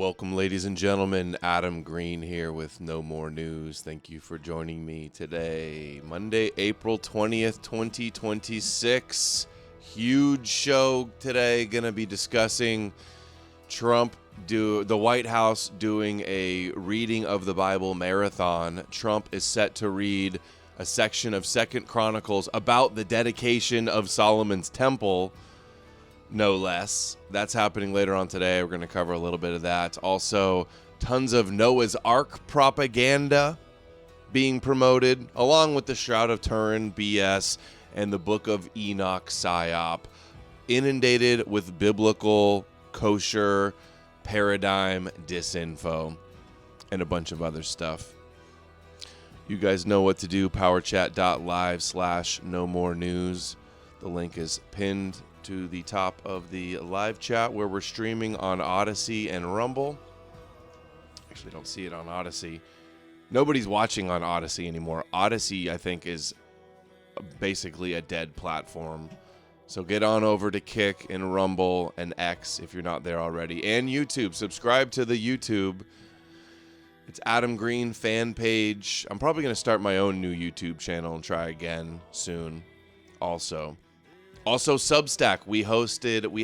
Welcome, ladies and gentlemen. Adam Green here with No More News. Thank you for joining me today. Monday, April 20th, 2026. Huge show today. Going to be discussing the White House doing a reading of the Bible marathon. Trump is set to read a section of 2 Chronicles about the dedication of Solomon's temple. No less. That's happening later on today. We're going to cover a little bit of that. Also, tons of Noah's Ark propaganda being promoted, along with the Shroud of Turin BS and the Book of Enoch Psyop, inundated with biblical, kosher, paradigm disinfo, and a bunch of other stuff. You guys know what to do. Powerchat.live/KnowMoreNews. The link is pinned to the top of the live chat where we're streaming on Odysee and Rumble. Actually, don't see it on Odysee. Nobody's watching on Odysee anymore. Odysee, I think, is basically a dead platform. So get on over to Kick and Rumble and X if you're not there already. And YouTube. Subscribe to the YouTube. It's Adam Green fan page. I'm probably going to start my own new YouTube channel and try again soon also. Also, Substack. We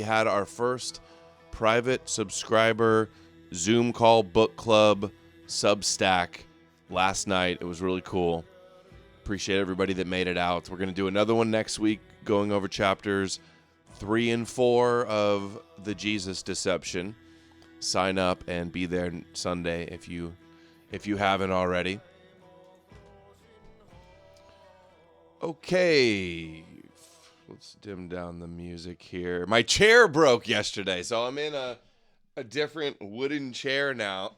had our first private subscriber Zoom call book club Substack last night. It was really cool. Appreciate everybody that made it out. We're going to do another one next week, going over chapters 3 and 4 of the Jesus Deception. Sign up and be there Sunday if you haven't already. Okay. Let's dim down the music here. My chair broke yesterday, so I'm in a different wooden chair now.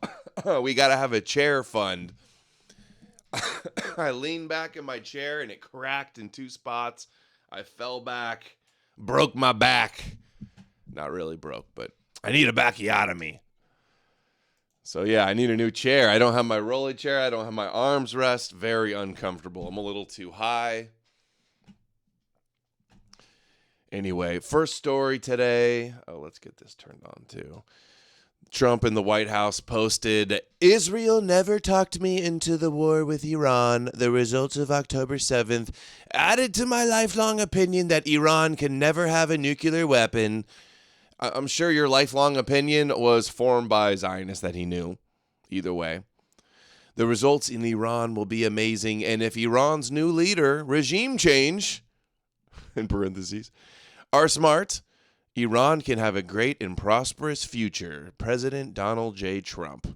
We got to have a chair fund. I leaned back in my chair, and it cracked in 2 spots. I fell back, broke my back. Not really broke, but I need a backiotomy. So, yeah, I need a new chair. I don't have my rolly chair. I don't have my arms rest. Very uncomfortable. I'm a little too high. Anyway, first story today. Oh, let's get this turned on too. Trump in the White House posted, Israel never talked me into the war with Iran. The results of October 7th added to my lifelong opinion that Iran can never have a nuclear weapon. I'm sure your lifelong opinion was formed by Zionists that he knew. Either way. The results in Iran will be amazing. And if Iran's new leader, regime change, in parentheses, are smart, Iran can have a great and prosperous future. President Donald J. Trump.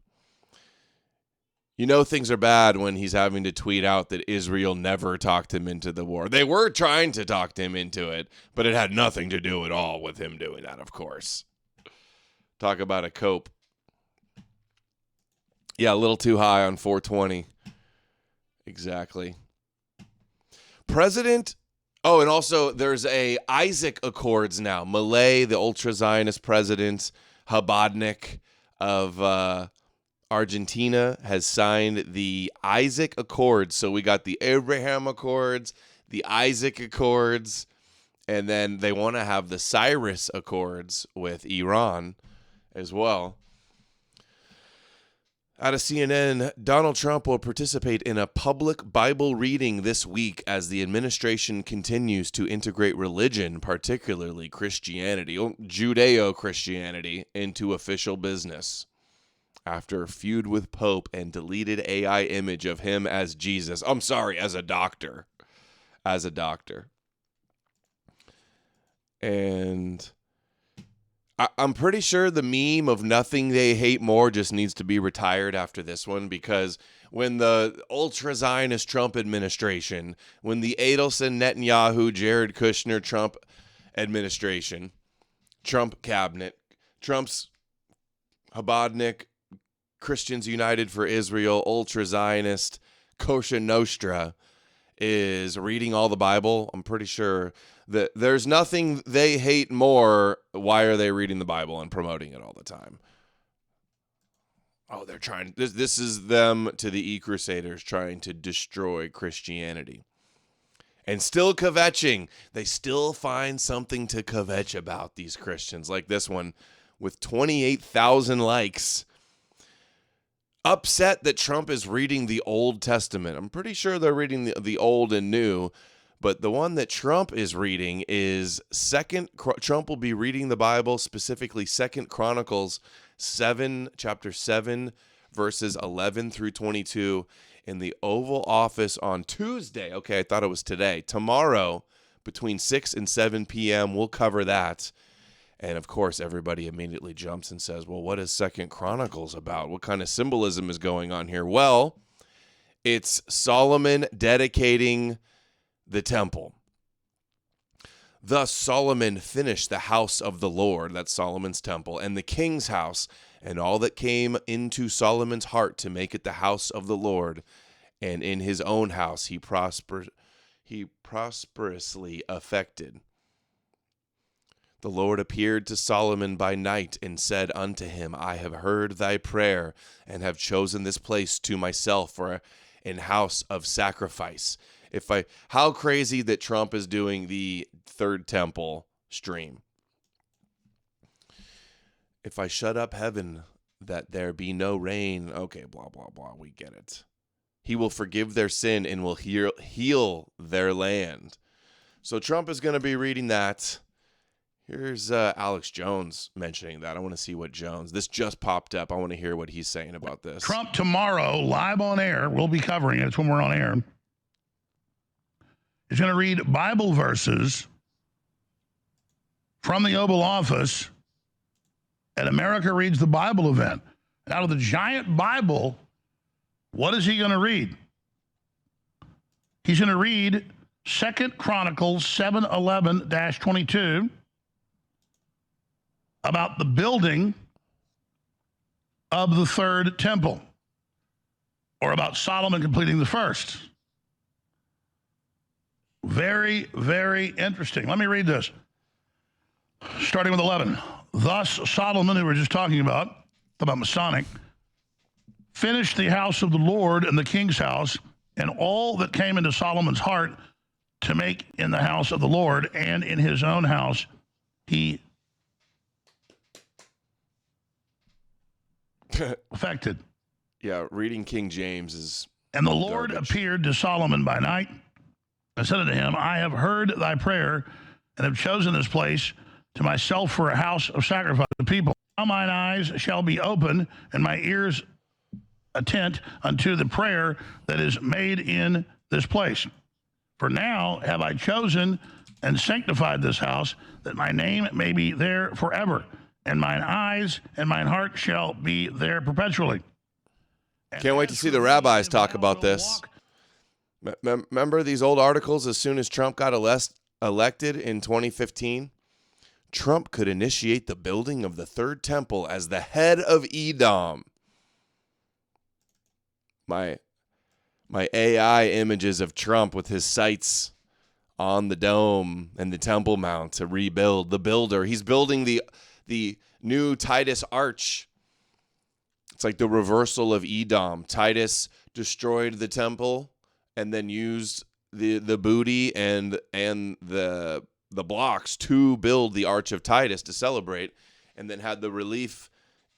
You know things are bad when he's having to tweet out that Israel never talked him into the war. They were trying to talk him into it, but it had nothing to do at all with him doing that, of course. Talk about a cope. Yeah, a little too high on 420. Exactly. Oh, and also there's a Isaac Accords now. Malay, the ultra-Zionist president, Chabadnik of Argentina, has signed the Isaac Accords. So we got the Abraham Accords, the Isaac Accords, and then they want to have the Cyrus Accords with Iran as well. Out of CNN, Donald Trump will participate in a public Bible reading this week as the administration continues to integrate religion, particularly Christianity, Judeo-Christianity, into official business. After a feud with Pope and deleted AI image of him as Jesus. I'm sorry, as a doctor. As a doctor. And I'm pretty sure the meme of nothing they hate more just needs to be retired after this one, because when the ultra-Zionist Trump administration, when the Adelson, Netanyahu, Jared Kushner Trump administration, Trump cabinet, Trump's Chabadnik, Christians United for Israel, ultra-Zionist, Kosher Nostra is reading all the Bible, I'm pretty sure that there's nothing they hate more. Why are they reading the Bible and promoting it all the time? Oh, they're trying. This is them to the E-Crusaders trying to destroy Christianity. And still kvetching. They still find something to kvetch about, these Christians. Like this one with 28,000 likes. upset that Trump is reading the Old Testament. I'm pretty sure they're reading the Old and New, but the one that Trump is reading is Trump will be reading the Bible, specifically 2 Chronicles 7, chapter 7, verses 11 through 22 in the Oval Office on Tuesday. Okay, I thought it was today. Tomorrow, between 6 and 7 p.m., we'll cover that. And, of course, everybody immediately jumps and says, well, what is 2 Chronicles about? What kind of symbolism is going on here? Well, it's Solomon dedicating the temple. Thus Solomon finished the house of the Lord, that's Solomon's temple, and the king's house, and all that came into Solomon's heart to make it the house of the Lord. And in his own house he prosperously affected. The Lord appeared to Solomon by night and said unto him, I have heard thy prayer, and have chosen this place to myself for an house of sacrifice. How crazy that Trump is doing the third temple stream. If I shut up heaven, that there be no rain. Okay, blah, blah, blah. We get it. He will forgive their sin and will heal their land. So Trump is going to be reading that. Here's Alex Jones mentioning that. I want to see what this just popped up. I want to hear what he's saying about this. Trump tomorrow, live on air, we'll be covering it. It's when we're on air. He's going to read Bible verses from the Oval Office at America Reads the Bible event. And out of the giant Bible, what is he going to read? He's going to read 2 Chronicles 7:11-22 about the building of the third temple, or about Solomon completing the first. Very, very interesting. Let me read this. Starting with 11. Thus Solomon, who we were just talking about Masonic, finished the house of the Lord and the king's house, and all that came into Solomon's heart to make in the house of the Lord and in his own house, he affected. Yeah, reading King James is And the Lord appeared to Solomon by night and said unto him, I have heard thy prayer and have chosen this place to myself for a house of sacrifice to the people. Now mine eyes shall be open and my ears attent unto the prayer that is made in this place. For now have I chosen and sanctified this house, that my name may be there forever, and mine eyes and mine heart shall be there perpetually. Can't wait to see the rabbis talk about this. Remember these old articles as soon as Trump got elected in 2015? Trump could initiate the building of the third temple as the head of Edom. My AI images of Trump with his sights on the dome and the Temple Mount to rebuild. The builder. He's building the new Titus Arch. It's like the reversal of Edom. Titus destroyed the temple and then used the booty and the blocks to build the Arch of Titus to celebrate, and then had the relief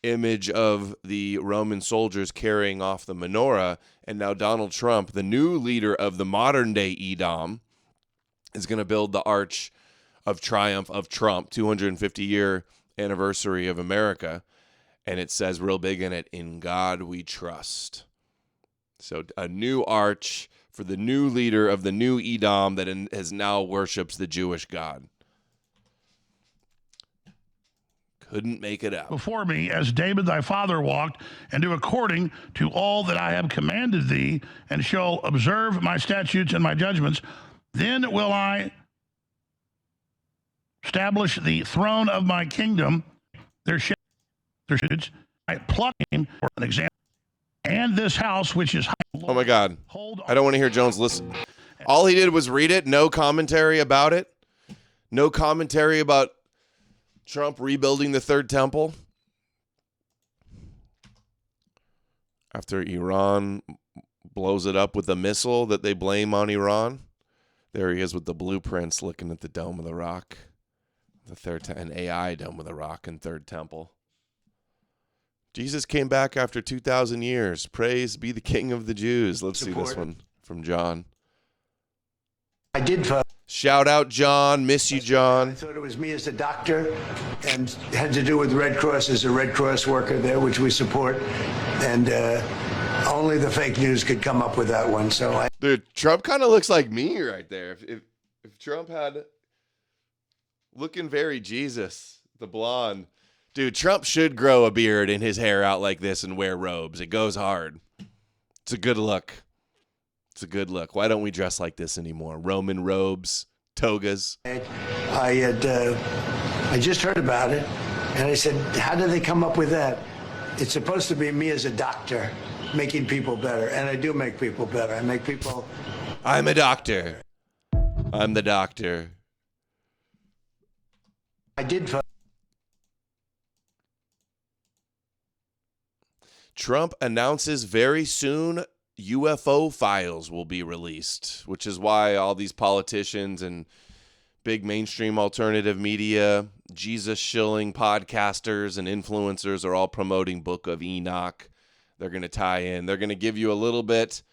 image of the Roman soldiers carrying off the menorah. And now Donald Trump, the new leader of the modern day Edom, is going to build the Arch of Triumph of Trump, 250-year anniversary of America. And it says real big in it, in God we trust. So a new arch for the new leader of the new Edom that has now worships the Jewish God. Couldn't make it up. Before me, as David thy father walked, and do according to all that I have commanded thee, and shall observe my statutes and my judgments, then will I establish the throne of my kingdom. I pluck him for an example. And this house which is high. Oh my God. I don't want to hear Jones listen. All he did was read it. No commentary about it. No commentary about Trump rebuilding the third temple. After Iran blows it up with a missile that they blame on Iran. There he is with the blueprints looking at the Dome of the Rock. The third an AI Dome of the Rock and third temple. Jesus came back after 2,000 years. Praise be the King of the Jews. Let's see this one from John. I did vote. Shout out, John. Miss you, I John. thought it was me as a doctor, and had to do with Red Cross as a Red Cross worker there, which we support. And only the fake news could come up with that one. So Dude, Trump kind of looks like me right there. If Trump had looking very Jesus, the blonde. Dude, Trump should grow a beard and his hair out like this and wear robes. It goes hard. It's a good look. It's a good look. Why don't we dress like this anymore? Roman robes, togas. I just heard about it, and I said, how did they come up with that? It's supposed to be me as a doctor making people better, and I do make people better. I make people... I'm a doctor. I'm the doctor. I did vote. Trump announces very soon UFO files will be released, which is why all these politicians and big mainstream alternative media, Jesus shilling podcasters and influencers are all promoting Book of Enoch. They're going to tie in. They're going to give you a little bit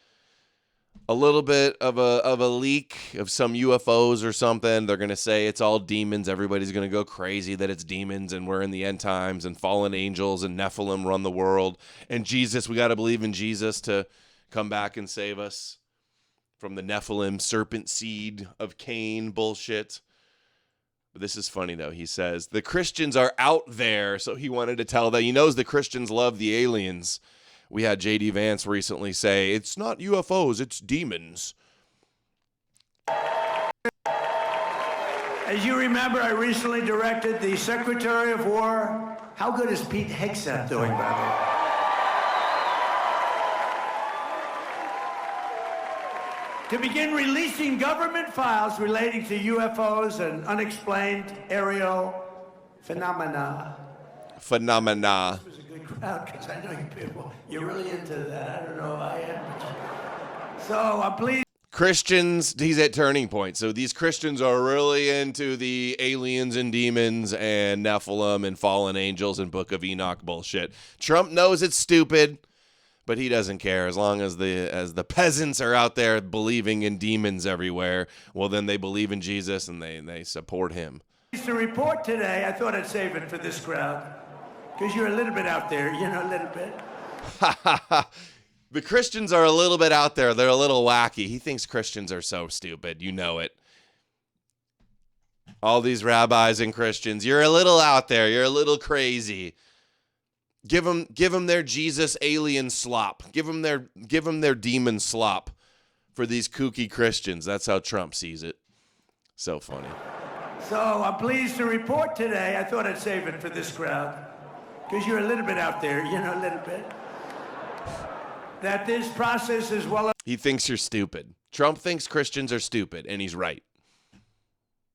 of a leak of some UFOs or something. They're going to say it's all demons. Everybody's going to go crazy that it's demons and we're in the end times and fallen angels and Nephilim run the world. And Jesus, we got to believe in Jesus to come back and save us from the Nephilim serpent seed of Cain bullshit. But this is funny, though. He says, the Christians are out there. So he wanted to tell that he knows the Christians love the aliens. We had J.D. Vance recently say, it's not UFOs, it's demons. As you remember, I recently directed the Secretary of War. How good is Pete Hegseth doing, by the way? To begin releasing government files relating to UFOs and unexplained aerial phenomena. It was a good crowd, because I know you people, you're really into that. I don't know if I am. So I'm pleased. Christians, he's at turning point. So these Christians are really into the aliens and demons and Nephilim and fallen angels and Book of Enoch bullshit. Trump knows it's stupid, but he doesn't care. As long as the peasants are out there believing in demons everywhere, well, then they believe in Jesus and they support him. To report today, I thought I'd save it for this crowd, because you're a little bit out there, a little bit. The Christians are a little bit out there. They're a little wacky. He thinks Christians are so stupid. You know it. All these rabbis and Christians, you're a little out there. You're a little crazy. Give them their Jesus alien slop. Give them their demon slop for these kooky Christians. That's how Trump sees it. So funny. So I'm pleased to report today, I thought I'd save it for this crowd, because you're a little bit out there, a little bit, that this process is well He thinks you're stupid. Trump thinks Christians are stupid, and he's right.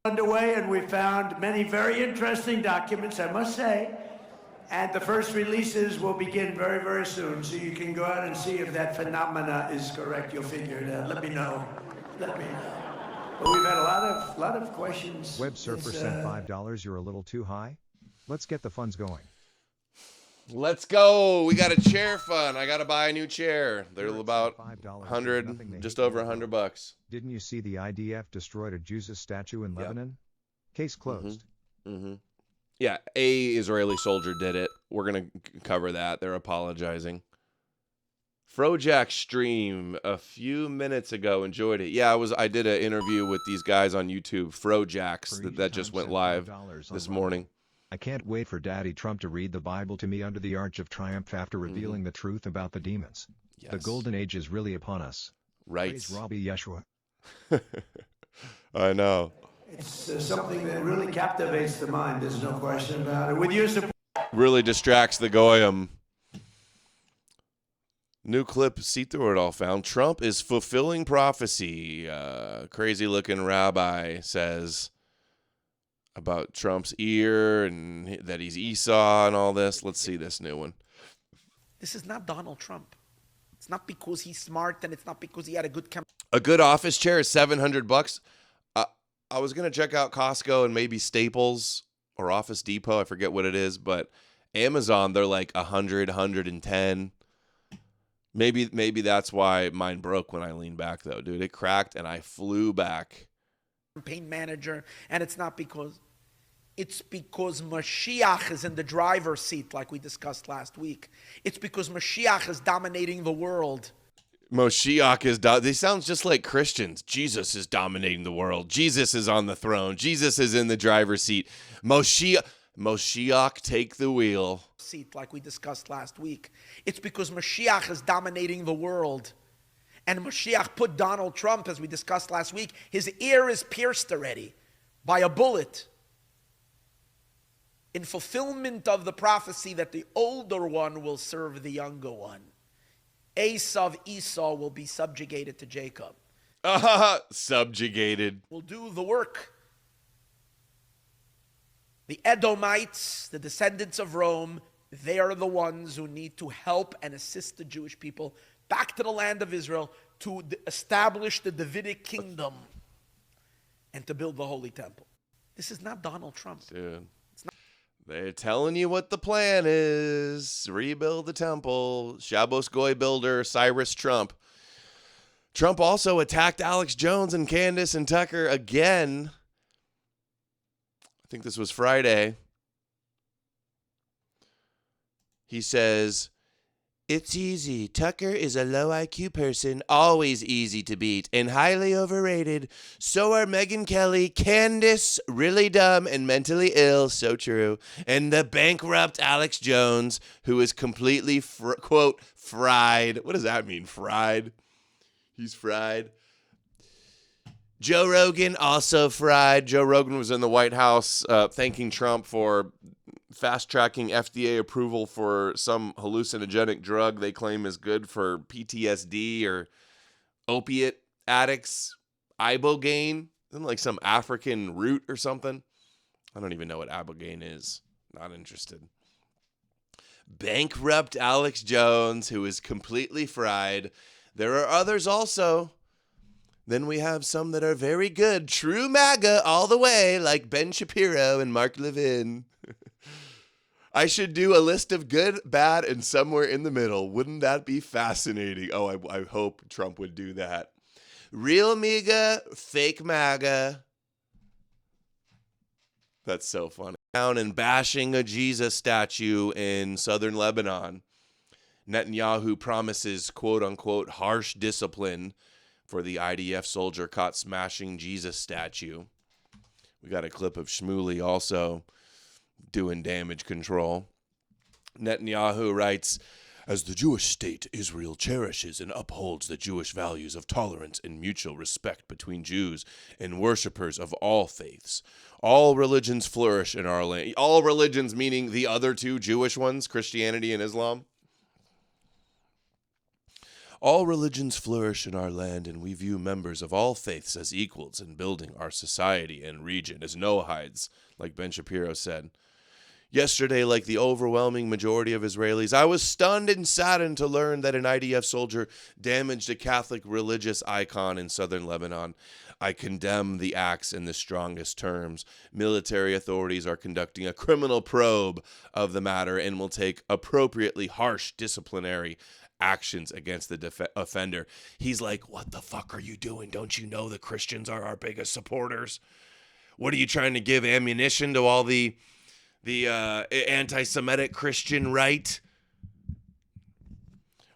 underway, and we found many very interesting documents, I must say. And the first releases will begin very, very soon, so you can go out and see if that phenomena is correct. You'll figure it out. Let me know. But we've had a lot of questions. Web Surfer sent $5. You're a little too high. Let's get the funds going. Let's go. We got a chair fund. I got to buy a new chair. They're about 100, just over $100. Didn't you see the IDF destroyed a Jesus statue in Lebanon? Case closed. Mm-hmm. Yeah, a Israeli soldier did it. We're going to cover that. They're apologizing. Frojack stream a few minutes ago. Enjoyed it. Yeah, I did an interview with these guys on YouTube, Frojacks, that just went live this morning. I can't wait for Daddy Trump to read the Bible to me under the Arch of Triumph after revealing the truth about the demons. Yes. The golden age is really upon us. Right. Praise Rabbi Yeshua. I know. It's something that really captivates the mind, there's no question about it. With your support, really distracts the goyim. New clip, see through it all found. Trump is fulfilling prophecy. Crazy looking rabbi says about Trump's ear and that he's Esau and all this. Let's see this new one. This is not Donald Trump. It's not because he's smart, and it's not because he had a good A good office chair is $700. I was going to check out Costco and maybe Staples or Office Depot. I forget what it is, but Amazon, they're like 100, 110. Maybe that's why mine broke when I leaned back, though, dude. It cracked, and I flew back. Campaign manager, and it's because Mashiach is in the driver's seat, like we discussed last week. It's because Mashiach is dominating the world. Moshiach is they sounds just like Christians. Jesus is dominating the world. Jesus is on the throne. Jesus is in the driver's seat. Moshiach, take the wheel. Seat, like we discussed last week. It's because Mashiach is dominating the world. And Mashiach put Donald Trump, as we discussed last week, his ear is pierced already by a bullet. In fulfillment of the prophecy that the older one will serve the younger one. Esau will be subjugated to Jacob. Subjugated. Will do the work. The Edomites, the descendants of Rome, they are the ones who need to help and assist the Jewish people back to the land of Israel to establish the Davidic kingdom and to build the Holy Temple. This is not Donald Trump. Dude. They're telling you what the plan is. Rebuild the temple. Shabbos Goy builder Cyrus Trump. Trump also attacked Alex Jones and Candace and Tucker again. I think this was Friday. He says, "It's easy. Tucker is a low IQ person, always easy to beat, and highly overrated. So are Megyn Kelly, Candace, really dumb and mentally ill, so true, and the bankrupt Alex Jones, who is completely, quote, fried." What does that mean, fried? He's fried. Joe Rogan, also fried. Joe Rogan was in the White House thanking Trump for fast-tracking FDA approval for some hallucinogenic drug they claim is good for PTSD or opiate addicts. Ibogaine, isn't it like some African root or something? I don't even know what ibogaine is. Not interested. Bankrupt Alex Jones, who is completely fried. There are others also. Then we have some that are very good. True MAGA all the way, like Ben Shapiro and Mark Levin. I should do a list of good, bad, and somewhere in the middle. Wouldn't that be fascinating? Oh, I hope Trump would do that. Real MAGA, fake MAGA. That's so funny. Down and bashing a Jesus statue in southern Lebanon. Netanyahu promises, quote unquote, harsh discipline for the IDF soldier caught smashing Jesus statue. We got a clip of Shmuley also doing damage control. Netanyahu writes, "As the Jewish state, Israel cherishes and upholds the Jewish values of tolerance and mutual respect between Jews and worshipers of all faiths. All religions flourish in our land." All religions meaning the other two Jewish ones, Christianity and Islam. "All religions flourish in our land, and we view members of all faiths as equals in building our society and region," as Noahides, like Ben Shapiro said. Yesterday, like the overwhelming majority of Israelis, I was stunned and saddened to learn that an IDF soldier damaged a Catholic religious icon in southern Lebanon. I condemn the acts in the strongest terms. Military authorities are conducting a criminal probe of the matter and will take appropriately harsh disciplinary actions against the offender. He's like, what the fuck are you doing? Don't you know the Christians are our biggest supporters? What are you trying to give ammunition to all the anti-Semitic Christian right?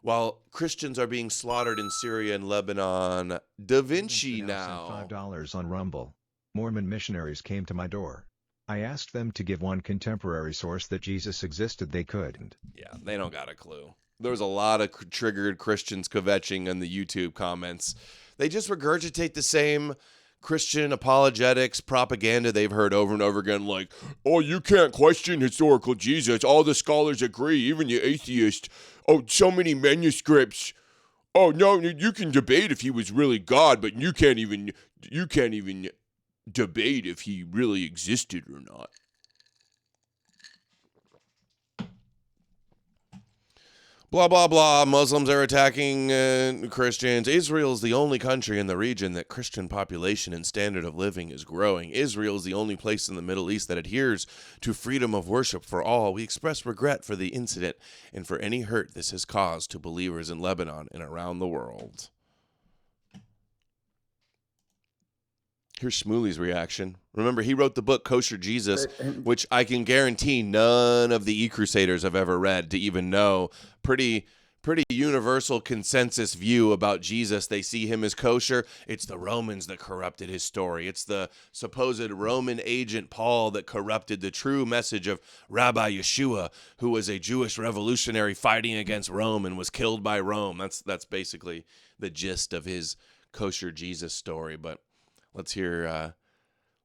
While Christians are being slaughtered in Syria and Lebanon, Da Vinci now. $5 on Rumble. Mormon missionaries came to my door. I asked them to give one contemporary source that Jesus existed. They couldn't. Yeah, they don't got a clue. There was a lot of triggered Christians kvetching in the YouTube comments. They just regurgitate the same Christian apologetics propaganda they've heard over and over again, like, oh, you can't question historical Jesus. All the scholars agree, even the atheist. Oh, so many manuscripts. Oh, no, you can debate if he was really God, but you can't even debate if he really existed or not. Blah, blah, blah. Muslims are attacking Christians. Israel is the only country in the region that Christian population and standard of living is growing. Israel is the only place in the Middle East that adheres to freedom of worship for all. We express regret for the incident and for any hurt this has caused to believers in Lebanon and around the world. Here's Shmuley's reaction. Remember, he wrote the book Kosher Jesus, which I can guarantee none of the E-Crusaders have ever read to even know. Pretty universal consensus view about Jesus. They see him as kosher. It's the Romans that corrupted his story. It's the supposed Roman agent Paul that corrupted the true message of Rabbi Yeshua, who was a Jewish revolutionary fighting against Rome and was killed by Rome. That's basically the gist of his Kosher Jesus story. But let's hear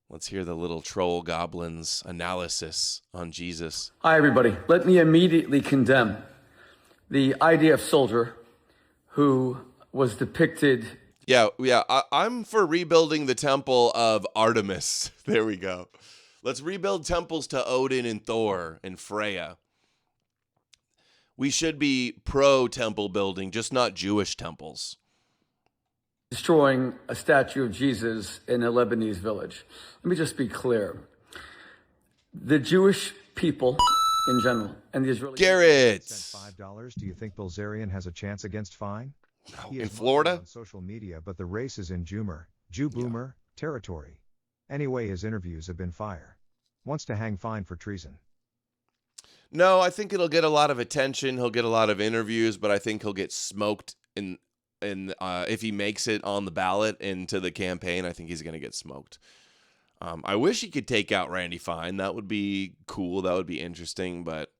the little troll goblin's analysis on Jesus. Hi, everybody. Let me immediately condemn the IDF soldier who was depicted. Yeah. I'm for rebuilding the temple of Artemis. There we go. Let's rebuild temples to Odin and Thor and Freya. We should be pro-temple building, just not Jewish temples. Destroying a statue of Jesus in a Lebanese village. Let me just be clear. The Jewish people in general and the Israeli... Garrett! $5. Do you think Bilzerian has a chance against Fine? He In is Florida? on social media, but the race is in Jew boomer territory. Anyway, his interviews have been fire. Wants to hang Fine for treason. No, I think it'll get a lot of attention. He'll get a lot of interviews, but I think he'll get smoked if he makes it on the ballot into the campaign. I think he's going to get smoked. I wish he could take out Randy Fine. That would be cool. That would be interesting. But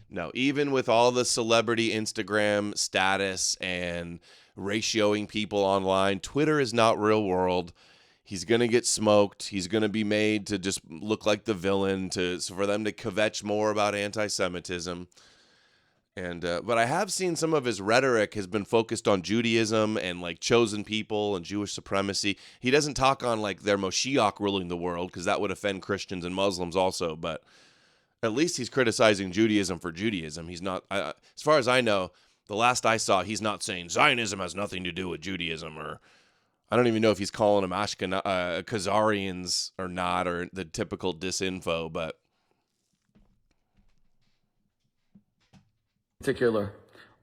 no, even with all the celebrity Instagram status and ratioing people online, Twitter is not real world. He's going to get smoked. He's going to be made to just look like the villain for them to kvetch more about anti-Semitism. And but I have seen some of his rhetoric has been focused on Judaism and like chosen people and Jewish supremacy. He doesn't talk on like their Moshiach ruling the world because that would offend Christians and Muslims also. But at least he's criticizing Judaism for Judaism. He's not, as far as I know, the last I saw, he's not saying Zionism has nothing to do with Judaism, or I don't even know if he's calling them Khazarians or not, or the typical disinfo, but. Particular,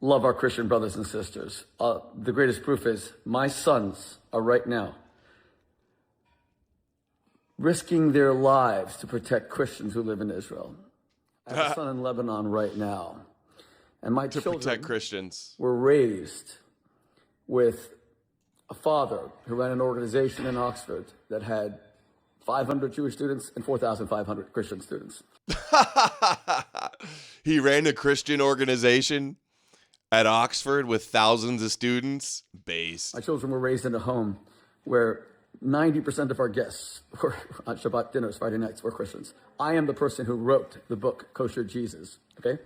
love our Christian brothers and sisters. The greatest proof is my sons are right now risking their lives to protect Christians who live in Israel. I have a son in Lebanon right now. And my children protect Christians were raised with a father who ran an organization in Oxford that had 500 Jewish students and 4,500 Christian students. He ran a Christian organization at Oxford with thousands of students. Based. My children were raised in a home where 90% of our guests were on Shabbat dinners, Friday nights, were Christians. I am the person who wrote the book Kosher Jesus, okay?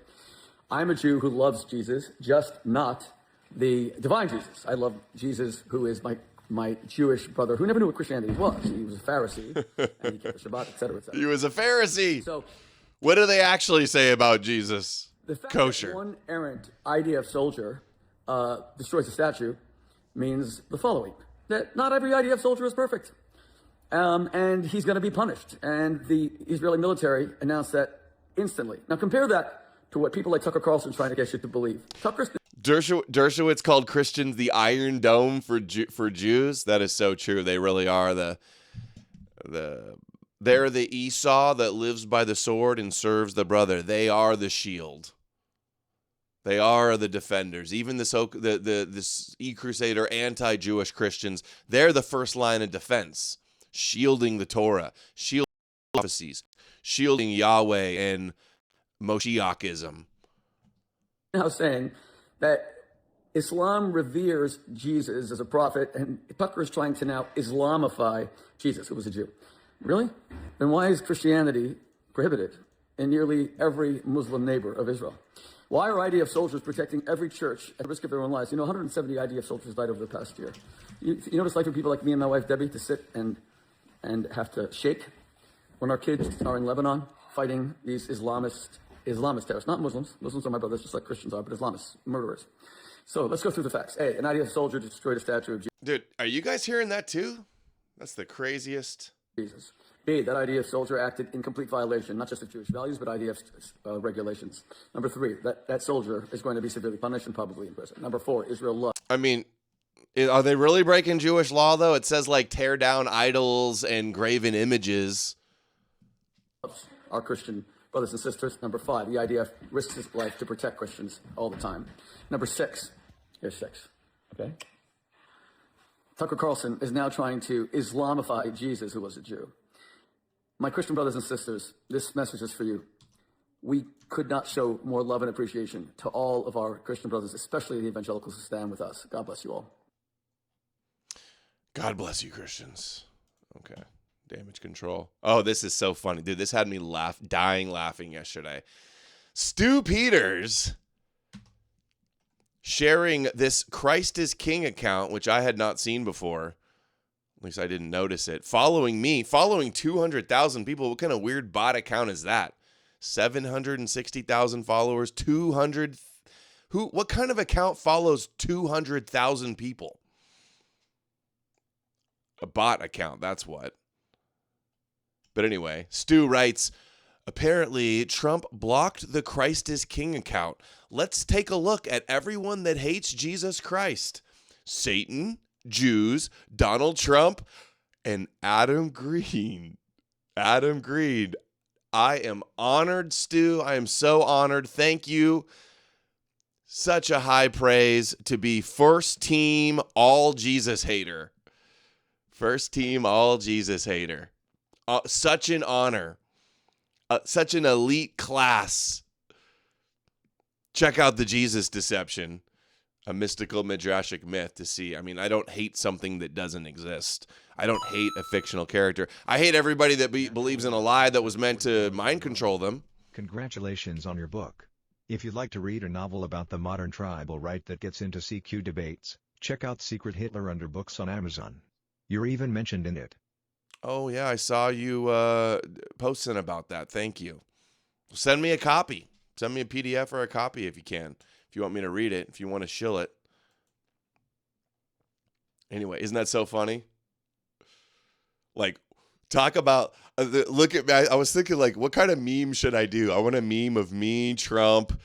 I'm a Jew who loves Jesus, just not the divine Jesus. I love Jesus, who is my Jewish brother, who never knew what Christianity was. He was a Pharisee, and he kept the Shabbat, et cetera, et cetera. He was a Pharisee. So, what do they actually say about Jesus? the fact Kosher. that one errant IDF soldier destroys a statue means the following: that not every IDF soldier is perfect, and he's going to be punished. And the Israeli military announced that instantly. Now compare that to what people like Tucker Carlson trying to get you to believe. Dershowitz called Christians the Iron Dome for Jews. That is so true. They really are they're the Esau that lives by the sword and serves the brother. They are the shield. They are the defenders. Even this E-Crusader anti-Jewish Christians, they're the first line of defense, shielding the Torah, shielding prophecies, shielding Yahweh and Moshiachism. Now saying that Islam reveres Jesus as a prophet, and Tucker is trying to now Islamify Jesus, who was a Jew. Really? Then why is Christianity prohibited in nearly every Muslim neighbor of Israel? Why are IDF soldiers protecting every church at risk of their own lives? You know, 170 IDF soldiers died over the past year. You know what it's like for people like me and my wife, Debbie, to sit and have to shake when our kids are in Lebanon fighting these Islamist Islamist terrorists, not Muslims. Muslims are my brothers, just like Christians are, but Islamists, murderers. So let's go through the facts. A, an IDF soldier destroyed a statue of Dude, are you guys hearing that too? That's the craziest. Jesus. B, that IDF soldier acted in complete violation, not just of Jewish values, but IDF regulations. Number 3, that soldier is going to be severely punished and probably in prison. Number 4, Israel loves. I mean, are they really breaking Jewish law, though? It says, like, tear down idols and graven images. Our Christian brothers and sisters. Number 5, the IDF risks its life to protect Christians all the time. Number 6, here's 6, okay? Tucker Carlson is now trying to Islamify Jesus, who was a Jew. My Christian brothers and sisters, this message is for you. We could not show more love and appreciation to all of our Christian brothers, especially the evangelicals who stand with us. God bless you all. God bless you, Christians. Okay. Damage control. Oh, this is so funny. Dude, this had me dying laughing yesterday. Stu Peters sharing this Christ is King account, which I had not seen before. At least I didn't notice it. Following 200,000 people. What kind of weird bot account is that? 760,000 followers, 200. What kind of account follows 200,000 people? A bot account, that's what. But anyway, Stu writes, apparently Trump blocked the Christ is King account. Let's take a look at everyone that hates Jesus Christ. Satan, Jews, Donald Trump, and Adam Green. Adam Green. I am honored, Stu. I am so honored. Thank you. Such a high praise to be first team all Jesus hater. First team all Jesus hater. Such an honor. Such an elite class. Check out the Jesus Deception. A mystical midrashic myth to see. I mean, I don't hate something that doesn't exist. I don't hate a fictional character. I hate everybody that believes in a lie that was meant to mind control them. Congratulations on your book. If you'd like to read a novel about the modern tribal right that gets into CQ debates, check out Secret Hitler under books on Amazon. You're even mentioned in it. Oh, yeah, I saw you posting about that. Thank you. Send me a copy. Send me a PDF or a copy if you can. If you want me to read it, if you want to shill it. Anyway, isn't that so funny? Like, talk about, look at me. I was thinking, like, what kind of meme should I do? I want a meme of me, Trump,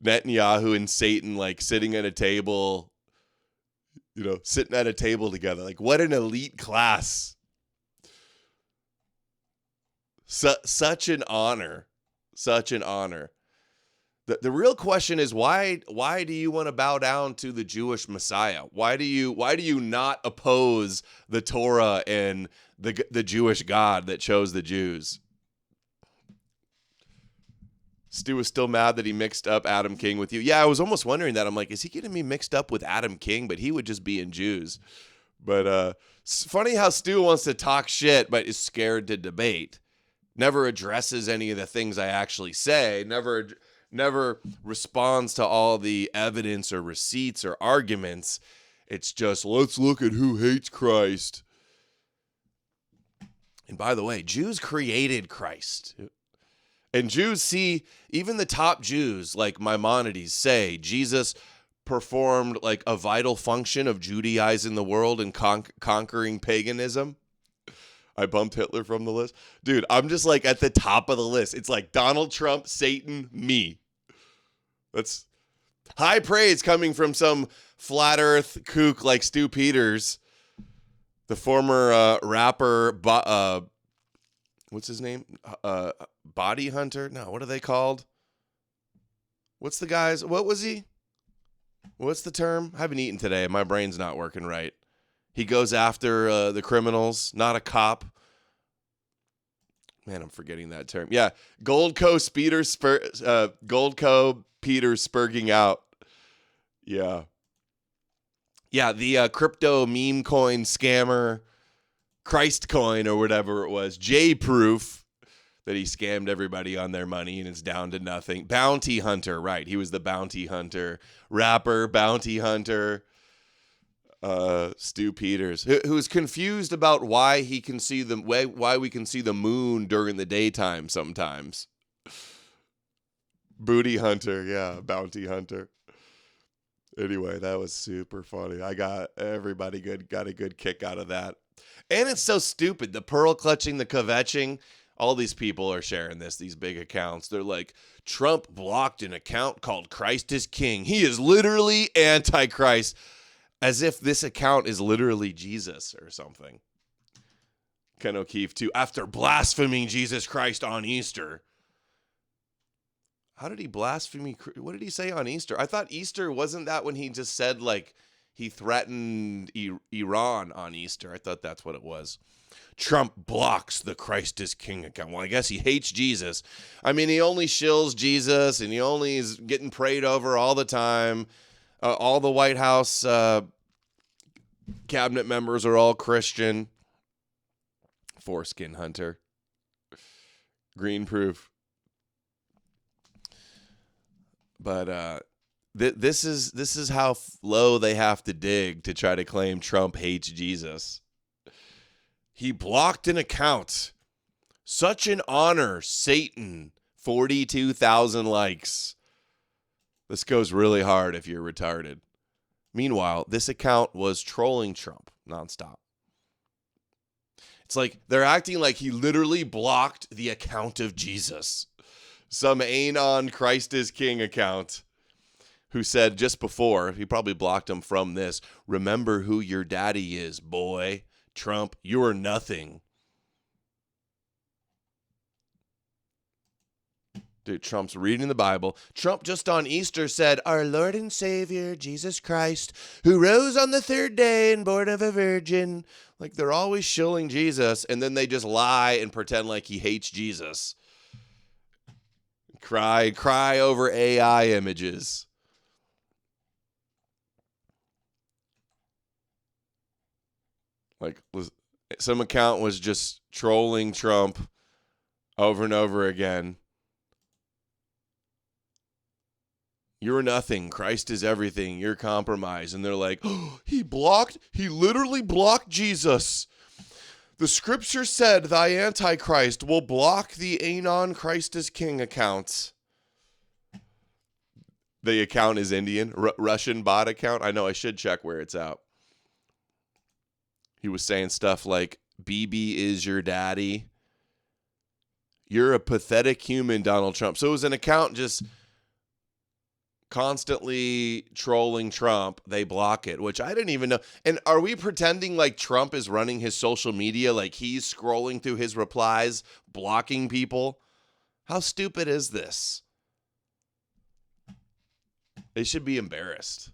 Netanyahu, and Satan, like, sitting at a table, sitting at a table together. Like, what an elite class. Such an honor. Such an honor. The real question is why do you want to bow down to the Jewish Messiah? Why do you not oppose the Torah and the Jewish God that chose the Jews? Stu was still mad that he mixed up Adam King with you. Yeah, I was almost wondering that. I'm like, is he getting me mixed up with Adam King? But he would just be in Jews. But it's funny how Stu wants to talk shit but is scared to debate. Never addresses any of the things I actually say. Never responds to all the evidence or receipts or arguments. It's just, let's look at who hates Christ. And by the way, Jews created Christ. And Jews see, even the top Jews, like Maimonides, say Jesus performed like a vital function of Judaizing the world and conquering paganism. I bumped Hitler from the list. Dude, I'm just like at the top of the list. It's like Donald Trump, Satan, me. That's high praise coming from some flat earth kook like Stu Peters, the former rapper, what's his name? Body Hunter? No, what are they called? What's the guys? What was he? What's the term? I haven't eaten today. My brain's not working right. He goes after the criminals, not a cop. Man, I'm forgetting that term. Yeah, Gold Coast Peter spurging out. Yeah. Yeah, the crypto meme coin scammer, Christ coin or whatever it was, J-Proof, that he scammed everybody on their money and it's down to nothing. Bounty Hunter, right. He was the bounty hunter. Rapper, bounty hunter. Stu Peters, who's confused about why we can see the moon during the daytime sometimes. Booty hunter, yeah, bounty hunter. Anyway, that was super funny. Everybody got a good kick out of that. And it's so stupid. The pearl clutching, the kvetching. All these people are sharing these big accounts. They're like, Trump blocked an account called Christ is King. He is literally Antichrist. As if this account is literally Jesus or something. Ken O'Keefe, too. After blaspheming Jesus Christ on Easter. How did he blaspheme? What did he say on Easter? I thought Easter, wasn't that when he just said, like, he threatened Iran on Easter? I thought that's what it was. Trump blocks the Christ is King account. Well, I guess he hates Jesus. I mean, he only shills Jesus, and he only is getting prayed over all the time. All the White House cabinet members are all Christian. Foreskin hunter. Green proof. But this is how low they have to dig to try to claim Trump hates Jesus. He blocked an account. Such an honor, Satan. 42,000 likes. This goes really hard if you're retarded. Meanwhile, this account was trolling Trump nonstop. It's like they're acting like he literally blocked the account of Jesus. Some Anon Christ is King account who said just before, he probably blocked him from this, remember who your daddy is, boy. Trump, you are nothing. Dude, Trump's reading the Bible. Trump just on Easter said, our Lord and Savior, Jesus Christ, who rose on the third day and born of a virgin. Like they're always shilling Jesus, and then they just lie and pretend like he hates Jesus. Cry over AI images. Like some account was just trolling Trump over and over again. You're nothing. Christ is everything. You're compromised. And they're like, oh, he literally blocked Jesus. The scripture said thy Antichrist will block the Anon Christ is King account. The account is Indian, Russian bot account. I know I should check where it's out. He was saying stuff like, BB is your daddy. You're a pathetic human, Donald Trump. So it was an account just constantly trolling Trump. They block it, which I didn't even know. And are we pretending like Trump is running his social media, like he's scrolling through his replies, blocking people? How stupid is this? They should be embarrassed,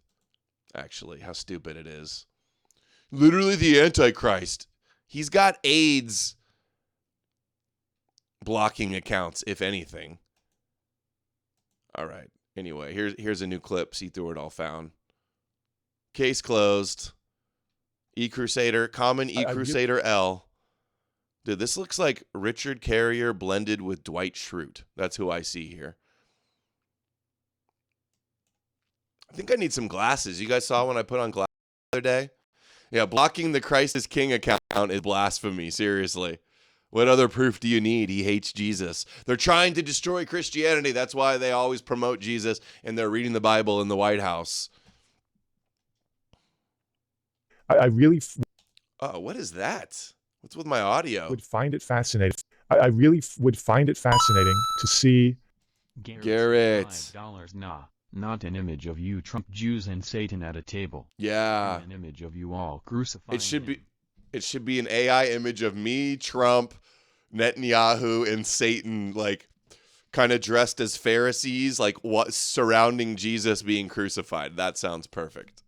actually, how stupid it is. Literally the Antichrist. He's got AIDS blocking accounts, if anything. All right. Anyway, here's a new clip. See through it all found. Case closed. E-Crusader, common E-Crusader L. Dude, this looks like Richard Carrier blended with Dwight Schrute. That's who I see here. I think I need some glasses. You guys saw when I put on glasses the other day? Yeah, blocking the Christ is King account is blasphemy, seriously. What other proof do you need? He hates Jesus. They're trying to destroy Christianity. That's why they always promote Jesus, and they're reading the Bible in the White House. I really Oh, what is that? What's with my audio? would find it fascinating. I really would find it fascinating to see. Garrett. $5 nah. Not an image of you Trump Jews and Satan at a table. Yeah. An image of you all crucifying It should be an AI image of me, Trump, Netanyahu, and Satan, like kind of dressed as Pharisees, like what surrounding Jesus being crucified. That sounds perfect.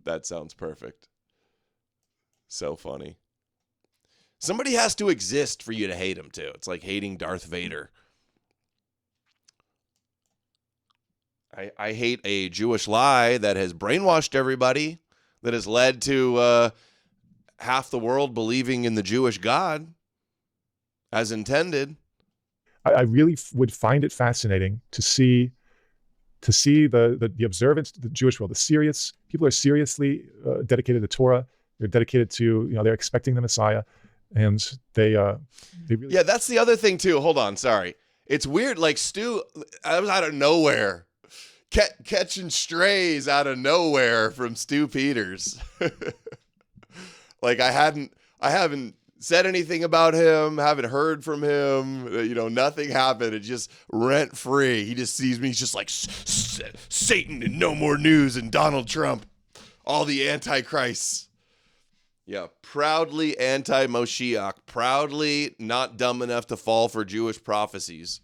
That sounds perfect. So funny. Somebody has to exist for you to hate him too. It's like hating Darth Vader. I hate a Jewish lie that has brainwashed everybody, that has led to half the world believing in the Jewish God as intended. I really would find it fascinating to see the observance of the Jewish world. The serious people are seriously dedicated to Torah. They're dedicated to, they're expecting the Messiah, and they really. Yeah, that's the other thing too. Hold on, sorry. It's weird. Like Stu, I was out of nowhere, catching strays out of nowhere from Stu Peters. Like I haven't said anything about him, haven't heard from him. Nothing happened. It just rent free. He just sees me. He's just like Satan and No More News and Donald Trump, all the antichrists. Yeah, proudly anti-Moshiach, proudly not dumb enough to fall for Jewish prophecies.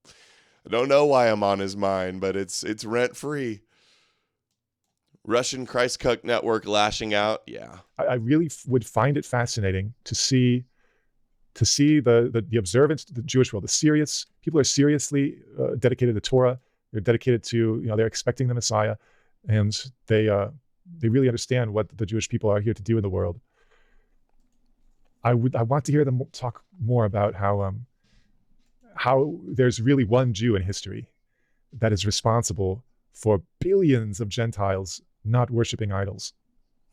I don't know why I'm on his mind, but it's rent-free. Russian Christcook network lashing out, yeah. I really would find it fascinating to see the observance of the Jewish world. The serious people are seriously dedicated to Torah. They're dedicated to, they're expecting the Messiah, and they really understand what the Jewish people are here to do in the world. I want to hear them talk more about how there's really one Jew in history that is responsible for billions of Gentiles not worshiping idols.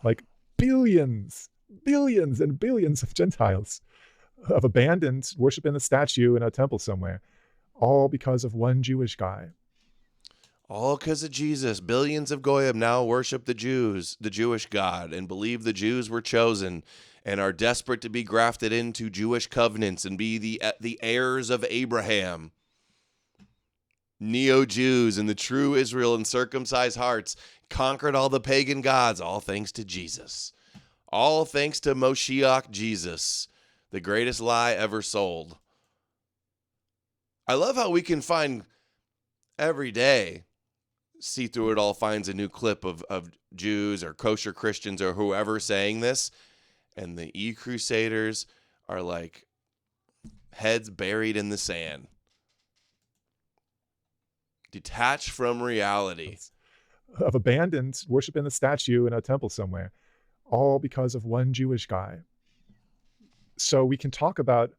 Like billions and billions of Gentiles have abandoned worship in a statue in a temple somewhere, all because of one Jewish guy. All because of Jesus. Billions of Goyim now worship the Jewish God, and believe the Jews were chosen and are desperate to be grafted into Jewish covenants and be the heirs of Abraham. Neo-Jews and the true Israel and circumcised hearts conquered all the pagan gods, all thanks to Jesus. All thanks to Moshiach Jesus, the greatest lie ever sold. I love how we can find every day, see through it all, finds a new clip of Jews or kosher Christians or whoever saying this, and the e-crusaders are like heads buried in the sand. Detached from reality. Have abandoned worship in the statue in a temple somewhere, all because of one Jewish guy. So we can talk about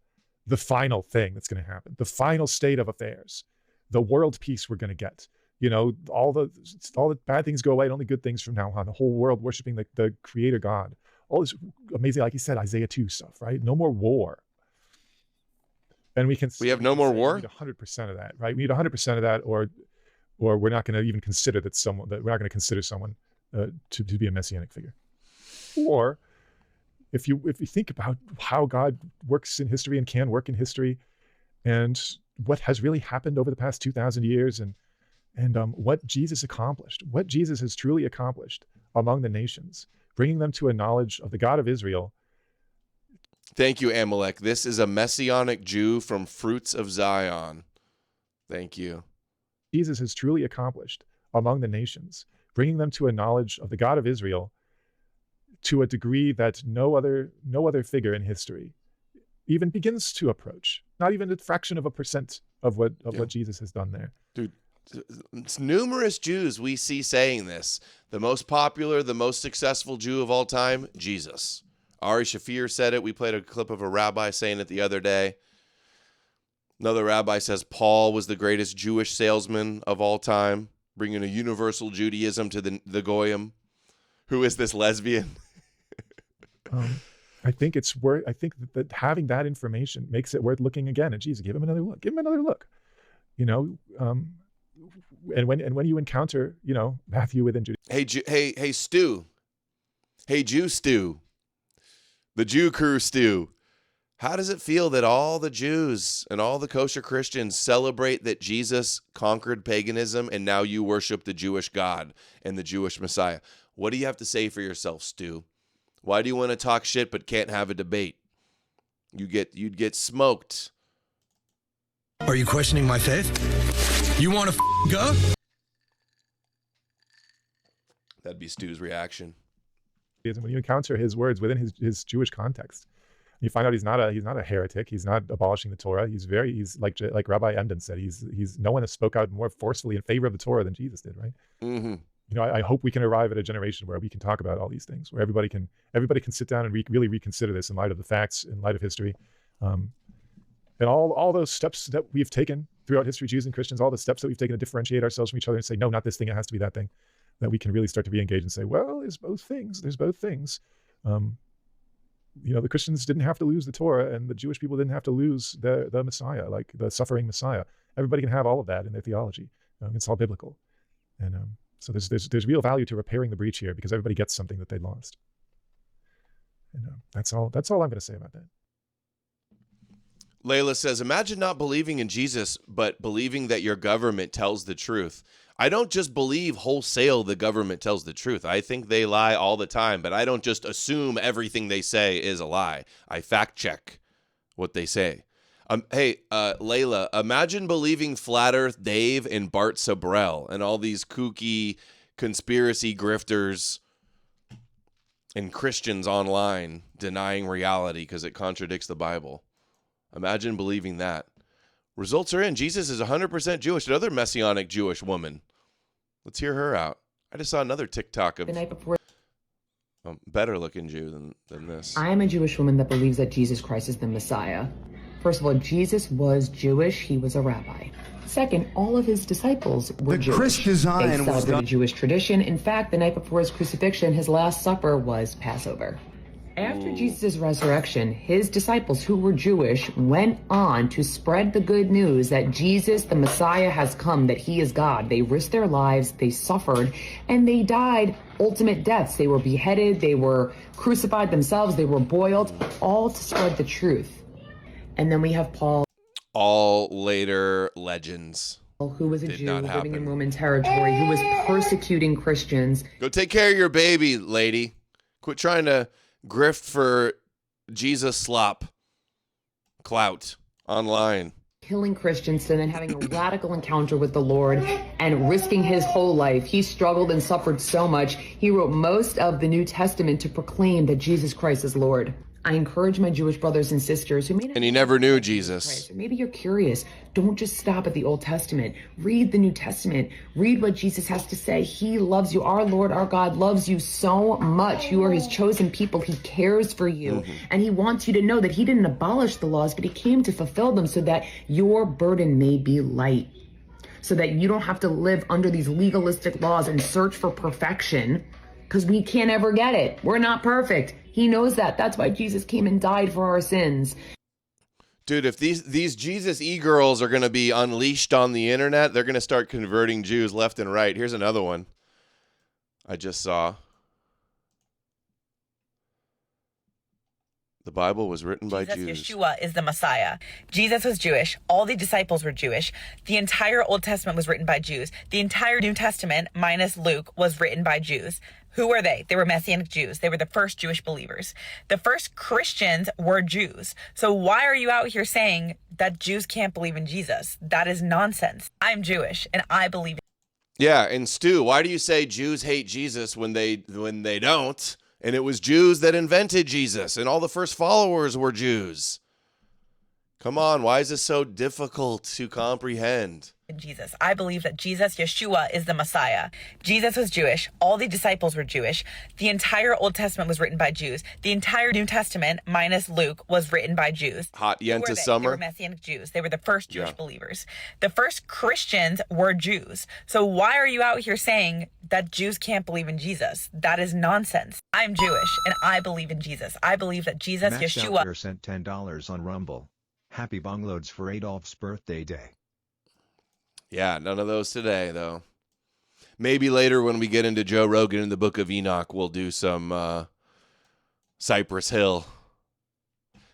the final thing that's going to happen, the final state of affairs, the world peace we're going to get. All the bad things go away, and only good things from now on. The whole world worshiping the Creator God. All this amazing, like you said, Isaiah 2 stuff, right? No more war. And we have no more war? We need 100% of that, right? We need 100% of that, or we're not going to even consider that we're not going to consider someone to be a messianic figure. Or if you think about how God works in history and can work in history, and what has really happened over the past 2,000 years, and what Jesus accomplished, what Jesus has truly accomplished among the nations, bringing them to a knowledge of the God of Israel. Thank you, Amalek. This is a Messianic Jew from Fruits of Zion. Thank you. Jesus has truly accomplished among the nations, bringing them to a knowledge of the God of Israel to a degree that no other figure in history even begins to approach. Not even a fraction of a percent of what Jesus has done there. Dude, it's numerous Jews we see saying this. The most popular, the most successful Jew of all time, Jesus. Ari Shafir said it. We played a clip of a rabbi saying it the other day. Another rabbi says Paul was the greatest Jewish salesman of all time, bringing a universal Judaism to the Goyim. Who is this lesbian? I think that having that information makes it worth looking again at Jesus. Give him another look. Give him another look. And when you encounter, Matthew within Judaism. Hey, Stu. Hey, Jew Stu. The Jew crew Stu. How does it feel that all the Jews and all the kosher Christians celebrate that Jesus conquered paganism and now you worship the Jewish God and the Jewish Messiah? What do you have to say for yourself, Stu? Why do you want to talk shit but can't have a debate? You'd get smoked. Are you questioning my faith? You want to go? That'd be Stu's reaction. When you encounter his words within his Jewish context, you find out he's not a heretic. He's not abolishing the Torah. He's like Rabbi Emden said. He's no one has spoke out more forcefully in favor of the Torah than Jesus did, right? Mm-hmm. I hope we can arrive at a generation where we can talk about all these things, where everybody can sit down and really reconsider this in light of the facts, in light of history, and all those steps that we've taken throughout history, Jews and Christians, all the steps that we've taken to differentiate ourselves from each other and say, no, not this thing, it has to be that thing, that we can really start to re-engage and say, well, there's both things. the Christians didn't have to lose the Torah, and the Jewish people didn't have to lose the Messiah, like the suffering Messiah. Everybody can have all of that in their theology. It's all biblical. And so there's real value to repairing the breach here, because everybody gets something that they lost. And that's all I'm going to say about that. Layla says, imagine not believing in Jesus, but believing that your government tells the truth. I don't just believe wholesale the government tells the truth. I think they lie all the time, but I don't just assume everything they say is a lie. I fact check what they say. Hey, Layla, imagine believing Flat Earth Dave and Bart Sabrell and all these kooky conspiracy grifters and Christians online denying reality because it contradicts the Bible. Imagine believing that. Results are in. Jesus is 100% Jewish. Another Messianic Jewish woman. Let's hear her out. I just saw another TikTok of the night before. Better looking Jew than this. I am a Jewish woman that believes that Jesus Christ is the Messiah. First of all, Jesus was Jewish. He was a rabbi. Second, all of his disciples were Jewish. Chris design They was celebrated done. Jewish tradition. In fact, the night before his crucifixion, his Last Supper was Passover. After Jesus' resurrection, his disciples who were Jewish went on to spread the good news that Jesus, the Messiah, has come, that he is God. They risked their lives, they suffered, and they died ultimate deaths. They were beheaded, they were crucified themselves, they were boiled, all to spread the truth. And then we have Paul. All later legends. Who was a Did Jew not living happen. in Roman territory, who was persecuting Christians. Go take care of your baby, lady. Quit trying to grift for Jesus slop clout online. Killing Christians and then having a radical encounter with the Lord and risking his whole life. He struggled and suffered so much. He wrote most of the New Testament to proclaim that Jesus Christ is Lord. I encourage my Jewish brothers and sisters who may not. And he never knew Jesus. Christ, or maybe you're curious. Don't just stop at the Old Testament. Read the New Testament. Read what Jesus has to say. He loves you. Our Lord, our God loves you so much. You are his chosen people. He cares for you. And he wants you to know that he didn't abolish the laws, but he came to fulfill them so that your burden may be light. So that you don't have to live under these legalistic laws and search for perfection, because we can't ever get it. We're not perfect. He knows that. That's why Jesus came and died for our sins. Dude, if these Jesus e-girls are going to be unleashed on the internet, they're going to start converting Jews left and right. Here's another one I just saw. The Bible was written by Jews. Yeshua is the Messiah. Jesus was Jewish. All the disciples were Jewish. The entire Old Testament was written by Jews. The entire New Testament, minus Luke, was written by Jews. Who were they? They were Messianic Jews. They were the first Jewish believers. The first Christians were Jews. So why are you out here saying that Jews can't believe in Jesus? That is nonsense. I'm Jewish and I believe in. Yeah, and Stu, why do you say Jews hate Jesus when they don't? And it was Jews that invented Jesus, and all the first followers were Jews. Come on, why is this so difficult to comprehend? Jesus. I believe that Jesus, Yeshua, is the Messiah. Jesus was Jewish. All the disciples were Jewish. The entire Old Testament was written by Jews. The entire New Testament, minus Luke, was written by Jews. Hot Yenta They Summer. were Messianic Jews. They were the first Jewish believers. The first Christians were Jews. So why are you out here saying that Jews can't believe in Jesus? That is nonsense. I'm Jewish and I believe in Jesus. I believe that Jesus, Max Yeshua. Out there sent $10 on Rumble. Happy bungloads for Adolf's birthday day. Yeah, none of those today, though. Maybe later when we get into Joe Rogan and the Book of Enoch, we'll do some Cypress Hill.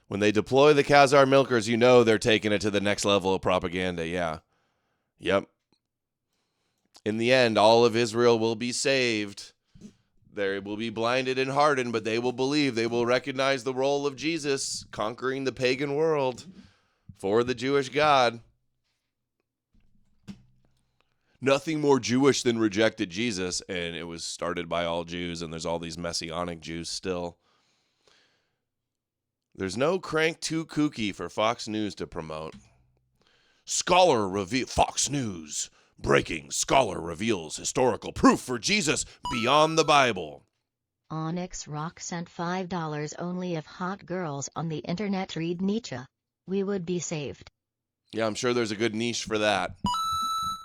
When they deploy the Khazar milkers, you know they're taking it to the next level of propaganda, yeah. Yep. In the end, all of Israel will be saved. They will be blinded and hardened, but they will believe. They will recognize the role of Jesus conquering the pagan world for the Jewish God. Nothing more Jewish than rejected Jesus, and it was started by all Jews, and there's all these Messianic Jews still. There's no crank too kooky for Fox News to promote. Fox News. Breaking. Scholar reveals historical proof for Jesus beyond the Bible. Onyx Rock sent $5 only if hot girls on the internet read Nietzsche. We would be saved. Yeah, I'm sure there's a good niche for that.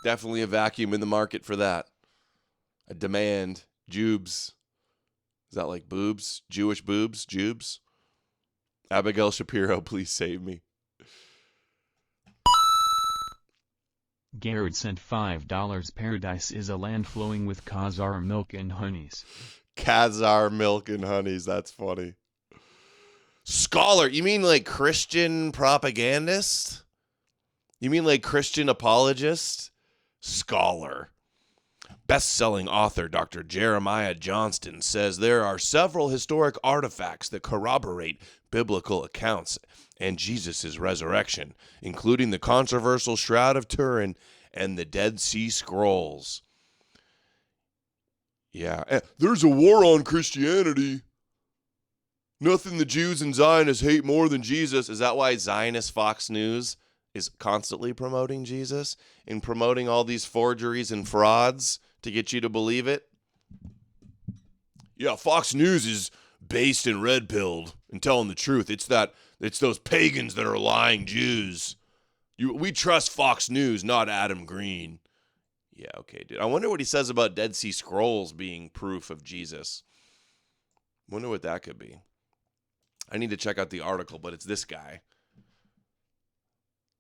Definitely a vacuum in the market for that. A demand. Jubes. Is that like boobs? Jewish boobs? Jubes? Abigail Shapiro, please save me. Garrett sent $5. Paradise is a land flowing with Khazar milk and honeys. Khazar milk and honeys. That's funny. Scholar. You mean like Christian propagandist? You mean like Christian apologist? Scholar. Best-selling author Dr. Jeremiah Johnston says there are several historic artifacts that corroborate biblical accounts and Jesus' resurrection, including the controversial Shroud of Turin and the Dead Sea Scrolls. Yeah, there's a war on Christianity. Nothing the Jews and Zionists hate more than Jesus. Is that why Zionist Fox News is constantly promoting Jesus and promoting all these forgeries and frauds to get you to believe it? Yeah, Fox News is based and red-pilled and telling the truth. It's those pagans that are lying Jews. We trust Fox News, not Adam Green. Yeah, okay, dude. I wonder what he says about Dead Sea Scrolls being proof of Jesus. Wonder what that could be. I need to check out the article, but it's this guy.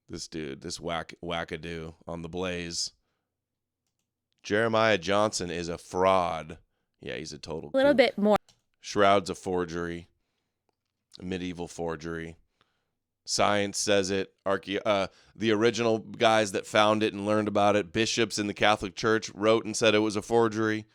This dude, this wackadoo on the Blaze. Jeremiah Johnson is a fraud. Yeah, he's a total. A little bit more. Shroud's a forgery. A medieval forgery. Science says it. The original guys that found it and learned about it, bishops in the Catholic Church, wrote and said it was a forgery.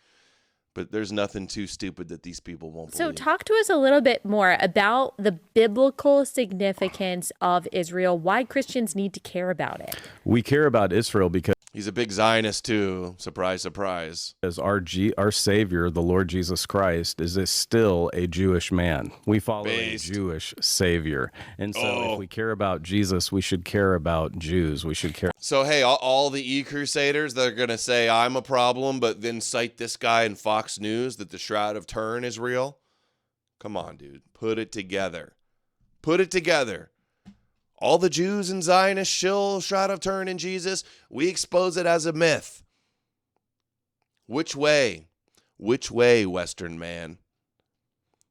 But there's nothing too stupid that these people won't believe. So talk to us a little bit more about the biblical significance of Israel, why Christians need to care about it. We care about Israel because he's a big Zionist too. Surprise, surprise. As our Savior, the Lord Jesus Christ, is still a Jewish man. We follow a Jewish Savior. And so if we care about Jesus, we should care about Jews. We should care. So, hey, all the E-Crusaders that are going to say I'm a problem, but then cite this guy in Fox News that the Shroud of Turin is real. Come on, dude. Put it together. Put it together. All the Jews and Zionists shill Shroud of Turin and Jesus. We expose it as a myth. Which way? Which way, Western man?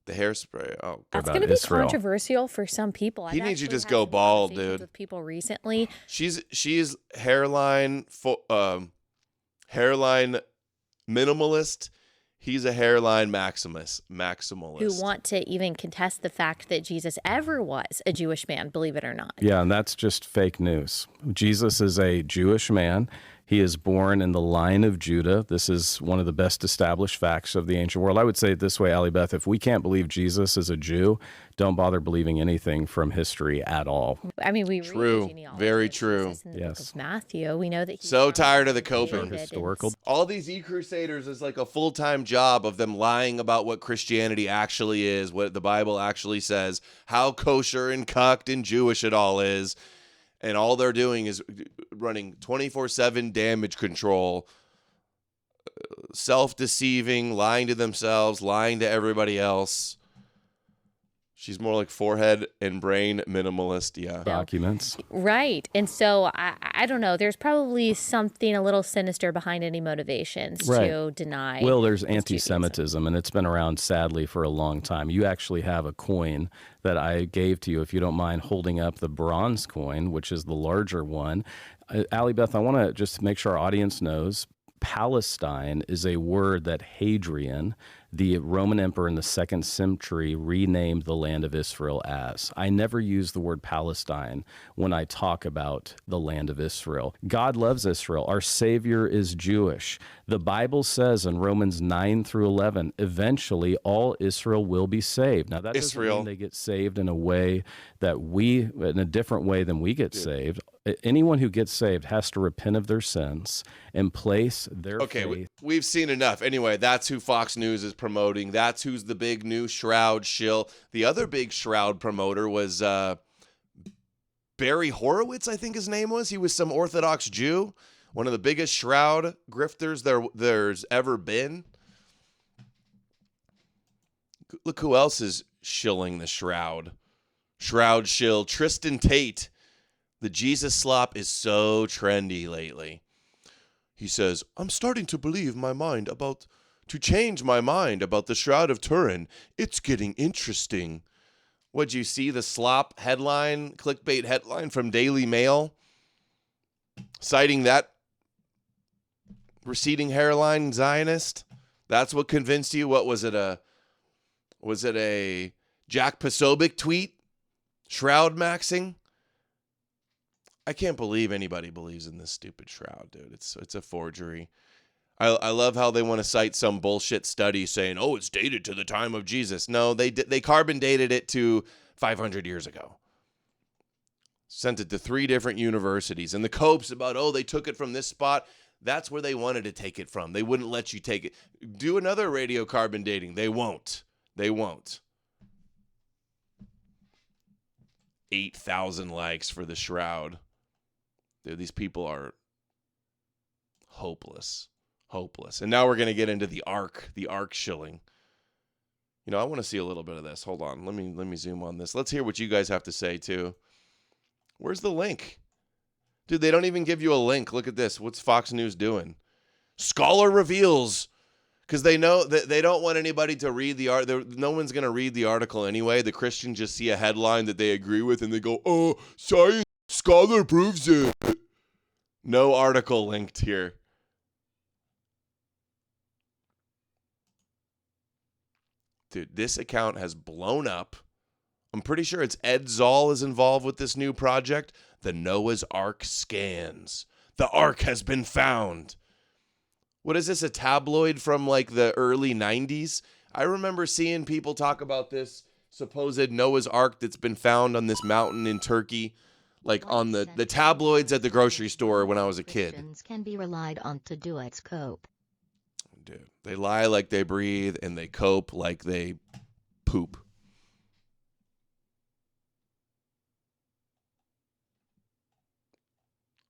The hairspray. Oh, that's going to be controversial for some people. He needs you to just go bald, dude. With people recently, she's hairline minimalist. He's a hairline maximalist. Who want to even contest the fact that Jesus ever was a Jewish man, believe it or not. Yeah, and that's just fake news. Jesus is a Jewish man. He is born in the line of Judah. This is one of the best established facts of the ancient world. I would say it this way, Allie Beth, if we can't believe Jesus is a Jew, don't bother believing anything from history at all. I mean, we true, read the genealogy very of true. Jesus in the book of Matthew. We know that he's so tired of the coping. Historical. All these E-Crusaders is like a full-time job of them lying about what Christianity actually is, what the Bible actually says, how kosher and cucked and Jewish it all is. And all they're doing is running 24/7 damage control, self-deceiving, lying to themselves, lying to everybody else. She's more like forehead and brain minimalist, yeah. Documents. Right. And so, I don't know, there's probably something a little sinister behind any motivations to deny. Well, there's anti-Semitism, and it's been around, sadly, for a long time. You actually have a coin that I gave to you, if you don't mind holding up the bronze coin, which is the larger one. Allie Beth, I want to just make sure our audience knows Palestine is a word that Hadrian, the Roman emperor in the 2nd century, renamed the land of Israel as. I never use the word Palestine when I talk about the land of Israel. God loves Israel. Our Savior is Jewish. The Bible says in Romans 9 through 11, eventually all Israel will be saved. Now, that doesn't mean they get saved in a way that in a different way than we get saved. Anyone who gets saved has to repent of their sins and place their faith. We've seen enough. Anyway, that's who Fox News is promoting. That's who's the big new Shroud shill. The other big Shroud promoter was Barry Horowitz, I think his name was. He was some Orthodox Jew, one of the biggest Shroud grifters there's ever been. Look who else is shilling the Shroud. Shroud shill, Tristan Tate. The Jesus slop is so trendy lately. He says, I'm starting to change my mind about the Shroud of Turin. It's getting interesting. What'd you see? The slop headline, clickbait headline from Daily Mail, citing that receding hairline Zionist? That's what convinced you? What was it? Was it a Jack Posobiec tweet? Shroud maxing? I can't believe anybody believes in this stupid shroud, dude. It's a forgery. I love how they want to cite some bullshit study saying, oh, it's dated to the time of Jesus. No, they carbon dated it to 500 years ago. Sent it to 3 different universities. And the copes about, oh, they took it from this spot. That's where they wanted to take it from. They wouldn't let you take it. Do another radiocarbon dating. They won't. They won't. 8,000 likes for the shroud. Dude, these people are hopeless. Hopeless. And now we're going to get into the ark shilling. You know, I want to see a little bit of this. Hold on. Let me zoom on this. Let's hear what you guys have to say too. Where's the link? Dude, they don't even give you a link. Look at this. What's Fox News doing? Scholar reveals, because they know that they don't want anybody to read the art. No one's going to read the article anyway. The Christians just see a headline that they agree with and they go, oh, science scholar proves it. No article linked here. Dude, this account has blown up. I'm pretty sure it's Ed Zoll is involved with this new project. The Noah's Ark scans. The Ark has been found. What is this, a tabloid from like the early 90s? I remember seeing people talk about this supposed Noah's Ark that's been found on this mountain in Turkey, like on the tabloids at the grocery store when I was a kid. Christians can be relied on to do its cope. Dude, they lie like they breathe and they cope like they poop.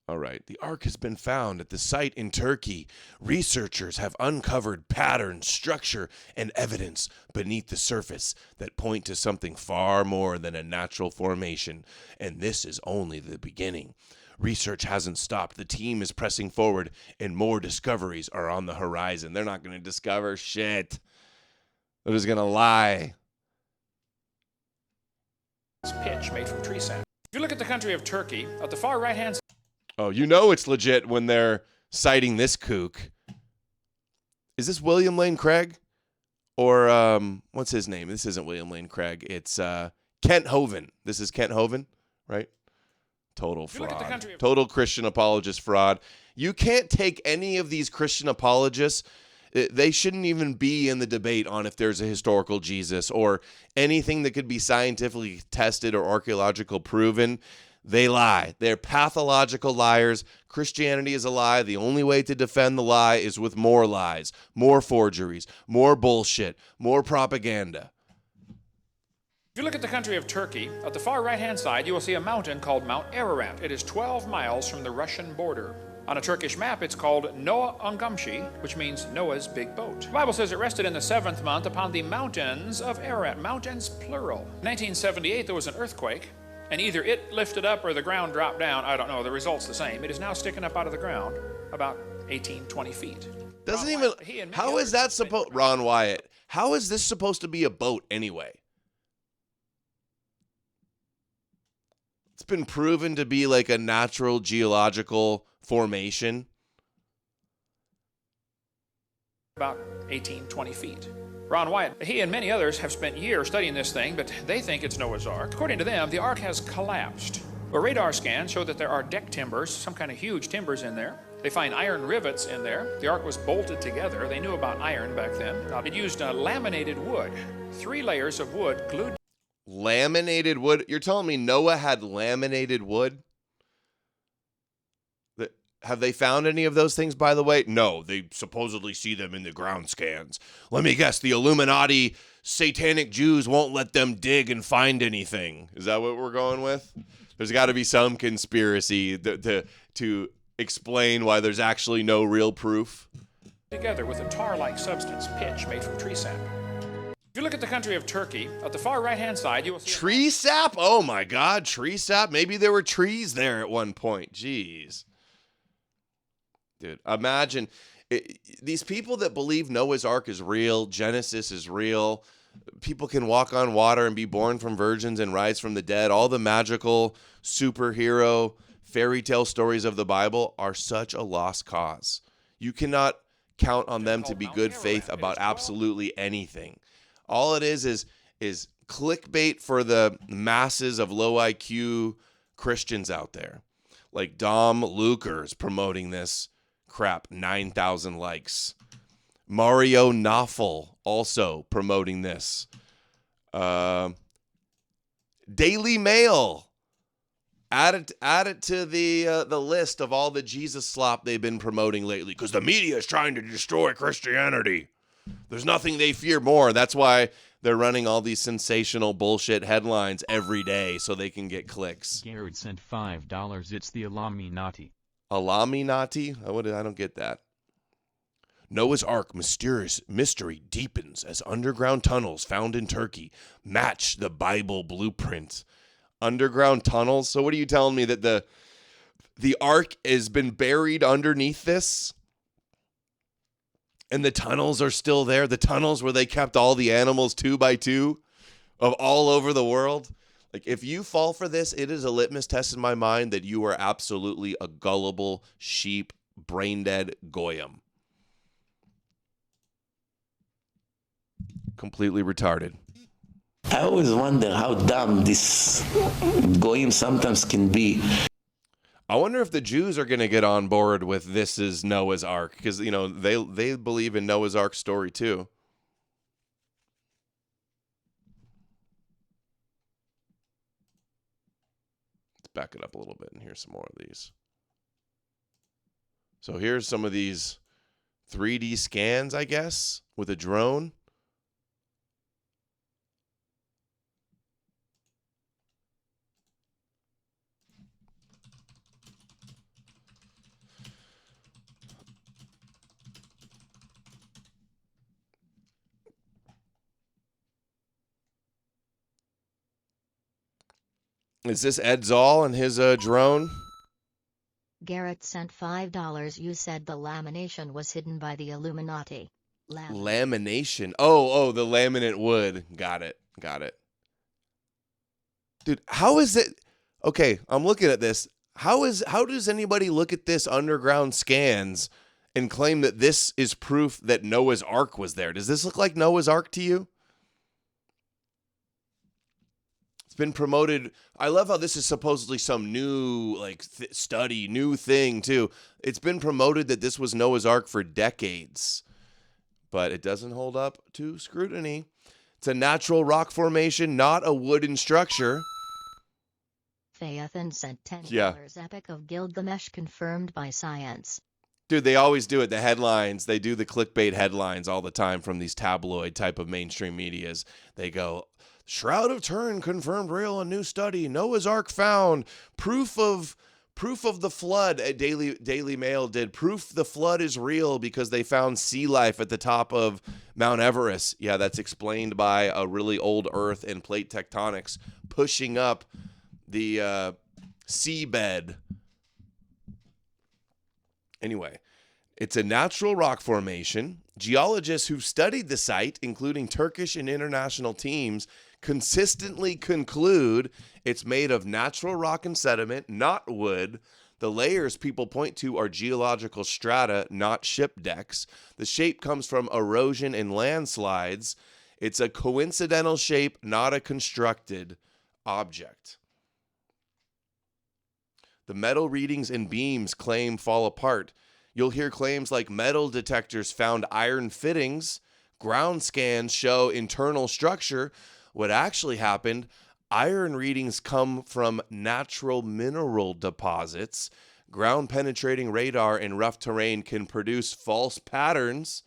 All right. The Ark has been found at the site in Turkey. Researchers have uncovered patterns, structure, and evidence beneath the surface that point to something far more than a natural formation. And this is only the beginning. Research hasn't stopped. The team is pressing forward, and more discoveries are on the horizon. They're not going to discover shit. They're just going to lie. It's pitch made from tree sap. If you look at the country of Turkey, at the far right-hand side. Oh, you know it's legit when they're citing this kook. Is this William Lane Craig? Or, what's his name? This isn't William Lane Craig. It's Kent Hovind. This is Kent Hovind, right? Total fraud. Total Christian apologist fraud. You can't take any of these Christian apologists. They shouldn't even be in the debate on if there's a historical Jesus or anything that could be scientifically tested or archaeological proven. They lie. They're pathological liars. Christianity is a lie. The only way to defend the lie is with more lies, more forgeries, more bullshit, more propaganda. If you look at the country of Turkey, at the far right-hand side, you will see a mountain called Mount Ararat. It is 12 miles from the Russian border. On a Turkish map, it's called Noah Ungamshi, which means Noah's big boat. The Bible says it rested in the 7th month upon the mountains of Ararat. Mountains, plural. In 1978, there was an earthquake, and either it lifted up or the ground dropped down. I don't know. The result's the same. It is now sticking up out of the ground about 18, 20 feet. Doesn't even... How is that supposed... Ron Wyatt, how is this supposed to be a boat anyway? It's been proven to be like a natural geological formation. About 18, 20 feet. Ron Wyatt, he and many others have spent years studying this thing, but they think it's Noah's Ark. According to them, the Ark has collapsed. A radar scan showed that there are deck timbers, some kind of huge timbers in there. They find iron rivets in there. The Ark was bolted together. They knew about iron back then. It used laminated wood, 3 layers of wood glued. Laminated wood? You're telling me Noah had laminated wood? Have they found any of those things, by the way? No, they supposedly see them in the ground scans. Let me guess, the Illuminati satanic Jews won't let them dig and find anything. Is that what we're going with? There's got to be some conspiracy to explain why there's actually no real proof. Together with a tar-like substance, pitch made from tree sap. If you look at the country of Turkey, at the far right-hand side, you will see... Tree sap? Oh my God, tree sap? Maybe there were trees there at one point. Jeez. Dude, imagine these people that believe Noah's Ark is real, Genesis is real, people can walk on water and be born from virgins and rise from the dead. All the magical superhero fairy tale stories of the Bible are such a lost cause. You cannot count on them to be good faith about absolutely anything. All it is clickbait for the masses of low IQ Christians out there. Like Dom Luker's promoting this crap, 9,000 likes. Mario Knopfel also promoting this. Daily Mail, add it to the list of all the Jesus slop they've been promoting lately, because the media is trying to destroy Christianity. There's nothing they fear more. That's why they're running all these sensational bullshit headlines every day so they can get clicks. Garrett sent $5. It's the Illuminati. Illuminati? I don't get that. Noah's Ark mysterious mystery deepens as underground tunnels found in Turkey match the Bible blueprint. Underground tunnels? So what are you telling me, that the Ark has been buried underneath this? And the tunnels are still there? The tunnels where they kept all the animals 2 by 2 of all over the world? Like, if you fall for this, it is a litmus test in my mind that you are absolutely a gullible sheep, brain-dead goyim. Completely retarded. I always wonder how dumb this goyim sometimes can be. I wonder if the Jews are going to get on board with this is Noah's Ark, because, you know, they believe in Noah's Ark story too. Let's back it up a little bit, and here's some more of these. So here's some of these 3D scans, I guess, with a drone. Is this Ed Zoll and his drone? Garrett sent $5. You said the lamination was hidden by the Illuminati. Lamination? Oh, the laminate wood. Got it. Dude, how is it? Okay, I'm looking at this. How does anybody look at this underground scans and claim that this is proof that Noah's Ark was there? Does this look like Noah's Ark to you? Been promoted. I love how this is supposedly some new study, new thing too. It's been promoted that this was Noah's Ark for decades, but it doesn't hold up to scrutiny. It's a natural rock formation, not a wooden structure. Phaethon sent $10. Yeah. Epic of Gilgamesh confirmed by science. Dude, they always do it. The headlines, they do the clickbait headlines all the time from these tabloid type of mainstream medias. They go, Shroud of Turin confirmed real, a new study. Noah's Ark found. Proof of the flood. Daily Mail did. Proof the flood is real because they found sea life at the top of Mount Everest. Yeah, that's explained by a really old earth and plate tectonics pushing up the seabed. Anyway, it's a natural rock formation. Geologists who've studied the site, including Turkish and international teams, consistently conclude it's made of natural rock and sediment, not wood. The layers people point to are geological strata, not ship decks. The shape comes from erosion and landslides. It's a coincidental shape, not a constructed object. The metal readings and beams claim fall apart. You'll hear claims like metal detectors found iron fittings. Ground scans show internal structure. What actually happened, iron readings come from natural mineral deposits. Ground penetrating radar in rough terrain can produce false patterns.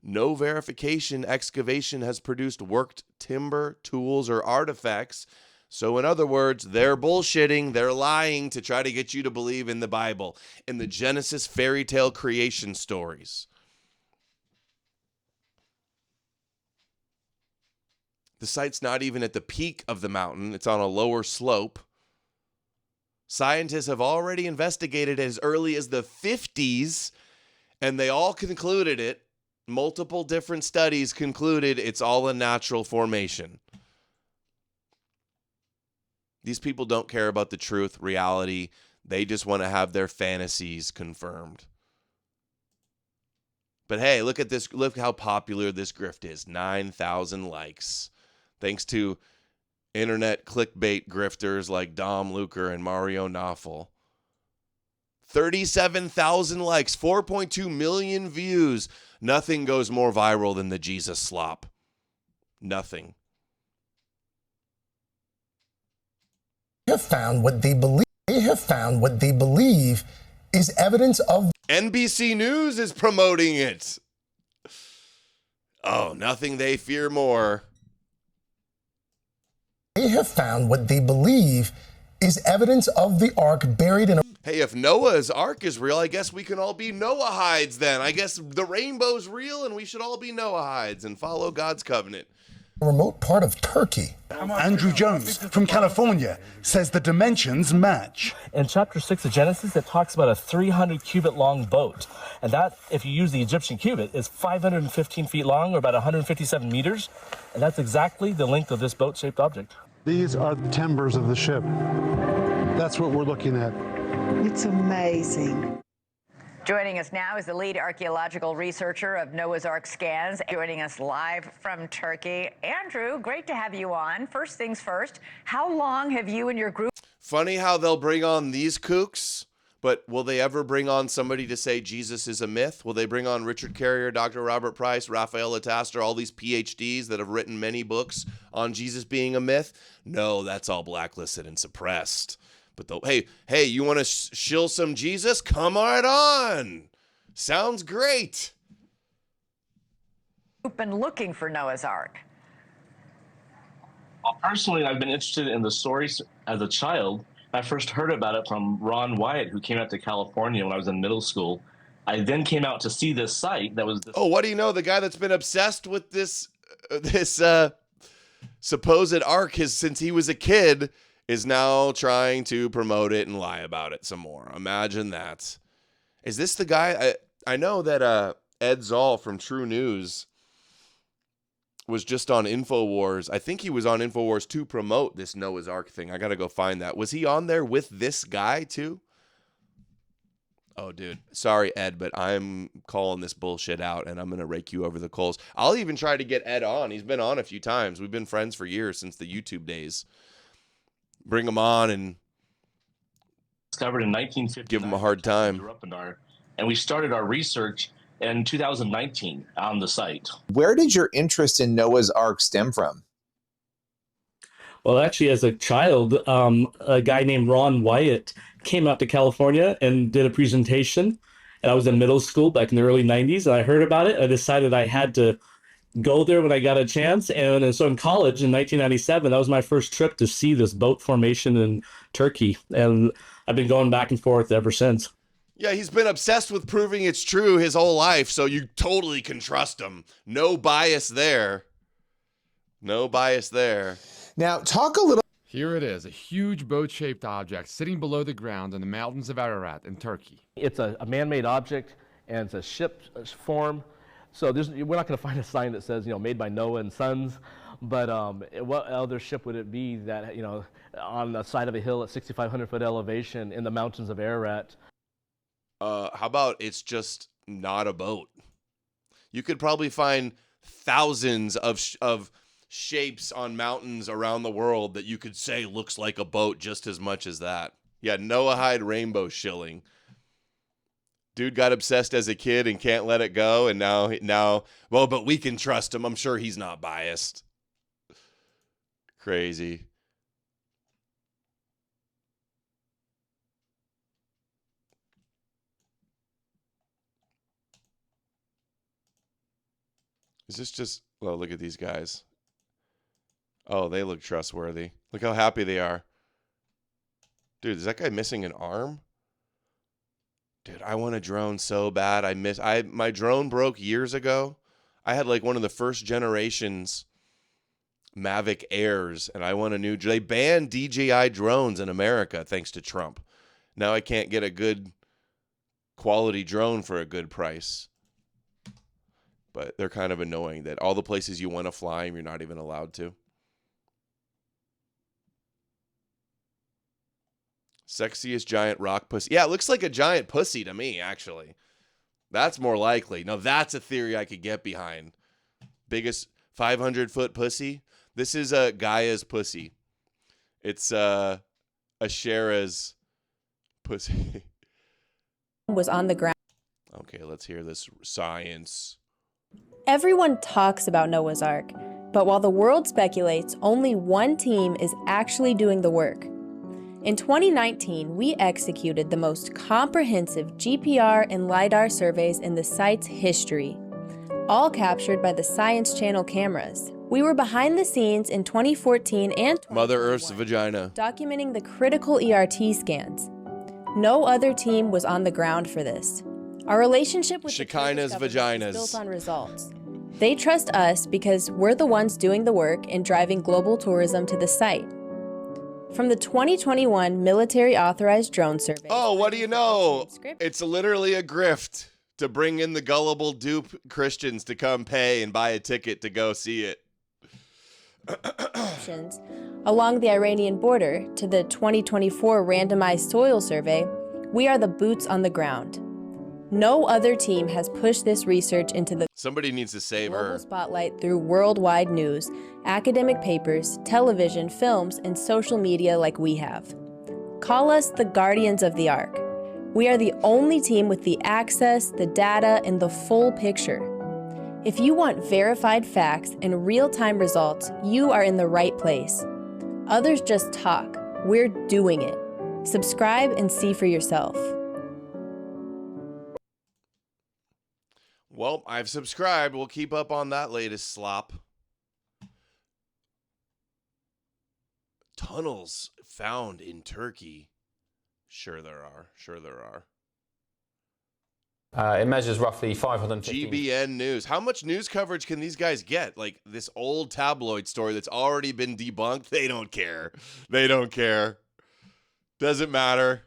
No verification excavation has produced worked timber, tools, or artifacts. So in other words, they're bullshitting, they're lying to try to get you to believe in the Bible, in the Genesis fairy tale creation stories. The site's not even at the peak of the mountain. It's on a lower slope. Scientists have already investigated as early as the 50s, and they all concluded it. multiple different studies concluded it's all a natural formation. These people don't care about the truth, reality. They just want to have their fantasies confirmed. But hey, look at this. Look how popular this grift is. 9,000 likes. Thanks to internet clickbait grifters like Dom Luker and Mario Knopfel. 37,000 likes, 4.2 million views. Nothing goes more viral than the Jesus slop. Nothing. Have found what they believe. They have found what they believe is evidence of. NBC News is promoting it. Oh, nothing they fear more. They have found what they believe is evidence of the ark buried in a. Hey, if Noah's ark is real, I guess we can all be Noahides then. I guess the rainbow's real and we should all be Noahides and follow God's covenant. Remote part of Turkey. Andrew Jones from California says the dimensions match. In chapter 6 of Genesis, it talks about a 300 cubit long boat. And that, if you use the Egyptian cubit, is 515 feet long, or about 157 meters. And that's exactly the length of this boat-shaped object. These are the timbers of the ship. That's what we're looking at. It's amazing. Joining us now is the lead archaeological researcher of Noah's Ark scans, joining us live from Turkey. Andrew, great to have you on. First things first, how long have you and your group... Funny how they'll bring on these kooks, but will they ever bring on somebody to say Jesus is a myth? Will they bring on Richard Carrier, Dr. Robert Price, Raphael Lataster, all these PhDs that have written many books on Jesus being a myth? No, that's all blacklisted and suppressed. But hey, you want to shill some Jesus? Come right on. Sounds great. You've been looking for Noah's Ark. Well, personally, I've been interested in the story as a child. I first heard about it from Ron Wyatt, who came out to California when I was in middle school. I then came out to see this site that was... Oh, what do you know? The guy that's been obsessed with this supposed ark since he was a kid is now trying to promote it and lie about it some more. Imagine that. Is this the guy? I know that Ed Zoll from True News was just on InfoWars. I think he was on InfoWars to promote this Noah's Ark thing. I got to go find that. Was he on there with this guy too? Oh, dude. Sorry, Ed, but I'm calling this bullshit out, and I'm going to rake you over the coals. I'll even try to get Ed on. He's been on a few times. We've been friends for years, since the YouTube days. Bring him on and discovered in 1950. Give him a hard time. And we started our research in 2019 on the site. Where did your interest in Noah's Ark stem from? Well, actually, as a child, a guy named Ron Wyatt came out to California and did a presentation. And I was in middle school back in the early 90s, and I heard about it. I decided I had to go there when I got a chance. And so in college in 1997, that was my first trip to see this boat formation in Turkey. And I've been going back and forth ever since. Yeah, he's been obsessed with proving it's true his whole life, so you totally can trust him. No bias there. No bias there. Now, talk a little... Here it is, a huge boat-shaped object sitting below the ground in the mountains of Ararat in Turkey. It's a man-made object, and it's a ship form. So we're not going to find a sign that says, made by Noah and Sons. But what other ship would it be that, on the side of a hill at 6,500 foot elevation in the mountains of Ararat? How about it's just not a boat? You could probably find thousands of shapes on mountains around the world that you could say looks like a boat just as much as that. Yeah, Noahide rainbow shilling. Dude got obsessed as a kid and can't let it go, and now, well, but we can trust him. I'm sure he's not biased. Crazy. Is this just, well, look at these guys. Oh, they look trustworthy. Look how happy they are. Dude, is that guy missing an arm? Dude, I want a drone so bad. My drone broke years ago. I had like one of the first generations Mavic Airs, and I want a new. They banned DJI drones in America thanks to Trump. Now I can't get a good quality drone for a good price. but they're kind of annoying that all the places you want to fly, you're not even allowed to. Sexiest giant rock pussy. Yeah, it looks like a giant pussy to me, actually. That's more likely. Now, that's a theory I could get behind. Biggest 500-foot pussy. This is Gaia's pussy. It's Asherah's pussy. Was on the ground. Okay, let's hear this science. Everyone talks about Noah's Ark, but while the world speculates, only one team is actually doing the work. In 2019, we executed the most comprehensive GPR and LiDAR surveys in the site's history, all captured by the Science Channel cameras. We were behind the scenes in 2014 and Mother Earth's vagina, documenting the critical ERT scans. No other team was on the ground for this. Our relationship with Shekinah's vaginas is built on results. They trust us because we're the ones doing the work and driving global tourism to the site. From the 2021 military authorized drone survey. Oh, what do you know? It's literally a grift to bring in the gullible dupe Christians to come pay and buy a ticket to go see it. Along the Iranian border to the 2024 randomized soil survey, we are the boots on the ground. No other team has pushed this research into the Somebody needs to save global her. spotlight through worldwide news, academic papers, television, films, and social media like we have. Call us the Guardians of the Ark. We are the only team with the access, the data, and the full picture. If you want verified facts and real-time results, you are in the right place. Others just talk. We're doing it. Subscribe and see for yourself. Well, I've subscribed. We'll keep up on that latest slop. Tunnels found in Turkey. Sure there are. Sure there are. It measures roughly 515. GBN News. How much news coverage can these guys get? Like this old tabloid story that's already been debunked? They don't care. They don't care. Doesn't matter.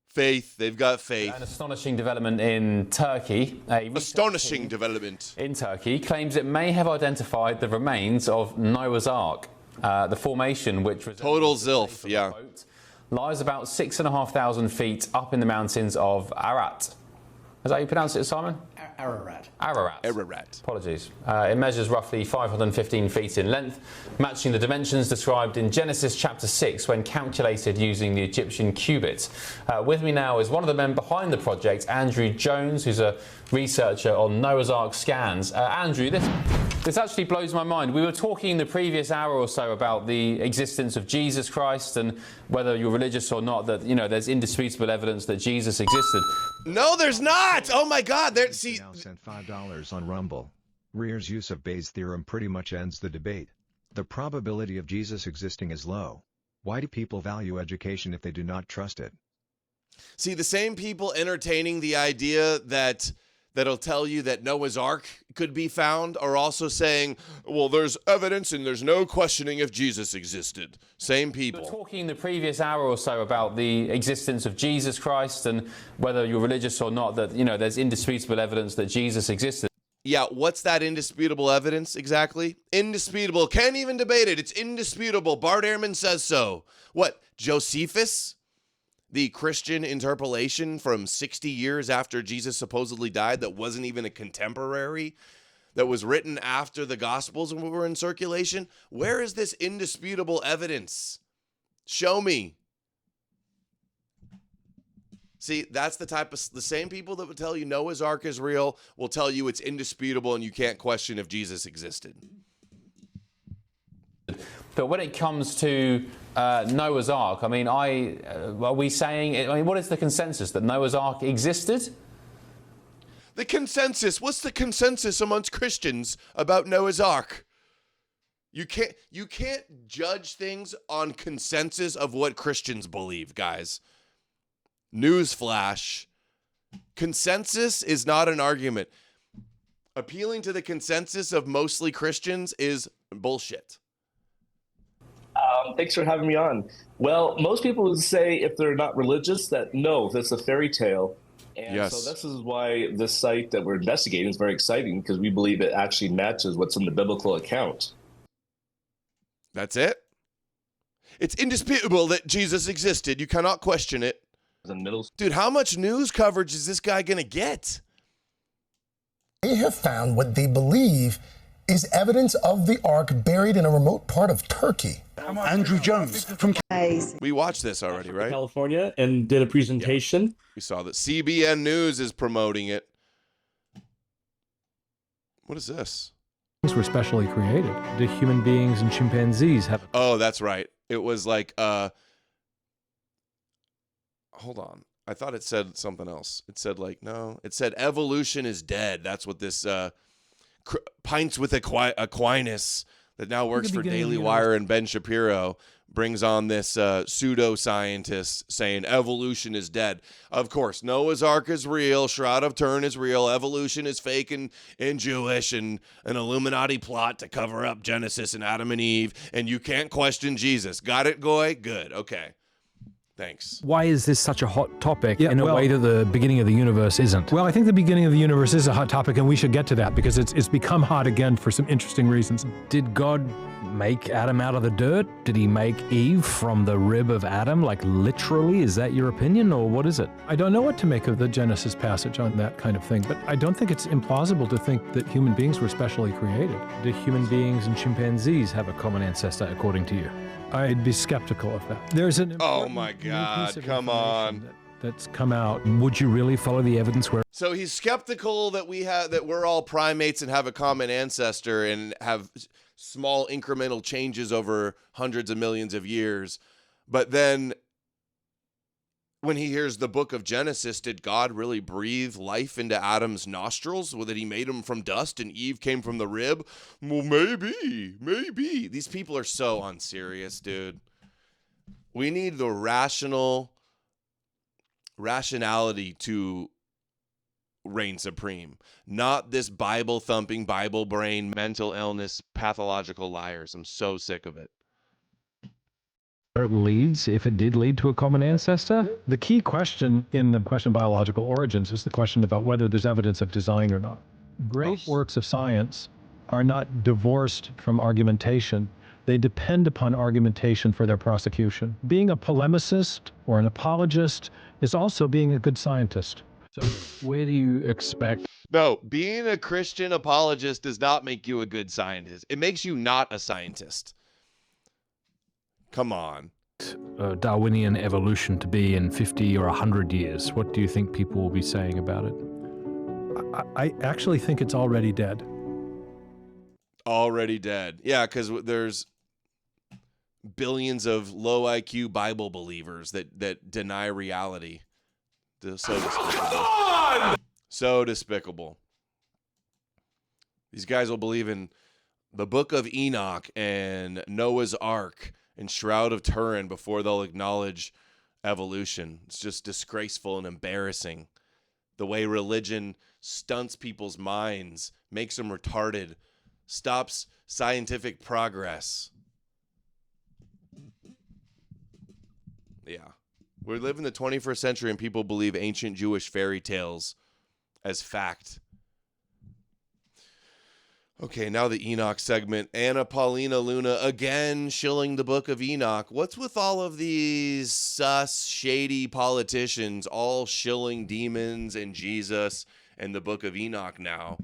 Faith. They've got faith. An astonishing development in Turkey. Astonishing development. In Turkey claims it may have identified the remains of Noah's Ark. The formation, which was total zilf, yeah, lies about 6,500 feet up in the mountains of Ararat. Is that how you pronounce it, Simon? Ararat. Ararat. Apologies. It measures roughly 515 feet in length, matching the dimensions described in Genesis chapter 6 when calculated using the Egyptian cubit. With me now is one of the men behind the project, Andrew Jones, who's a researcher on Noah's Ark scans. Andrew, this actually blows my mind. We were talking in the previous hour or so about the existence of Jesus Christ and whether you're religious or not, that, you know, there's indisputable evidence that Jesus existed. No, there's not. Oh my God. See, now sent $5 on Rumble. Rear's use of Bayes' theorem pretty much ends the debate. The probability of Jesus existing is low. Why do people value education if they do not trust it? See, the same people entertaining the idea that'll tell you that Noah's Ark could be found are also saying, well, there's evidence and there's no questioning if Jesus existed. Same people. We were talking in the previous hour or so about the existence of Jesus Christ and whether you're religious or not, that, you know, there's indisputable evidence that Jesus existed. Yeah, what's that indisputable evidence exactly? Indisputable. Can't even debate it. It's indisputable. Bart Ehrman says so. What, Josephus? The Christian interpolation from 60 years after Jesus supposedly died that wasn't even a contemporary, that was written after the Gospels were in circulation? Where is this indisputable evidence? Show me. See, that's the same people that would tell you Noah's Ark is real will tell you it's indisputable and you can't question if Jesus existed. But when it comes to Noah's Ark, I mean, are we saying, I mean, what is the consensus, that Noah's Ark existed? The consensus, what's the consensus amongst Christians about Noah's Ark? You can't judge things on consensus of what Christians believe, guys. Newsflash. Consensus is not an argument. Appealing to the consensus of mostly Christians is bullshit. Thanks for having me on. Well, most people would say, if they're not religious, that no, that's a fairy tale. And Yes. so this is why this site that we're investigating is very exciting, because we believe it actually matches what's in the biblical account. That's it. It's indisputable that Jesus existed. You cannot question it. Dude, how much news coverage is this guy going to get? They have found what they believe is evidence of the ark buried in a remote part of Turkey. Andrew Jones from We watched this already, right? California, and did a presentation. Yeah. We saw that CBN News is promoting it. What is this? Were specially created. Do human beings and chimpanzees have? Oh, that's right. It was like, hold on. I thought it said something else. It said no. It said evolution is dead. That's what this Pints with Aquinas that now works for Daily Wire and Ben Shapiro brings on this pseudo-scientist saying evolution is dead. Of course, Noah's Ark is real, Shroud of Turin is real, evolution is fake and Jewish, and an Illuminati plot to cover up Genesis and Adam and Eve, and you can't question Jesus. Got it, Goy? Good. Okay. Thanks. Why is this such a hot topic in a way that the beginning of the universe isn't? Well, I think the beginning of the universe is a hot topic, and we should get to that because it's become hot again for some interesting reasons. Did God make Adam out of the dirt? Did he make Eve from the rib of Adam? Like literally? Is that your opinion, or what is it? I don't know what to make of the Genesis passage on that kind of thing, but I don't think it's implausible to think that human beings were specially created. Do human beings and chimpanzees have a common ancestor, according to you? I'd be skeptical of that. There's an oh my God, come on. That's come out. Would you really follow the evidence where? So he's skeptical that we're all primates and have a common ancestor and have small incremental changes over hundreds of millions of years. But then when he hears the book of Genesis, did God really breathe life into Adam's nostrils? Well, that he made him from dust and Eve came from the rib? Well, maybe. These people are so unserious, dude. We need the rationality to reign supreme, not this Bible thumping, Bible brain, mental illness, pathological liars. I'm so sick of it. Where it leads, if it did lead to a common ancestor? The key question in the question of biological origins is the question about whether there's evidence of design or not. Great works of science are not divorced from argumentation. They depend upon argumentation for their prosecution. Being a polemicist or an apologist is also being a good scientist. So where do you expect? No, being a Christian apologist does not make you a good scientist. It makes you not a scientist. Come on. Darwinian evolution to be in 50 or 100 years. What do you think people will be saying about it? I actually think it's already dead. Already dead. Yeah, because there's billions of low IQ Bible believers that deny reality. So despicable. So despicable. These guys will believe in the book of Enoch and Noah's Ark and Shroud of Turin before they'll acknowledge evolution. It's just disgraceful and embarrassing. The way religion stunts people's minds, makes them retarded, stops scientific progress. Yeah. We live in the 21st century and people believe ancient Jewish fairy tales as fact. Okay, now the Enoch segment. Anna Paulina Luna again shilling the book of Enoch. What's with all of these sus, shady politicians all shilling demons and Jesus and the book of Enoch now?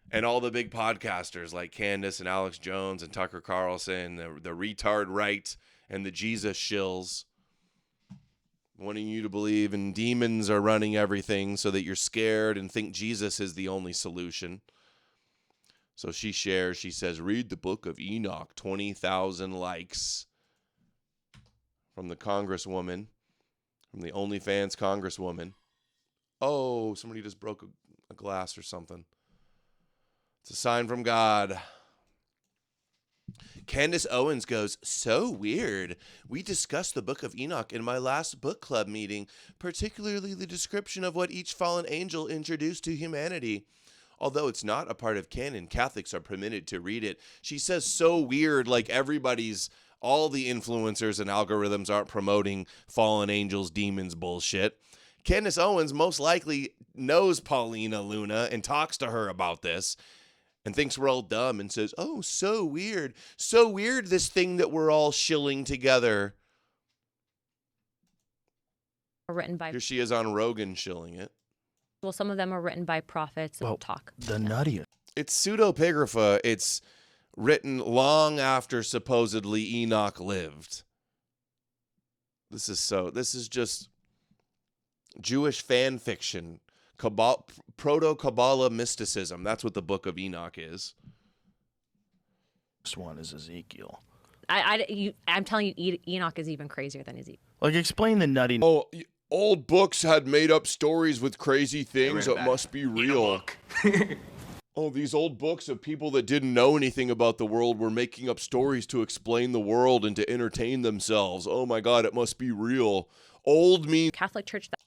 And all the big podcasters like Candace and Alex Jones and Tucker Carlson, the retard right and the Jesus shills, wanting you to believe in demons are running everything so that you're scared and think Jesus is the only solution. So she shares, she says, read the book of Enoch, 20,000 likes from the congresswoman, from the OnlyFans congresswoman. Oh, somebody just broke a glass or something. It's a sign from God. Candace Owens goes, so weird. We discussed the book of Enoch in my last book club meeting, particularly the description of what each fallen angel introduced to humanity. Although it's not a part of canon, Catholics are permitted to read it. She says so weird, like all the influencers and algorithms aren't promoting fallen angels, demons bullshit. Candace Owens most likely knows Paulina Luna and talks to her about this and thinks we're all dumb and says, oh, so weird. So weird, this thing that we're all shilling together. Written by. Here she is on Rogan shilling it. Well, some of them are written by prophets that talk. The nuttiest. It's pseudepigrapha. It's written long after supposedly Enoch lived. This is just Jewish fan fiction, proto-Kabbalah mysticism. That's what the Book of Enoch is. This one is Ezekiel. I'm telling you, Enoch is even crazier than Ezekiel. Like, explain the nutty. Oh, old books had made up stories with crazy things that must be real. Oh, these old books of people that didn't know anything about the world were making up stories to explain the world and to entertain themselves. Oh my God, it must be real. Old means Catholic Church that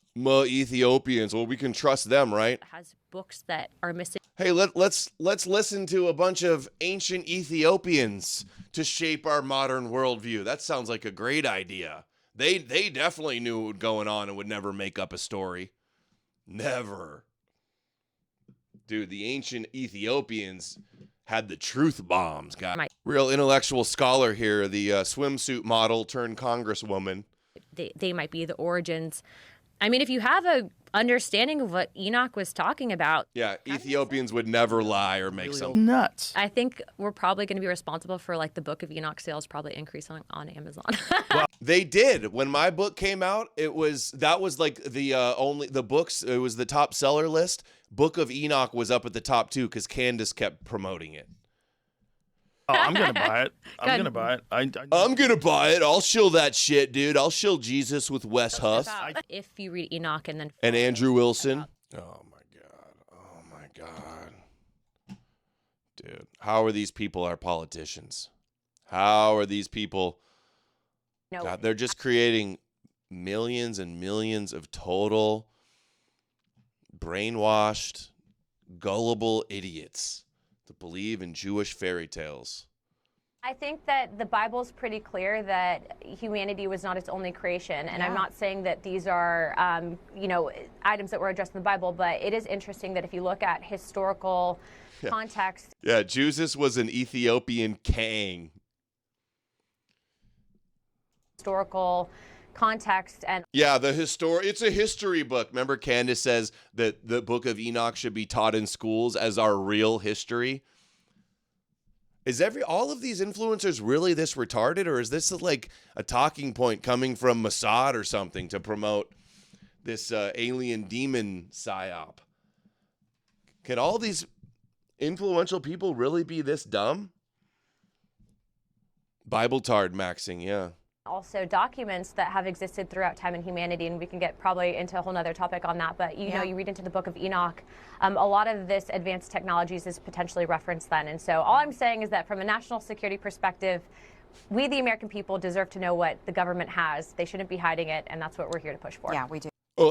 Ethiopians. Well, we can trust them, right? has books that are missing. Hey, let's listen to a bunch of ancient Ethiopians to shape our modern worldview. That sounds like a great idea. They definitely knew what was going on and would never make up a story. Never. Dude, the ancient Ethiopians had the truth bombs, guy. Real intellectual scholar here, the swimsuit model turned congresswoman. They might be the origins. I mean, if you have a understanding of what Enoch was talking about. Yeah, Ethiopians would never lie or make some nuts. I think we're probably going to be responsible for like the Book of Enoch sales probably increasing on Amazon. Well, they did. When my book came out, that was like the books, it was the top seller list. Book of Enoch was up at the top too because Candace kept promoting it. Oh, I'm gonna buy it. I'm gonna buy it. I'm gonna buy it. I'll shill that shit, dude. I'll shill Jesus with Wes Huss If you read Enoch and then and Andrew Wilson. Oh my God, dude. How are these people our politicians? How are these people? God, they're just creating millions and millions of total brainwashed, gullible idiots that believe in Jewish fairy tales. I think that the Bible's pretty clear that humanity was not its only creation. And I'm not saying that these are, items that were addressed in the Bible, but it is interesting that if you look at historical context. Yeah, Jesus was an Ethiopian king. Historical context and it's a history book. Remember Candace says that the Book of Enoch should be taught in schools as our real history. Is all of these influencers really this retarded, or is this like a talking point coming from Mossad or something to promote this alien demon psyop? Can all these influential people really be this dumb? Bible tard maxing, yeah. Also documents that have existed throughout time in humanity, and we can get probably into a whole nother topic on that, but you read into the Book of Enoch, a lot of this advanced technologies is potentially referenced then. And so all I'm saying is that from a national security perspective, we the American people deserve to know what the government has. They shouldn't be hiding it, and that's what we're here to push for. Yeah, we do.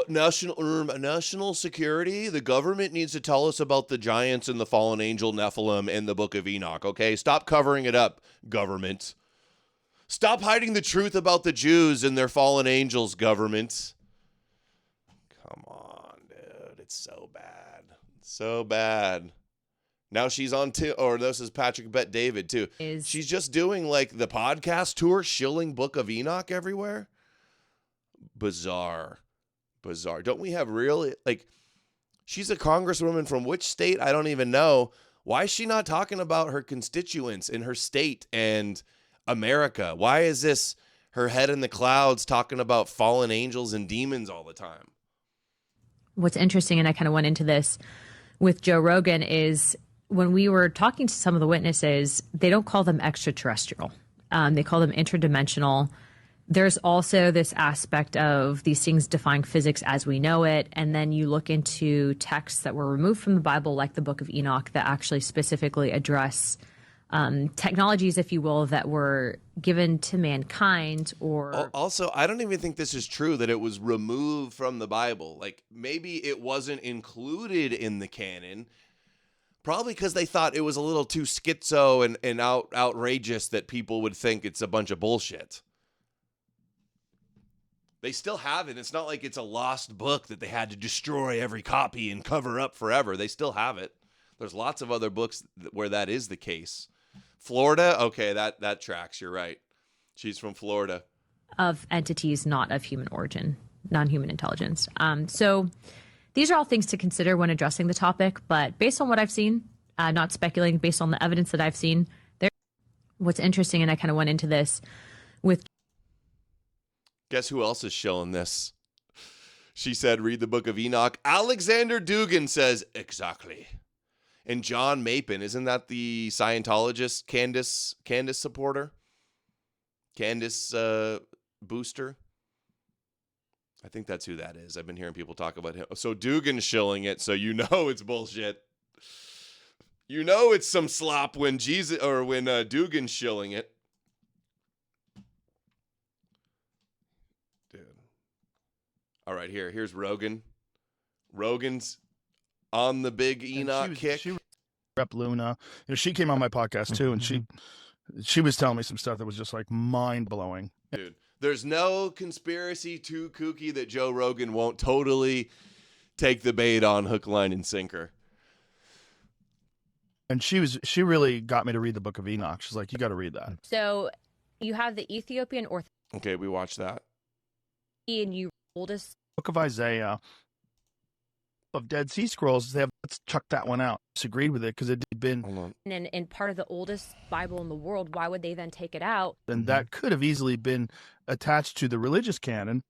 National security, the government needs to tell us about the giants and the fallen angel Nephilim in the Book of Enoch, okay? Stop covering it up, government. Stop hiding the truth about the Jews and their fallen angels, government. Come on, dude. It's so bad. So bad. Now she's on, this is Patrick Bet David, too. She's just doing, like, the podcast tour, shilling Book of Enoch everywhere. Bizarre. Don't we have she's a congresswoman from which state? I don't even know. Why is she not talking about her constituents in her state and America? Why is this her head in the clouds talking about fallen angels and demons all the time? What's interesting, and I kind of went into this with Joe Rogan, is when we were talking to some of the witnesses, they don't call them extraterrestrial. They call them interdimensional. There's also this aspect of these things defying physics as we know it. And then you look into texts that were removed from the Bible, like the Book of Enoch, that actually specifically address technologies, if you will, that were given to mankind. Or also, I don't even think this is true that it was removed from the Bible. Like, maybe it wasn't included in the canon, probably because they thought it was a little too schizo and outrageous that people would think it's a bunch of bullshit. They still have it. It's not like it's a lost book that they had to destroy every copy and cover up forever. They still have it. There's lots of other books where that is the case. Florida, okay, that tracks. You're right. She's from Florida. Of entities not of human origin, non-human intelligence. So these are all things to consider when addressing the topic. But based on what I've seen, not speculating, based on the evidence that I've seen, what's interesting, and I kind of went into this with. Guess who else is shilling this? She said, read the book of Enoch. Alexander Dugan says, exactly. And John Mapin, isn't that the Scientologist Candace supporter? Candace booster? I think that's who that is. I've been hearing people talk about him. So Dugan's shilling it, so you know it's bullshit. You know it's some slop when Dugan's shilling it. Dude. All right, here's Rogan. Rogan's on the big Enoch kick. She Rep Luna. She came on my podcast too, and she was telling me some stuff that was just like mind blowing. Dude, there's no conspiracy too kooky that Joe Rogan won't totally take the bait on hook, line, and sinker. And she really got me to read the book of Enoch. She's like, you got to read that. So you have the Ethiopian Orthodox. Okay, we watched that. And you oldest Book of Isaiah of Dead Sea Scrolls. Let's chuck that one out. Disagreed with it because it had been and part of the oldest Bible in the world. Why would they then take it out? And that could have easily been attached to the religious canon.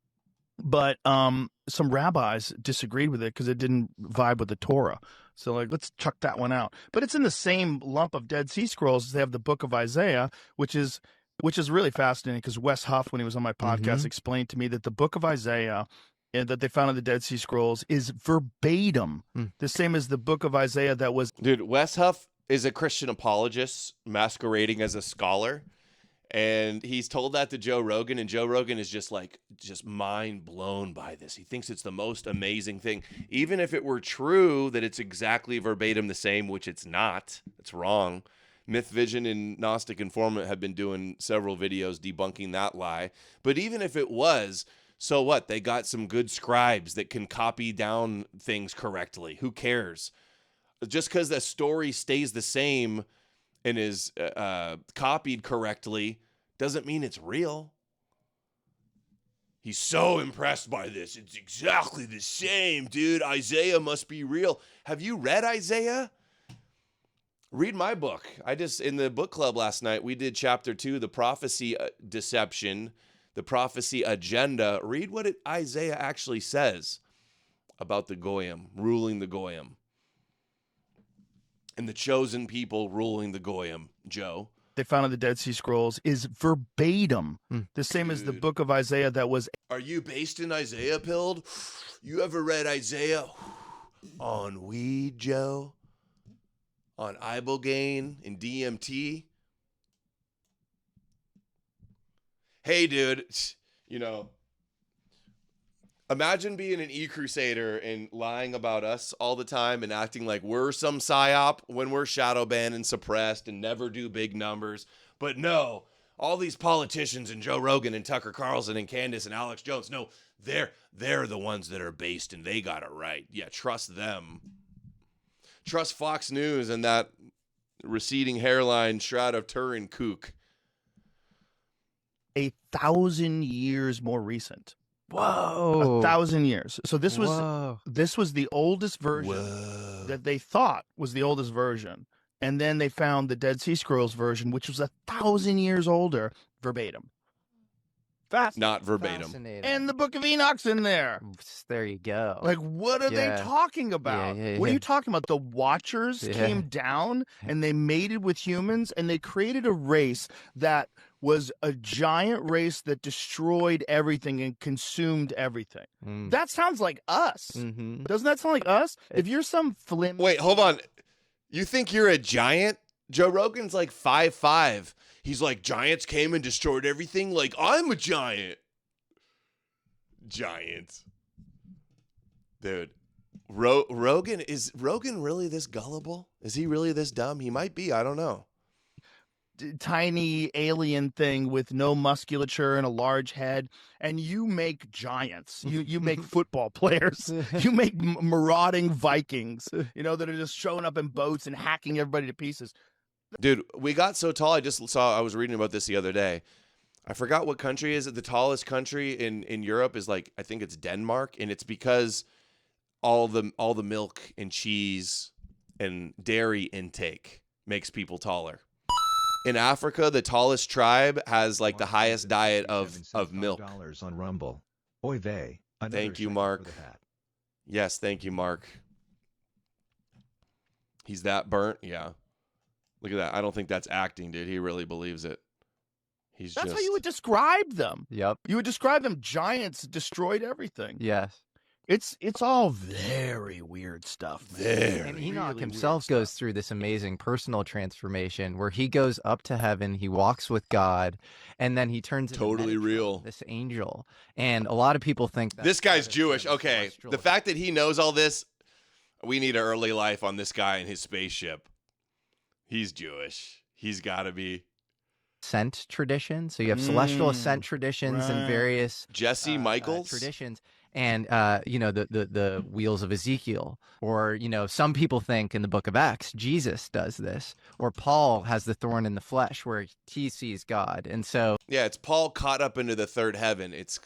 But some rabbis disagreed with it because it didn't vibe with the Torah. So, like, let's chuck that one out. But it's in the same lump of Dead Sea Scrolls. They have the Book of Isaiah, which is really fascinating because Wes Huff, when he was on my podcast, explained to me that the Book of Isaiah that they found in the Dead Sea Scrolls is verbatim the same as the Book of Isaiah that was. Dude, Wes Huff is a Christian apologist masquerading as a scholar. And he's told that to Joe Rogan, and Joe Rogan is just mind blown by this. He thinks it's the most amazing thing. Even if it were true that it's exactly verbatim the same, which it's not, it's wrong. Myth Vision and Gnostic Informant have been doing several videos debunking that lie. But even if it was, so what? They got some good scribes that can copy down things correctly. Who cares? Just because the story stays the same and is copied correctly doesn't mean it's real. He's so impressed by this. It's exactly the same, dude. Isaiah must be real. Have you read Isaiah? Read my book. In the book club last night, we did chapter 2, the prophecy deception, the prophecy agenda. Read what Isaiah actually says about the Goyim, ruling the Goyim. And the chosen people ruling the Goyim, Joe. They found in the Dead Sea Scrolls is verbatim the same as the Book of Isaiah that was. Are you based in Isaiah, Pilled? You ever read Isaiah on weed, Joe? On Ibogaine and DMT? Hey, dude, imagine being an E-Crusader and lying about us all the time and acting like we're some psyop when we're shadow banned and suppressed and never do big numbers. But no, all these politicians and Joe Rogan and Tucker Carlson and Candace and Alex Jones, no, they're the ones that are based and they got it right. Yeah, trust them. Trust Fox News and that receding hairline Shroud of Turin kook. 1,000 years more recent. Whoa. 1,000 years. So this was the oldest version that they thought was the oldest version. And then they found the Dead Sea Scrolls version, which was 1,000 years older, verbatim. Not verbatim. And the Book of Enoch's in there. There you go. Like, what are they talking about? What are you talking about? The Watchers came down and they mated with humans and they created a race that was a giant race that destroyed everything and consumed everything. That sounds like us. Doesn't that sound like us? If you're some Wait, hold on. You think you're a giant? Joe Rogan's like 5'5". He's like, giants came and destroyed everything? Like, I'm a giant. Giant. Dude. Is Rogan really this gullible? Is he really this dumb? He might be. I don't know. tiny alien thing with no musculature and a large head, and you make giants. You make football players. You make marauding Vikings, that are just showing up in boats and hacking everybody to pieces. Dude, we got so tall. I was reading about this the other day. I forgot what country is it. The tallest country in Europe is I think it's Denmark, and it's because all the milk and cheese and dairy intake makes people taller. In Africa, the tallest tribe has the highest diet of milk. $5 on Rumble. Oy vey. Thank you, Mark. Yes, thank you, Mark. He's that burnt? Yeah. Look at that. I don't think that's acting, dude. He really believes it. That's how you would describe them. Yep. You would describe them giants, destroyed everything. Yes. It's all very weird stuff, man. And Enoch himself goes through this amazing personal transformation where he goes up to heaven, he walks with God, and then he turns into totally real. This angel. And a lot of people think this guy's Jewish. Okay. The fact that he knows all this, we need an early life on this guy and his spaceship. He's Jewish. He's got to be. Ascent tradition. So you have celestial ascent traditions and various Jesse Michaels traditions. And, the wheels of Ezekiel, or, some people think in the book of Acts, Jesus does this, or Paul has the thorn in the flesh where he sees God. And so, yeah, it's Paul caught up into the third heaven. It's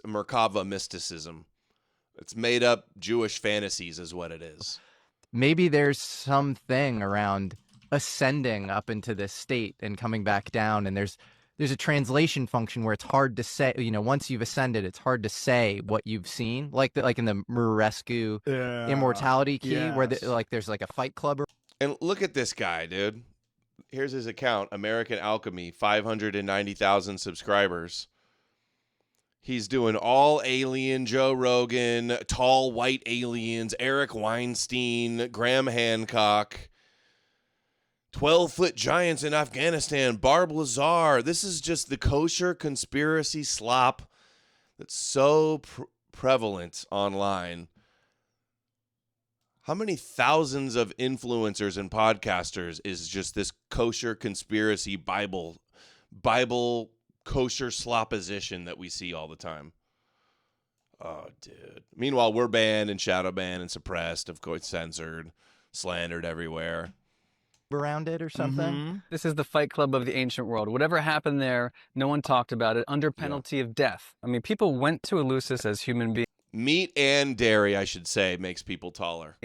Merkava mysticism. It's made up Jewish fantasies is what it is. Maybe there's something around ascending up into this state and coming back down. And there's a translation function where it's hard to say, once you've ascended, it's hard to say what you've seen, like in the Murescu immortality key, where there's a fight club. And look at this guy, dude. Here's his account, American Alchemy, 590,000 subscribers. He's doing all alien, Joe Rogan, tall white aliens, Eric Weinstein, Graham Hancock. 12-foot giants in Afghanistan, Barb Lazar. This is just the kosher conspiracy slop that's so prevalent online. How many thousands of influencers and podcasters is just this kosher conspiracy Bible kosher slopposition that we see all the time? Oh, dude. Meanwhile, we're banned and shadow banned and suppressed, of course, censored, slandered everywhere. Around it or something. This is the fight club of the ancient world. Whatever happened there, no one talked about it under penalty of death. I mean, people went to Eleusis as human beings. Meat and dairy, I should say, makes people taller.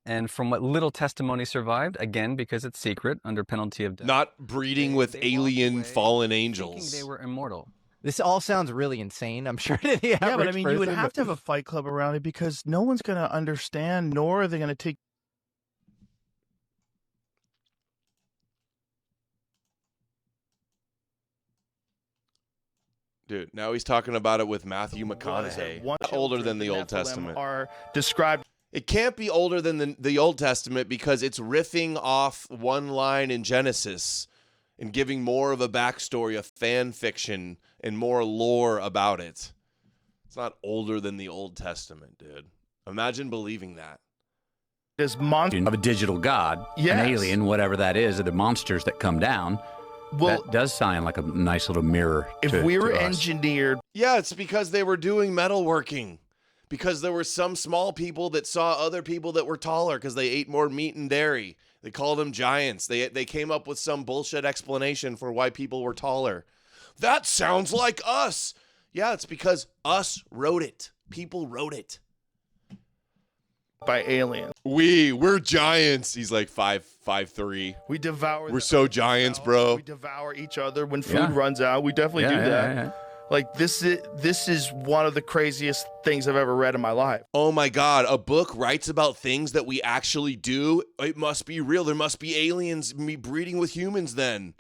And from what little testimony survived, again, because it's secret, under penalty of death. Not breeding with alien fallen angels. They were immortal. This all sounds really insane, I'm sure, to the average but I mean, you would person, have to have a fight club around it because no one's going to understand, nor are they going to take. Dude, now he's talking about it with Matthew McConaughey. Older than the Old Testament. Are described. It can't be older than the Old Testament because it's riffing off one line in Genesis and giving more of a backstory, a fan fiction, and more lore about it. It's not older than the Old Testament, dude. Imagine believing that. This monster of a digital god, an alien, whatever that is, or the monsters that come down. Well, that does sound like a nice little mirror to, if we were to us. engineered. Yeah, it's because they were doing metalworking. Because there were some small people that saw other people that were taller because they ate more meat and dairy. They called them giants. They came up with some bullshit explanation for why people were taller. That sounds like us. Yeah, it's because us wrote it. People wrote it. By aliens. We're giants. He's like 5'3". We devour. We're so giants, bro. We devour each other when food runs out. We definitely do that. Yeah. Like this is one of the craziest things I've ever read in my life. Oh my God, a book writes about things that we actually do. It must be real. There must be aliens breeding with humans then.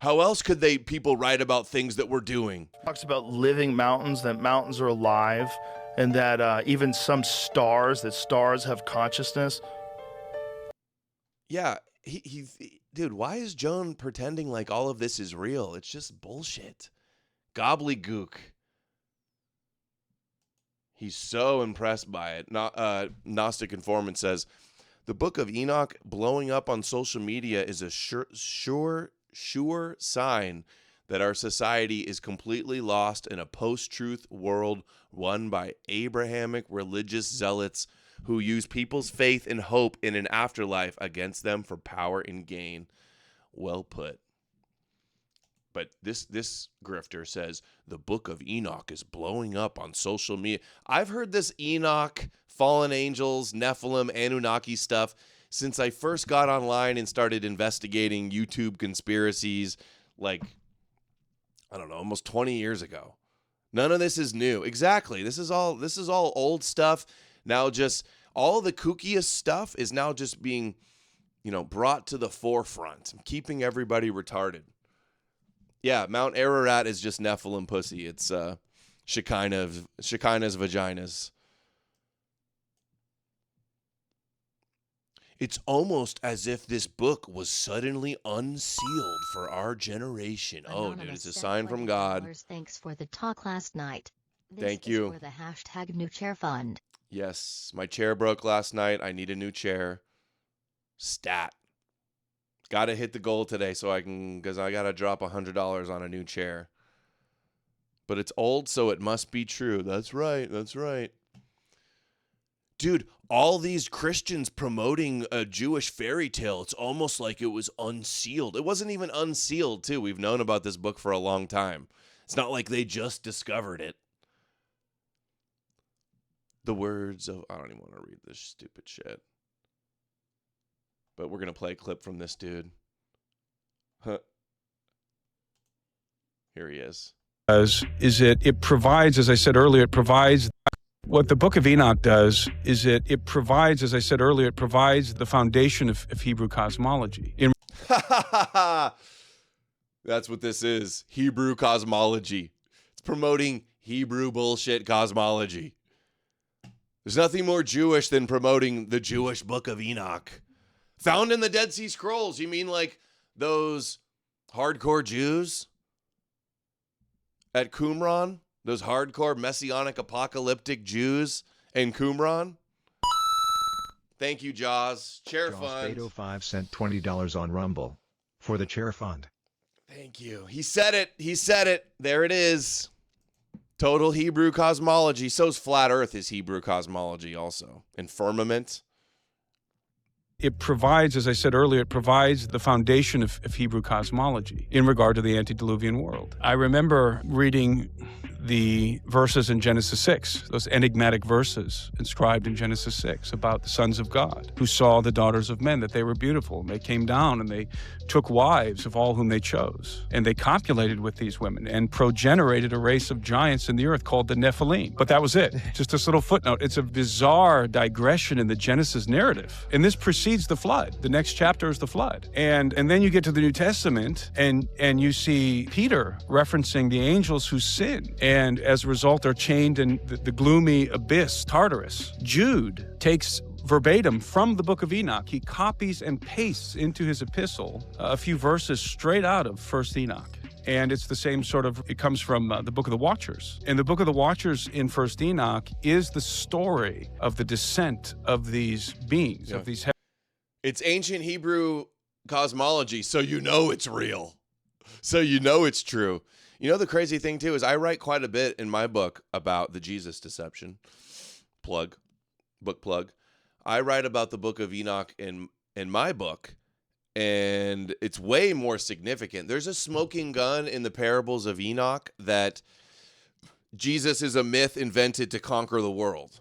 How else could people write about things that we're doing? Talks about living mountains, that mountains are alive. And that even some stars have consciousness. Yeah, dude, why is Joan pretending like all of this is real? It's just bullshit. Gobbledygook. He's so impressed by it. Gnostic Informant says, the book of Enoch blowing up on social media is a sure sure sign that our society is completely lost in a post-truth world run by Abrahamic religious zealots who use people's faith and hope in an afterlife against them for power and gain. Well put. But this grifter says the Book of Enoch is blowing up on social media. I've heard this Enoch, fallen angels, Nephilim, Anunnaki stuff since I first got online and started investigating YouTube conspiracies, like, I don't know, almost 20 years ago. None of this is new. Exactly. This is all old stuff. Now just all the kookiest stuff is now just being, brought to the forefront, keeping everybody retarded. Yeah, Mount Ararat is just Nephilim pussy. It's Shekinah's vaginas. It's almost as if this book was suddenly unsealed for our generation. Oh, dude, it's a sign from God. Thanks for the talk last night. Thank you. For the hashtag new chair fund. Yes, my chair broke last night. I need a new chair. Stat. Got to hit the goal today because I got to drop $100 on a new chair. But it's old, so it must be true. That's right. That's right. Dude, all these Christians promoting a Jewish fairy tale, it's almost like it was unsealed. It wasn't even unsealed, too. We've known about this book for a long time. It's not like they just discovered it. The words of... I don't even want to read this stupid shit. But we're going to play a clip from this dude. Huh. Here he is. Is it provides, as I said earlier, it provides... What the Book of Enoch does is it provides, as I said earlier, it provides the foundation of Hebrew cosmology. That's what this is. Hebrew cosmology. It's promoting Hebrew bullshit cosmology. There's nothing more Jewish than promoting the Jewish Book of Enoch. Found in the Dead Sea Scrolls. You mean like those hardcore Jews at Qumran? Those hardcore messianic apocalyptic Jews in Qumran? Thank you, Jaws. Chair fund. 805 sent $20 on Rumble for the chair fund. Thank you. He said it. He said it. There it is. Total Hebrew cosmology. So's flat Earth is Hebrew cosmology also. And firmament. It provides, as I said earlier, it provides the foundation of Hebrew cosmology in regard to the antediluvian world. I remember reading the verses in Genesis 6, those enigmatic verses inscribed in Genesis 6 about the sons of God who saw the daughters of men, that they were beautiful. And they came down and they took wives of all whom they chose. And they copulated with these women and progenerated a race of giants in the earth called the Nephilim. But that was it. Just this little footnote. It's a bizarre digression in the Genesis narrative. And this precedes the flood. The next chapter is the flood. And then you get to the New Testament and you see Peter referencing the angels who sin. And as a result are chained in the gloomy abyss, Tartarus. Jude takes verbatim from the Book of Enoch. He copies and pastes into his epistle a few verses straight out of 1st Enoch. And it's the same sort of, it comes from the Book of the Watchers. And the Book of the Watchers in 1st Enoch is the story of the descent of these beings, of these... It's ancient Hebrew cosmology, so you know it's real. So you know it's true. You know, the crazy thing, too, is I write quite a bit in my book about the Jesus deception. Book plug. I write about the Book of Enoch in my book, and it's way more significant. There's a smoking gun in the parables of Enoch that Jesus is a myth invented to conquer the world.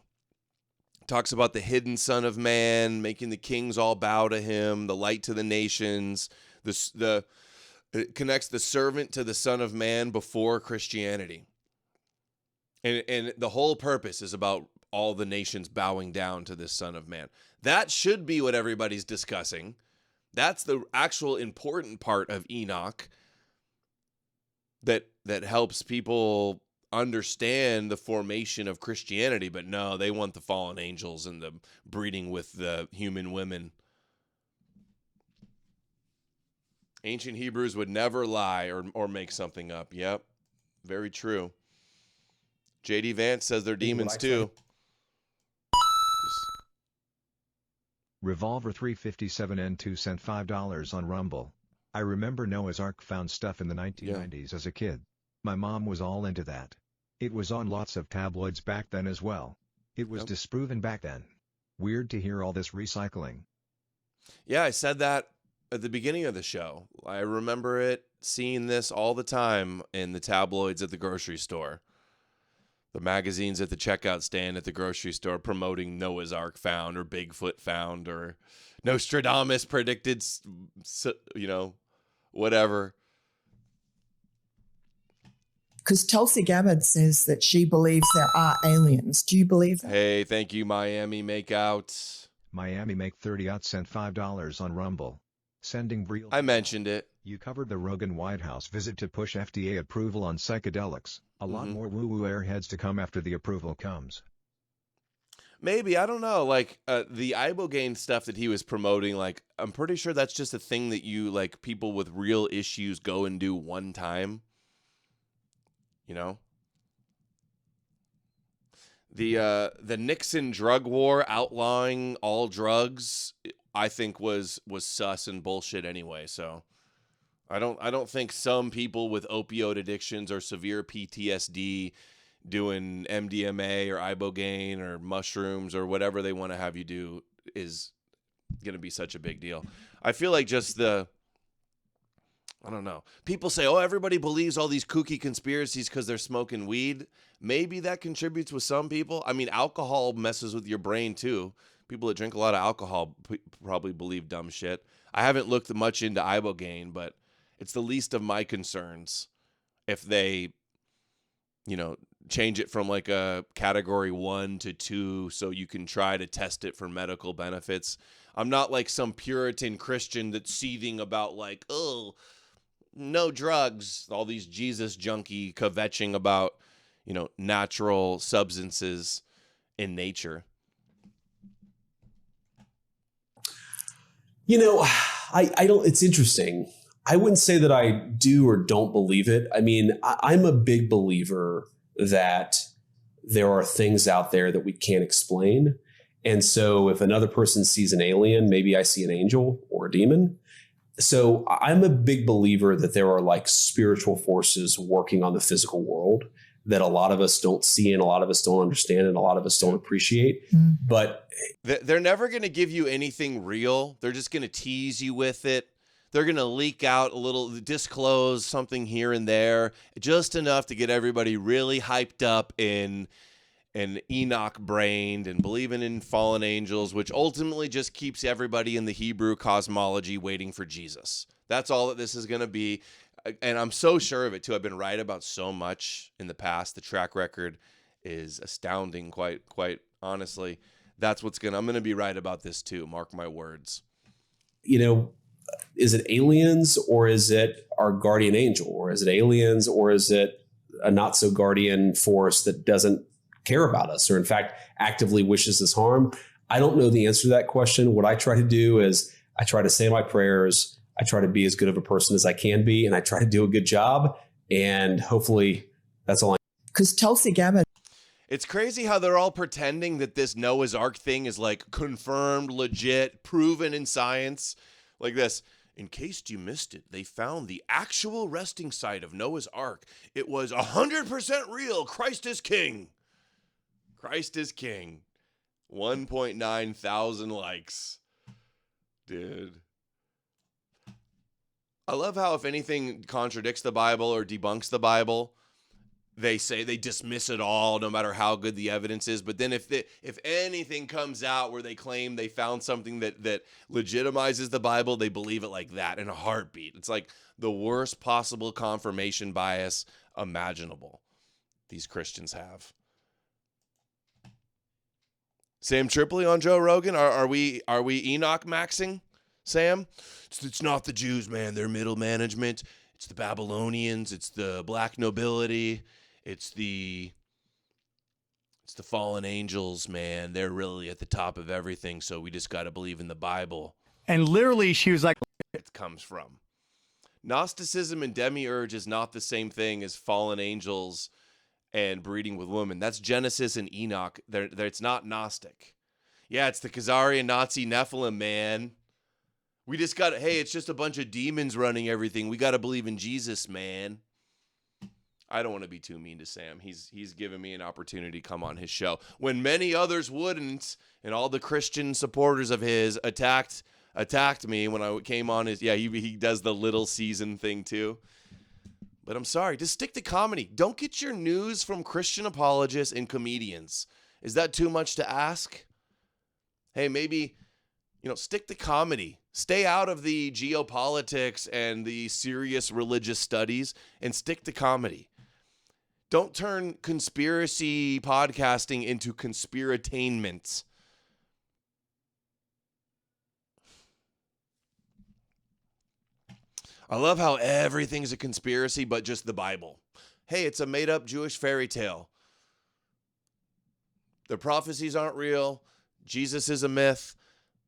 It talks about the hidden Son of Man, making the kings all bow to him, the light to the nations, it connects the servant to the Son of Man before Christianity. And the whole purpose is about all the nations bowing down to this Son of Man. That should be what everybody's discussing. That's the actual important part of Enoch that helps people understand the formation of Christianity. But no, they want the fallen angels and the breeding with the human women. Ancient Hebrews would never lie or make something up. Yep, very true. J.D. Vance says they're demons too. Revolver 357N2 sent $5 on Rumble. I remember Noah's Ark found stuff in the 1990s as a kid. My mom was all into that. It was on lots of tabloids back then as well. It was disproven back then. Weird to hear all this recycling. Yeah, I said that at the beginning of the show. I remember seeing this all the time in the tabloids at the grocery store. The magazines at the checkout stand at the grocery store promoting Noah's Ark found or Bigfoot found or Nostradamus predicted, whatever. Because Tulsi Gabbard says that she believes there are aliens. Do you believe that? Hey, thank you, Miami Makeout. Miami Make 30 sent $5 on Rumble. Sending real. I mentioned it. You covered the Rogan White House visit to push FDA approval on psychedelics. A lot more woo-woo airheads to come after the approval comes. Maybe, I don't know. Like the ibogaine stuff that he was promoting, like I'm pretty sure that's just a thing that you like people with real issues go and do one time. You know? The Nixon drug war outlawing all drugs, I think was sus and bullshit anyway, so I don't think some people with opioid addictions or severe PTSD doing MDMA or ibogaine or mushrooms or whatever they want to have you do is going to be such a big deal. I feel like just I don't know. People say, oh, everybody believes all these kooky conspiracies because they're smoking weed. Maybe that contributes with some people. I mean, alcohol messes with your brain too. People that drink a lot of alcohol probably believe dumb shit. I haven't looked much into ibogaine, but it's the least of my concerns if they, change it from like a category 1 to 2 so you can try to test it for medical benefits. I'm not like some Puritan Christian that's seething about like, oh, no drugs, all these Jesus junkie kvetching about, natural substances in nature. I don't, it's interesting. I wouldn't say that I do or don't believe it. I mean, I'm a big believer that there are things out there that we can't explain. And so if another person sees an alien, maybe I see an angel or a demon. So I'm a big believer that there are like spiritual forces working on the physical world that a lot of us don't see and a lot of us don't understand and a lot of us don't appreciate. But they're never going to give you anything real. They're just going to tease you with it. They're going to leak out a little, disclose something here and there, just enough to get everybody really hyped up and Enoch brained and believing in fallen angels, which ultimately just keeps everybody in the Hebrew cosmology waiting for Jesus. That's all that this is going to be. And I'm so sure of it too. I've been right about so much in the past. The track record is astounding, quite honestly. That's I'm going to be right about this too. Mark my words. Is it aliens or is it our guardian angel, or is it aliens or is it a not so guardian force that doesn't care about us or in fact actively wishes us harm? I don't know the answer to that question. What I try to do is I try to say my prayers. I try to be as good of a person as I can be, and I try to do a good job. And hopefully that's all. Because Tulsi Gabbard. It's crazy how they're all pretending that this Noah's Ark thing is like confirmed, legit, proven in science. Like this. In case you missed it, they found the actual resting site of Noah's Ark. It was 100% real. Christ is king. Christ is king. 1.9 thousand likes. Dude. I love how if anything contradicts the Bible or debunks the Bible, they say they dismiss it all no matter how good the evidence is. But then if anything comes out where they claim they found something that legitimizes the Bible, they believe it like that in a heartbeat. It's like the worst possible confirmation bias imaginable these Christians have. Sam Tripoli on Joe Rogan. Are we Enoch maxing, Sam? It's not the Jews, man. They're middle management. It's the Babylonians. It's the black nobility. It's the fallen angels, man. They're really at the top of everything, so we just got to believe in the Bible. And literally, she was like, it comes from. Gnosticism and demiurge is not the same thing as fallen angels and breeding with women. That's Genesis and Enoch. It's not Gnostic. Yeah, it's the Khazarian Nazi Nephilim, man. We just got, hey, it's just a bunch of demons running everything. We got to believe in Jesus, man. I don't want to be too mean to Sam. He's given me an opportunity to come on his show when many others wouldn't, and all the Christian supporters of his attacked me when I came on his. Yeah, he does the little season thing too. But I'm sorry, just stick to comedy. Don't get your news from Christian apologists and comedians. Is that too much to ask? Hey, maybe, stick to comedy. Stay out of the geopolitics and the serious religious studies and stick to comedy. Don't turn conspiracy podcasting into conspiratainment. I love how everything's a conspiracy but just the Bible. Hey, it's a made-up Jewish fairy tale. The prophecies aren't real. Jesus is a myth.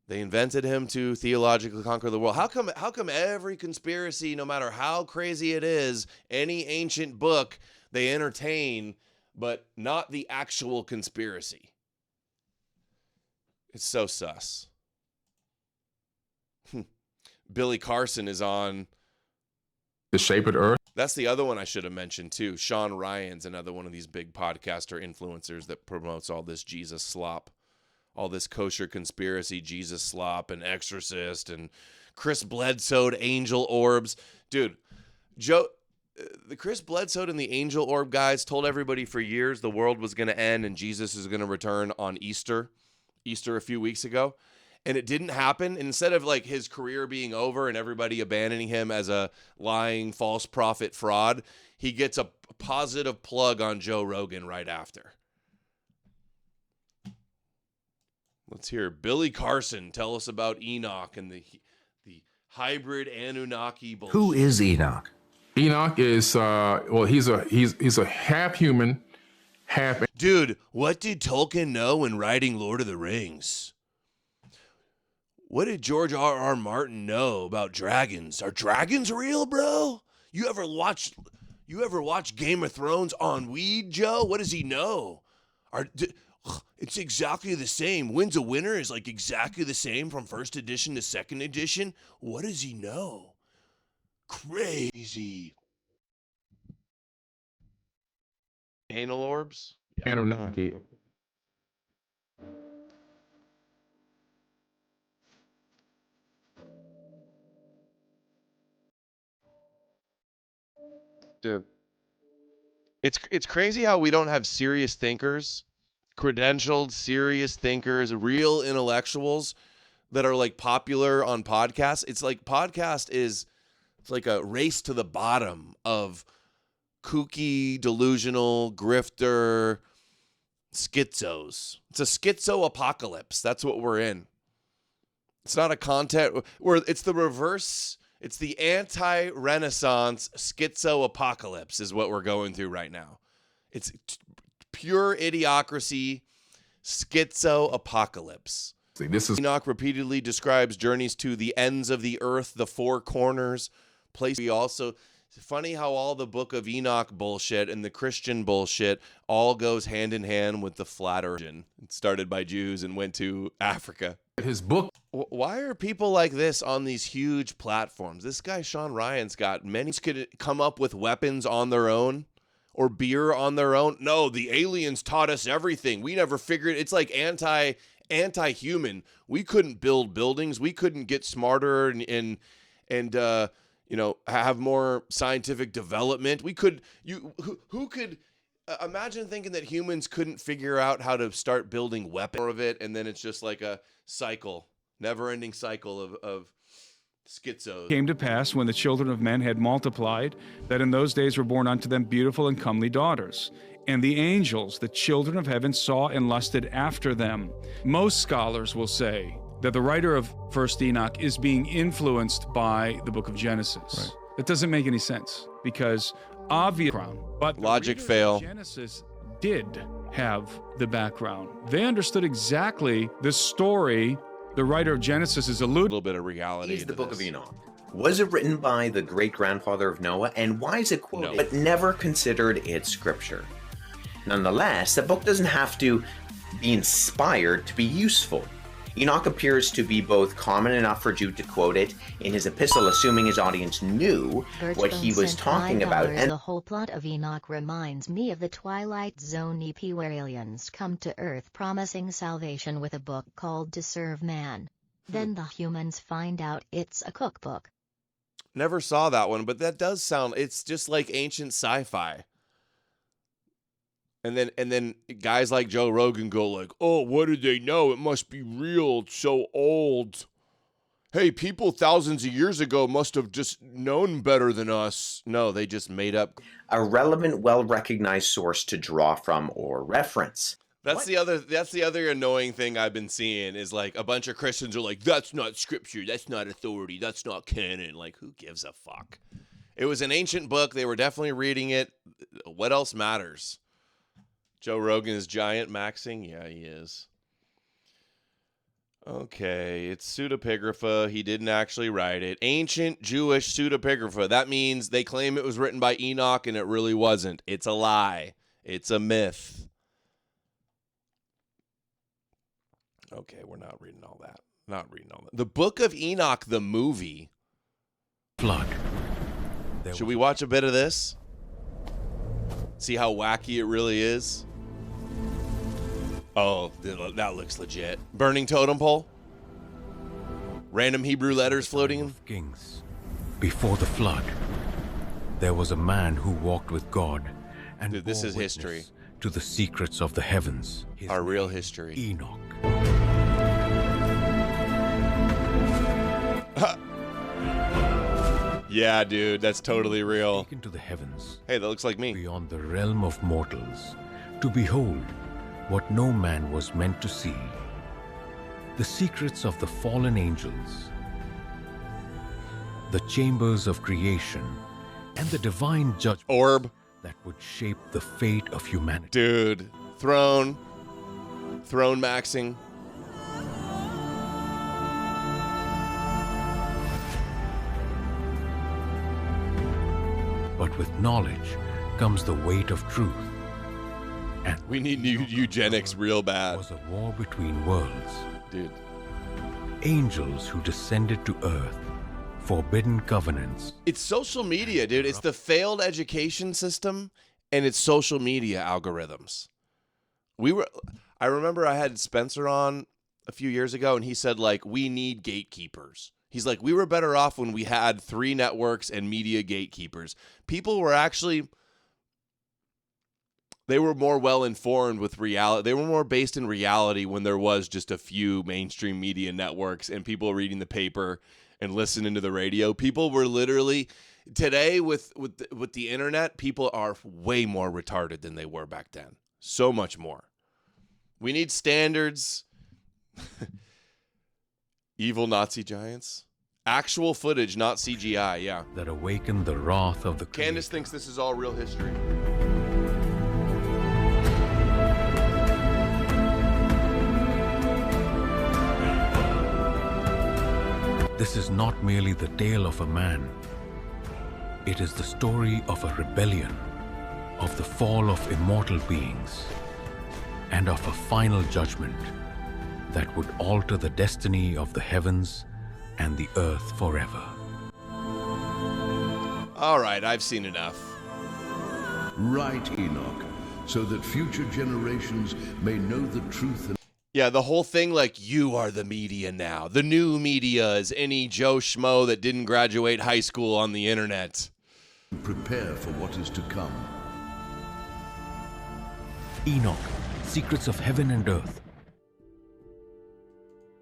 They invented him to theologically conquer the world. How come every conspiracy, no matter how crazy it is, any ancient book, they entertain, but not the actual conspiracy? It's so sus. Billy Carson is on The Shape of the Earth. That's the other one I should have mentioned too. Sean Ryan's another one of these big podcaster influencers that promotes all this Jesus slop. All this kosher conspiracy, Jesus slop, and Exorcist, and Chris Bledsoe, angel orbs. Dude, the Chris Bledsoe and the angel orb guys told everybody for years the world was going to end and Jesus is going to return on Easter a few weeks ago. And it didn't happen. And instead of like his career being over and everybody abandoning him as a lying, false prophet fraud, he gets a positive plug on Joe Rogan right after. Let's hear Billy Carson tell us about Enoch and the hybrid Anunnaki bullshit. Who is Enoch? Enoch is he's a half human, half. Dude, what did Tolkien know when writing Lord of the Rings? What did George R.R. Martin know about dragons? Are dragons real, bro? You ever watch Game of Thrones on weed, Joe? What does he know? It's exactly the same. Wins a Winner is like exactly the same from first edition to second edition. What does he know? Crazy. Anal orbs? Anunnaki. Dude. It's crazy how we don't have serious thinkers, credentialed serious thinkers, real intellectuals that are like popular on podcasts. It's like it's like a race to the bottom of kooky, delusional, grifter schizos. It's a schizo apocalypse. That's what we're in. It's not a content where it's the reverse. It's the anti-Renaissance schizo-apocalypse is what we're going through right now. It's pure idiocracy, schizo-apocalypse. Enoch repeatedly describes journeys to the ends of the earth, the four corners. It's funny how all the Book of Enoch bullshit and the Christian bullshit all goes hand in hand with the flat earth. It started by Jews and went to Africa. His book. Why are people like this on these huge platforms? This guy, Sean Ryan's got many could come up with weapons on their own or beer on their own. No, the aliens taught us everything. We never figured. It's like anti-human. We couldn't build buildings. We couldn't get smarter and have more scientific development. We could. Who could? Imagine thinking that humans couldn't figure out how to start building weapons of it, and then it's just like a cycle, never-ending cycle of schizos. It came to pass when the children of men had multiplied, that in those days were born unto them beautiful and comely daughters. And the angels, the children of heaven, saw and lusted after them. Most scholars will say that the writer of First Enoch is being influenced by the book of Genesis. Right. That doesn't make any sense because obviously, but logic fail. Genesis did have the background. They understood exactly the story the writer of Genesis is alluding. A little bit of reality. Is the book of Enoch. Was it written by the great-grandfather of Noah, and why is it quoted, but never considered its scripture? Nonetheless, the book doesn't have to be inspired to be useful. Enoch appears to be both common enough for Jude to quote it in his epistle, assuming his audience knew what he was talking about. And the whole plot of Enoch reminds me of the Twilight Zone EP, where aliens come to Earth promising salvation with a book called To Serve Man. Then the humans find out it's a cookbook. Never saw that one, but that does sound, it's just like ancient sci-fi. And then guys like Joe Rogan go like, oh, what did they know? It must be real. It's so old. Hey, people thousands of years ago must have just known better than us. No, they just made up. A relevant, well-recognized source to draw from or reference. That's the other annoying thing I've been seeing is like a bunch of Christians are like, that's not scripture. That's not authority. That's not canon. Like, who gives a fuck? It was an ancient book. They were definitely reading it. What else matters? Joe Rogan is giant maxing? Yeah, he is. Okay, it's pseudepigrapha. He didn't actually write it. Ancient Jewish pseudepigrapha. That means they claim it was written by Enoch and it really wasn't. It's a lie. It's a myth. Okay, we're not reading all that. The Book of Enoch, the movie. Flood. Should we watch a bit of this? See how wacky it really is? Oh, that looks legit. Burning totem pole? Random Hebrew letters floating in? Kings. Before the flood, there was a man who walked with God and dude, this is history. To the secrets of the heavens. Our real history. Enoch. Yeah, dude, that's totally real. Taken to the heavens. Hey, that looks like me. Beyond the realm of mortals, to behold what no man was meant to see. The secrets of the fallen angels, the chambers of creation, and the divine judgment orb that would shape the fate of humanity. Dude, throne maxing. But with knowledge comes the weight of truth. And we need new eugenics real bad. Was a war between worlds. Dude. Angels who descended to earth, forbidden covenants. It's social media, dude. It's the failed education system and it's social media algorithms. I remember I had Spencer on a few years ago and he said like, we need gatekeepers. He's like, we were better off when we had 3 networks and media gatekeepers. People were actually, they were more well-informed with reality. They were more based in reality when there was just a few mainstream media networks and people reading the paper and listening to the radio. People were literally, today with the internet, people are way more retarded than they were back then. So much more. We need standards. Evil Nazi giants. Actual footage, not CGI, yeah. That awakened the wrath of the Candace thinks this is all real history. This is not merely the tale of a man. It is the story of a rebellion, of the fall of immortal beings, and of a final judgment that would alter the destiny of the heavens and the earth forever. All right, I've seen enough. Write, Enoch, so that future generations may know the truth. Yeah, the whole thing like, you are the media now. The new media is any Joe Schmo that didn't graduate high school on the internet. Prepare for what is to come. Enoch, secrets of heaven and earth.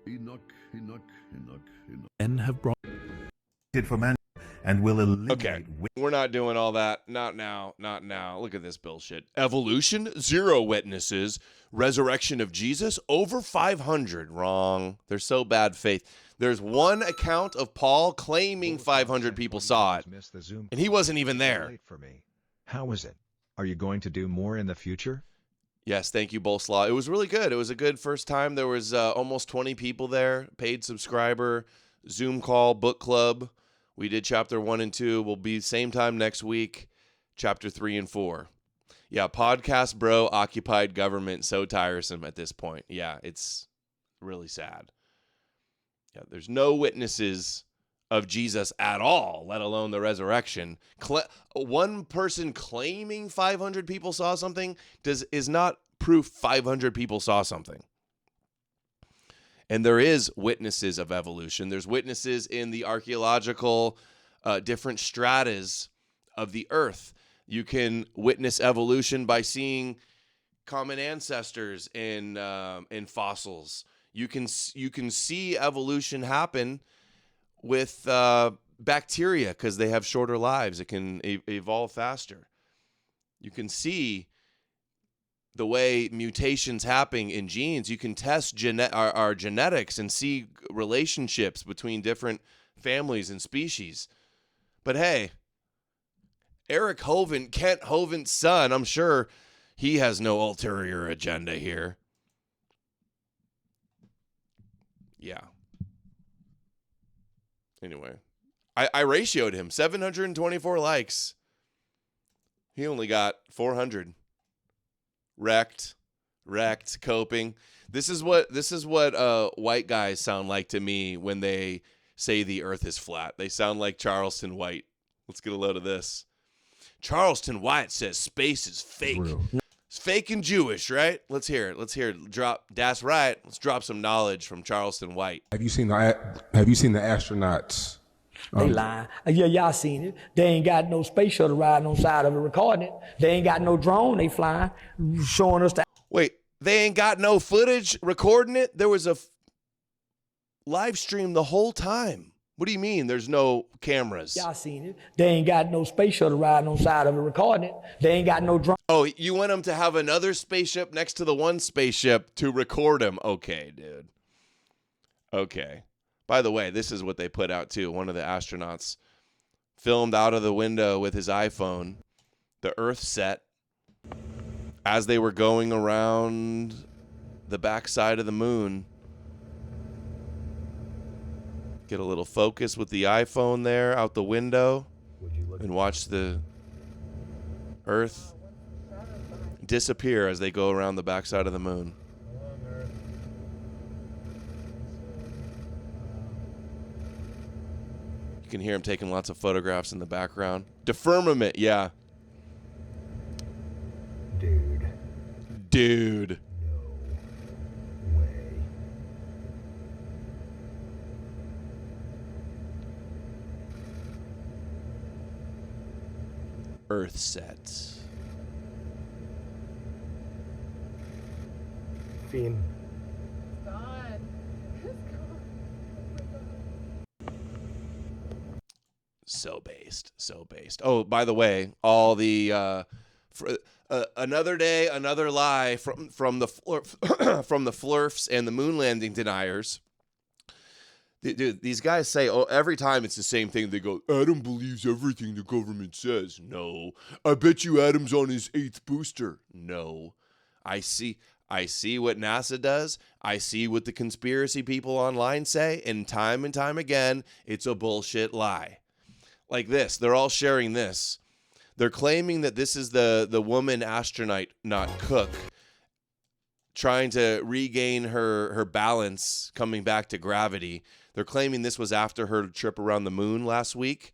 Enoch. Men have brought it for man and will eliminate. Okay, we're not doing all that. Not now. Look at this bullshit. Evolution, 0 witnesses. Resurrection of Jesus, over 500. Wrong. They're so bad faith. There's one account of Paul claiming 500 people saw it, and he wasn't even there. How is it? Are you going to do more in the future? Yes, thank you, Bolslaw. It was really good. It was a good first time. There was almost 20 people there, paid subscriber, Zoom call, book club. We did chapter 1 and 2. We'll be same time next week, chapter 3 and 4. Yeah, podcast bro, occupied government, so tiresome at this point. Yeah, it's really sad. Yeah, there's no witnesses of Jesus at all, let alone the resurrection. One person claiming 500 people saw something is not proof 500 people saw something. And there is witnesses of evolution. There's witnesses in the archaeological different stratas of the earth. You can witness evolution by seeing common ancestors in fossils. You can see evolution happen with bacteria because they have shorter lives. It can evolve faster. You can see the way mutations happen in genes. You can test our genetics and see relationships between different families and species. But hey, Eric Hovind, Kent Hovind's son, I'm sure he has no ulterior agenda here. Yeah. Anyway, I ratioed him 724 likes. He only got 400. Wrecked, coping. This is what white guys sound like to me when they say the earth is flat. They sound like Charleston White. Let's get a load of this. Charleston White says space is fake. It's fake and Jewish, right? Let's hear it. Drop. That's right. Let's drop some knowledge from Charleston White. Have you seen the astronauts? They lying. Yeah, y'all seen it. They ain't got no space shuttle riding on side of it recording it. They ain't got no drone they flying, showing us the... Wait, they ain't got no footage recording it? There was a live stream the whole time. What do you mean there's no cameras? Y'all seen it. They ain't got no space shuttle riding on side of it recording it. They ain't got no drone. Oh, you want them to have another spaceship next to the one spaceship to record them? Okay, dude. Okay. By the way, this is what they put out too. One of the astronauts filmed out of the window with his iPhone the Earth set as they were going around the backside of the moon. Get a little focus with the iPhone there out the window and watch the Earth disappear as they go around the backside of the moon. You can hear him taking lots of photographs in the background. Defirmament, yeah. Dude. No way. Earth set. Fiend. So based. Oh, by the way, all the another day, another lie from the from the flurfs and the moon landing deniers. Dude, these guys say, oh, every time it's the same thing. They go, Adam believes everything the government says. No. I bet you Adam's on his 8th booster. No. I see what NASA does. I see what the conspiracy people online say. And time again, it's a bullshit lie. Like this. They're all sharing this. They're claiming that this is the woman astronaut, not Cook, trying to regain her balance, coming back to gravity. They're claiming this was after her trip around the moon last week.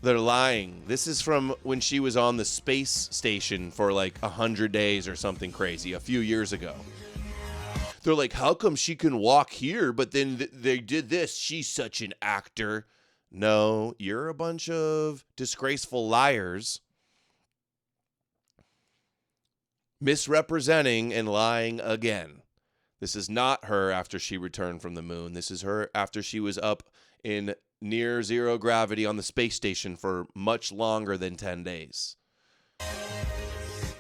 They're lying. This is from when she was on the space station for like 100 days or something crazy a few years ago. They're like, how come she can walk here, but then they did this? She's such an actor. No, you're a bunch of disgraceful liars. Misrepresenting and lying again. This is not her after she returned from the moon. This is her after she was up in near zero gravity on the space station for much longer than 10 days.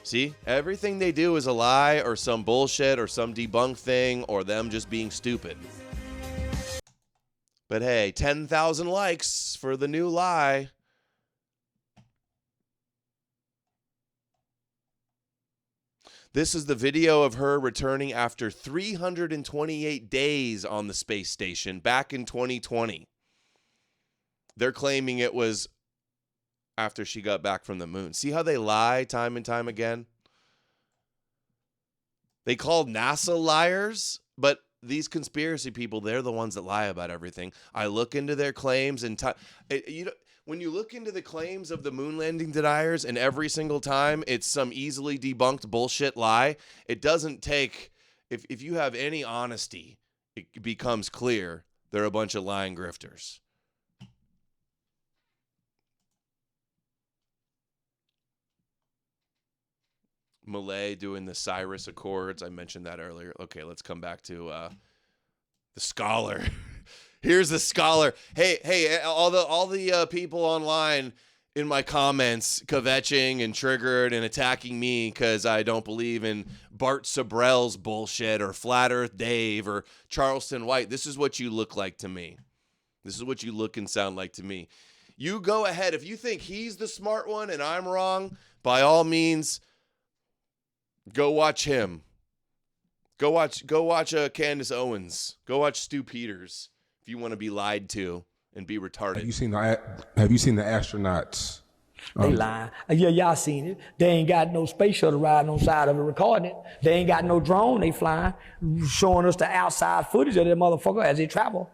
See, everything they do is a lie or some bullshit or some debunked thing or them just being stupid. But hey, 10,000 likes for the new lie. This is the video of her returning after 328 days on the space station back in 2020. They're claiming it was after she got back from the moon. See how they lie time and time again? They call NASA liars, but these conspiracy people, they're the ones that lie about everything. I look into their claims and when you look into the claims of the moon landing deniers, and every single time it's some easily debunked bullshit lie, it doesn't take, if you have any honesty, it becomes clear they're a bunch of lying grifters. Malay doing the Cyrus Accords. I mentioned that earlier. Okay, let's come back to the scholar. Here's the scholar. Hey, all the people online in my comments kvetching and triggered and attacking me because I don't believe in Bart Sabrell's bullshit or Flat Earth Dave or Charleston White. This is what you look like to me. This is what you look and sound like to me. You go ahead. If you think he's the smart one and I'm wrong, by all means, go watch him. Go watch Candace Owens. Go watch Stu Peters if you want to be lied to and be retarded. Have you seen the astronauts? They lying. Yeah, y'all seen it. They ain't got no space shuttle riding on side of it recording it. They ain't got no drone they flying, showing us the outside footage of that motherfucker as they travel.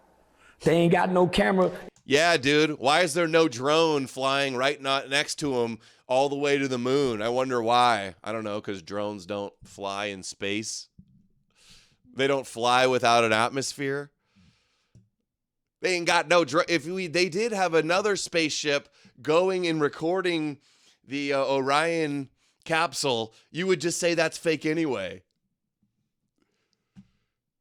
They ain't got no camera. Yeah, dude. Why is there no drone flying right next to him all the way to the moon? I wonder why. I don't know, because drones don't fly in space. They don't fly without an atmosphere. They ain't got no drone. They did have another spaceship going and recording the Orion capsule, you would just say that's fake anyway.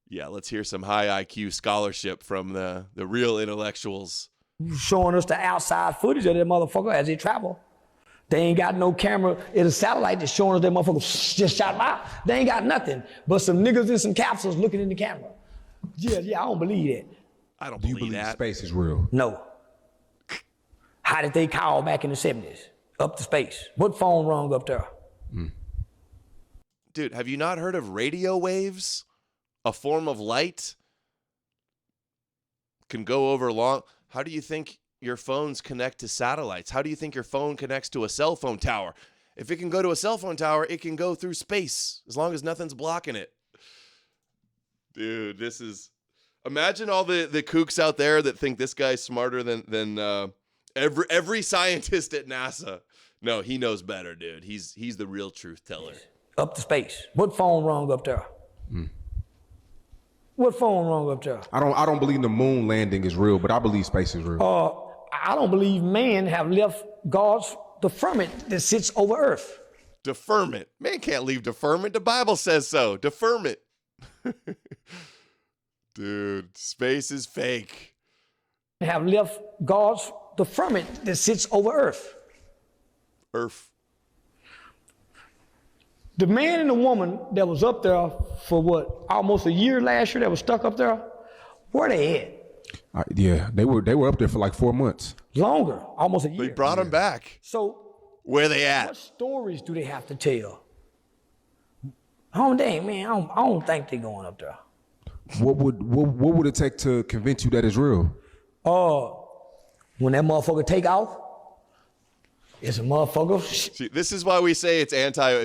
Yeah, let's hear some high IQ scholarship from the real intellectuals. Showing us the outside footage of that motherfucker as they travel. They ain't got no camera. It's a satellite that's showing us that motherfucker just shot out. They ain't got nothing but some niggas in some capsules looking in the camera. Yeah, I don't believe that. I don't Do you believe that space is real? No. How did they call back in the 70s? Up to space. What phone rung up there? Dude, have you not heard of radio waves? A form of light can go over long. How do you think your phones connect to satellites? How do you think your phone connects to a cell phone tower? If it can go to a cell phone tower, it can go through space as long as nothing's blocking it. Dude, this is... Imagine all the kooks out there that think this guy's smarter than every scientist at NASA. No, he knows better, dude. He's the real truth teller. Up to space. What phone rung up there? What phone rung up there? I don't believe the moon landing is real, but I believe space is real. I don't believe man have left God's deferment that sits over earth. Deferment? Man can't leave deferment. The Bible says so. Deferment. Dude, space is fake. Have left God's deferment that sits over earth. Earth. The man and the woman that was up there for what, almost a year last year that was stuck up there, where they at? Yeah, they were up there for like 4 months. Longer, almost a year. They brought them back. So where they at? What stories do they have to tell? Oh dang, man, I don't think they're going up there. What would it take to convince you that it's real? When that motherfucker take off, it's a motherfucker. See, this is why we say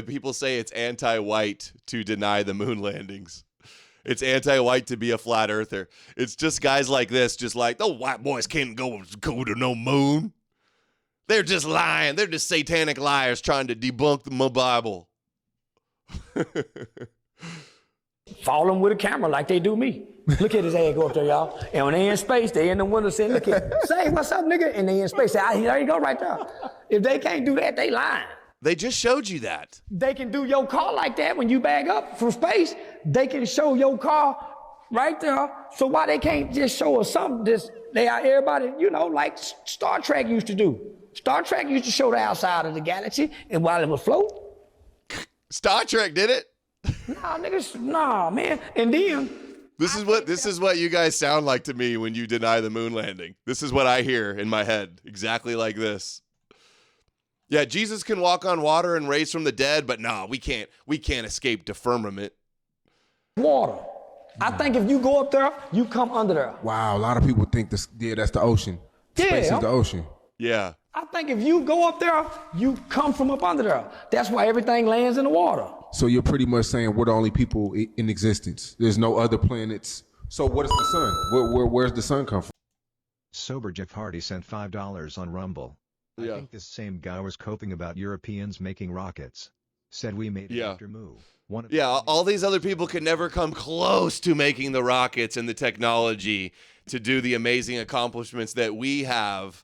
people say it's anti-white to deny the moon landings. It's anti-white to be a flat earther. It's just guys like this, just like, the white boys can't go to no moon. They're just lying. They're just satanic liars trying to debunk the Bible. Follow him with a camera like they do me. Look at his ass go up there, y'all. And when they in space, they in the window saying, look at him. Say, what's up, nigga? And they in space. Say, there you go right there. If they can't do that, they lying. They just showed you that. They can do your car like that when you bag up from space. They can show your car right there. So why they can't just show us something? They are everybody, like Star Trek used to do. Star Trek used to show the outside of the galaxy, and while it was floating. Star Trek did it? Nah, niggas, nah, man. And then this is what you guys sound like to me when you deny the moon landing. This is what I hear in my head, exactly like this. Yeah, Jesus can walk on water and raise from the dead, but nah, we can't escape deferment. Water. I think if you go up there, you come under there. Wow, a lot of people think that's the ocean. Yeah, Space is the ocean. Yeah. I think if you go up there, you come from up under there. That's why everything lands in the water. So you're pretty much saying we're the only people in existence. There's no other planets. So what is the sun? Where's the sun come from? Sober Jeff Hardy sent $5 on Rumble. I think this same guy was coping about Europeans making rockets. Said we made it after move. All these other people can never come close to making the rockets and the technology to do the amazing accomplishments that we have.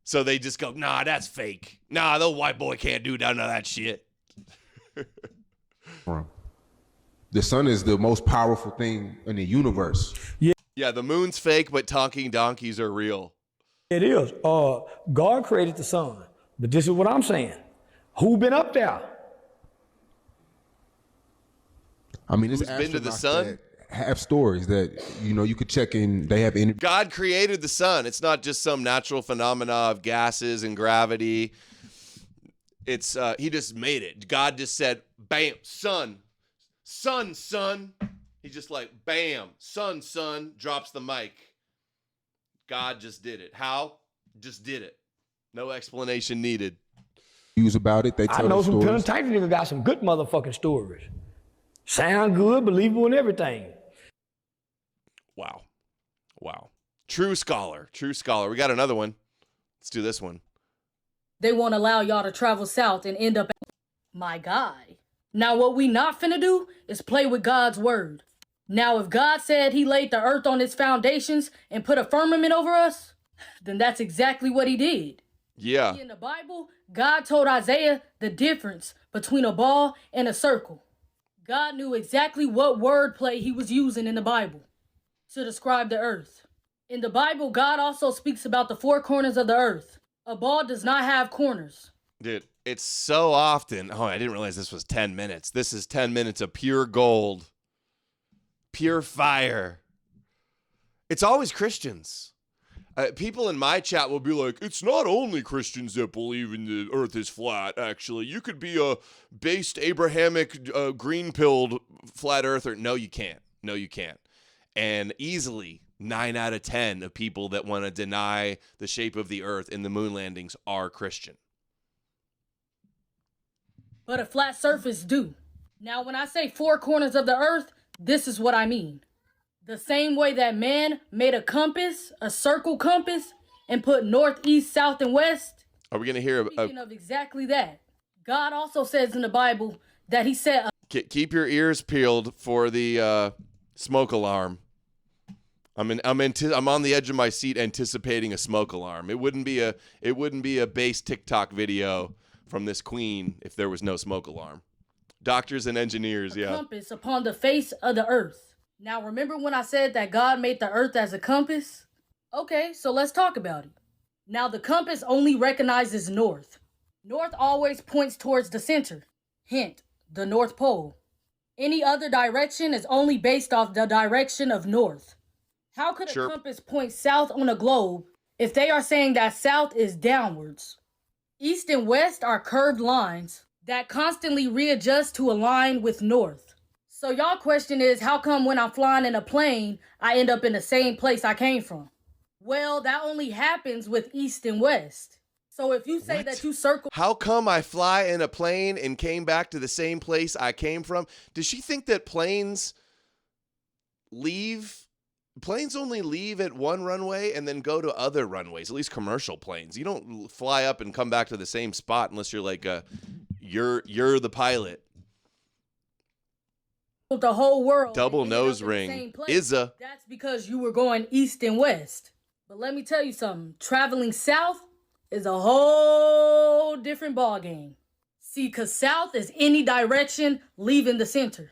So they just go, nah, that's fake. Nah, the white boy can't do none of that shit. The sun is the most powerful thing in the universe. Yeah, the moon's fake, but talking donkeys are real. It is. God created the sun. But this is what I'm saying. Who been up there? I mean, it's Who's been to the sun? that have stories that, you could check in. They have interviews. God created the sun. It's not just some natural phenomena of gases and gravity. It's he just made it. God just said, bam, sun. He's just like, bam, sun, drops the mic. God just did it. How? Just did it. No explanation needed. Use about it. They tell I know some stories. Pentateuch niggas got some good motherfucking stories. Sound good, believable, and everything. Wow. True scholar. We got another one. Let's do this one. They won't allow y'all to travel south and end up at my guy. Now what we not finna do is play with God's word. Now if God said he laid the earth on its foundations and put a firmament over us, then that's exactly what he did. Yeah. In the Bible, God told Isaiah the difference between a ball and a circle. God knew exactly what wordplay he was using in the Bible to describe the earth. In the Bible, God also speaks about the four corners of the earth. A ball does not have corners. Dude, it's so often. Oh, I didn't realize this was 10 minutes. This is 10 minutes of pure gold. Pure fire. It's always Christians. People in my chat will be like, it's not only Christians that believe in the earth is flat, actually. You could be a based Abrahamic, green-pilled flat earther. No, you can't. And easily, 9 out of 10 of people that want to deny the shape of the earth in the moon landings are Christian. But a flat surface do. Now, when I say four corners of the earth, this is what I mean. The same way that man made a compass, a circle compass, and put north, east, south, and west. Are we going to hear Speaking of exactly that, God also says in the Bible that he said... Keep your ears peeled for the smoke alarm. I'm on the edge of my seat anticipating a smoke alarm. It wouldn't be a base TikTok video from this queen if there was no smoke alarm. Doctors and engineers, compass upon the face of the earth. Now, remember when I said that God made the earth as a compass? Okay, so let's talk about it. Now, the compass only recognizes north. North always points towards the center. Hint, the North Pole. Any other direction is only based off the direction of north. How could a compass point south on a globe if they are saying that south is downwards? East and west are curved lines that constantly readjust to align with north. So y'all question is, how come when I'm flying in a plane, I end up in the same place I came from? Well, that only happens with east and west. So if you say that you circle... How come I fly in a plane and came back to the same place I came from? Does she think that planes only leave at one runway and then go to other runways, at least commercial planes? You don't fly up and come back to the same spot unless you're like you're the pilot. The whole world. Double nose ring. Izza. That's because you were going east and west. But let me tell you something. Traveling south is a whole different ballgame. See, because south is any direction leaving the center.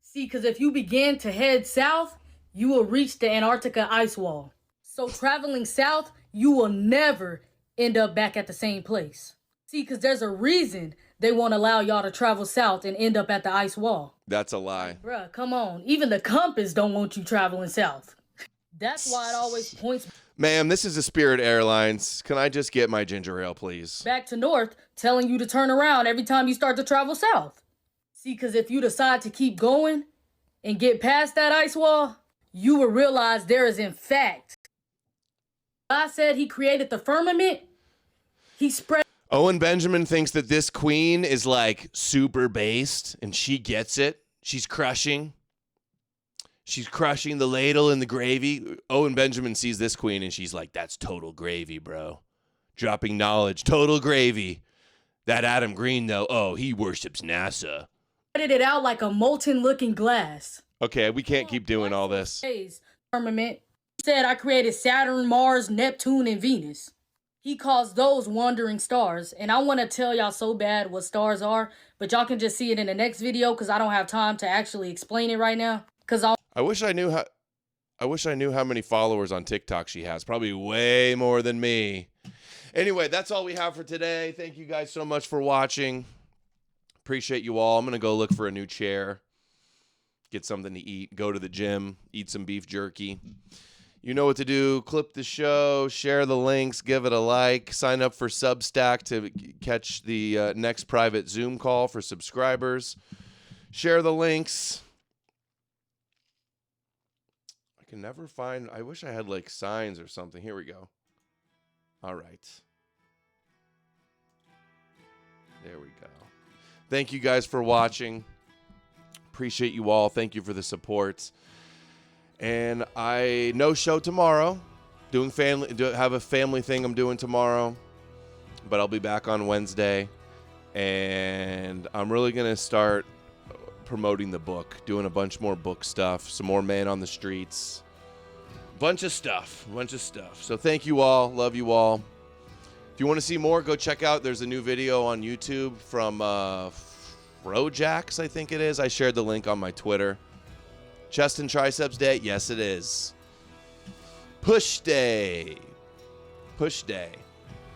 See, because if you begin to head south, you will reach the Antarctica ice wall. So traveling south, you will never end up back at the same place. See, because there's a reason they won't allow y'all to travel south and end up at the ice wall. That's a lie. Bruh, come on. Even the compass don't want you traveling south. That's why it always points... Ma'am, this is a Spirit Airlines. Can I just get my ginger ale, please? Back to north, telling you to turn around every time you start to travel south. See, because if you decide to keep going and get past that ice wall, you will realize there is, in fact... God said he created the firmament. He spread. Owen Benjamin thinks that this queen is like super based and she gets it. She's crushing the ladle in the gravy. Owen Benjamin sees this queen and she's like, that's total gravy, bro. Dropping knowledge, total gravy. That Adam Green, though, oh, he worships NASA. Spread it out like a molten looking glass. Okay, we can't keep doing all this. Firmament. He said I created Saturn, Mars, Neptune, and Venus. He calls those wandering stars. And I want to tell y'all so bad what stars are, but y'all can just see it in the next video because I don't have time to actually explain it right now. I wish I knew how many followers on TikTok she has. Probably way more than me. Anyway, that's all we have for today. Thank you guys so much for watching. Appreciate you all. I'm going to go look for a new chair, get something to eat, go to the gym, eat some beef jerky. You know what to do. Clip the show, share the links, give it a like, sign up for Substack to catch the next private Zoom call for subscribers. Share the links. I can never find, I wish I had like signs or something. Here we go. All right. There we go. Thank you guys for watching. Appreciate you all. Thank you for the support. And no show tomorrow. Have a family thing I'm doing tomorrow. But I'll be back on Wednesday. And I'm really going to start promoting the book. Doing a bunch more book stuff. Some more Man on the Streets. Bunch of stuff. So thank you all. Love you all. If you want to see more, go check out. There's a new video on YouTube from Rojax, I think it is. I shared the link on my Twitter. Chest and Triceps Day? Yes, it is. Push Day.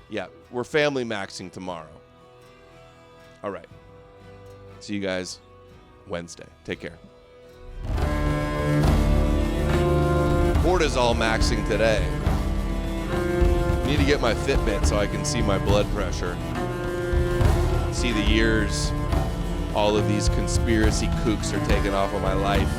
Yeah, we're family maxing tomorrow. All right. See you guys Wednesday. Take care. Cortisol maxing today. Need to get my Fitbit so I can see my blood pressure. See the years all of these conspiracy kooks are taking off of my life.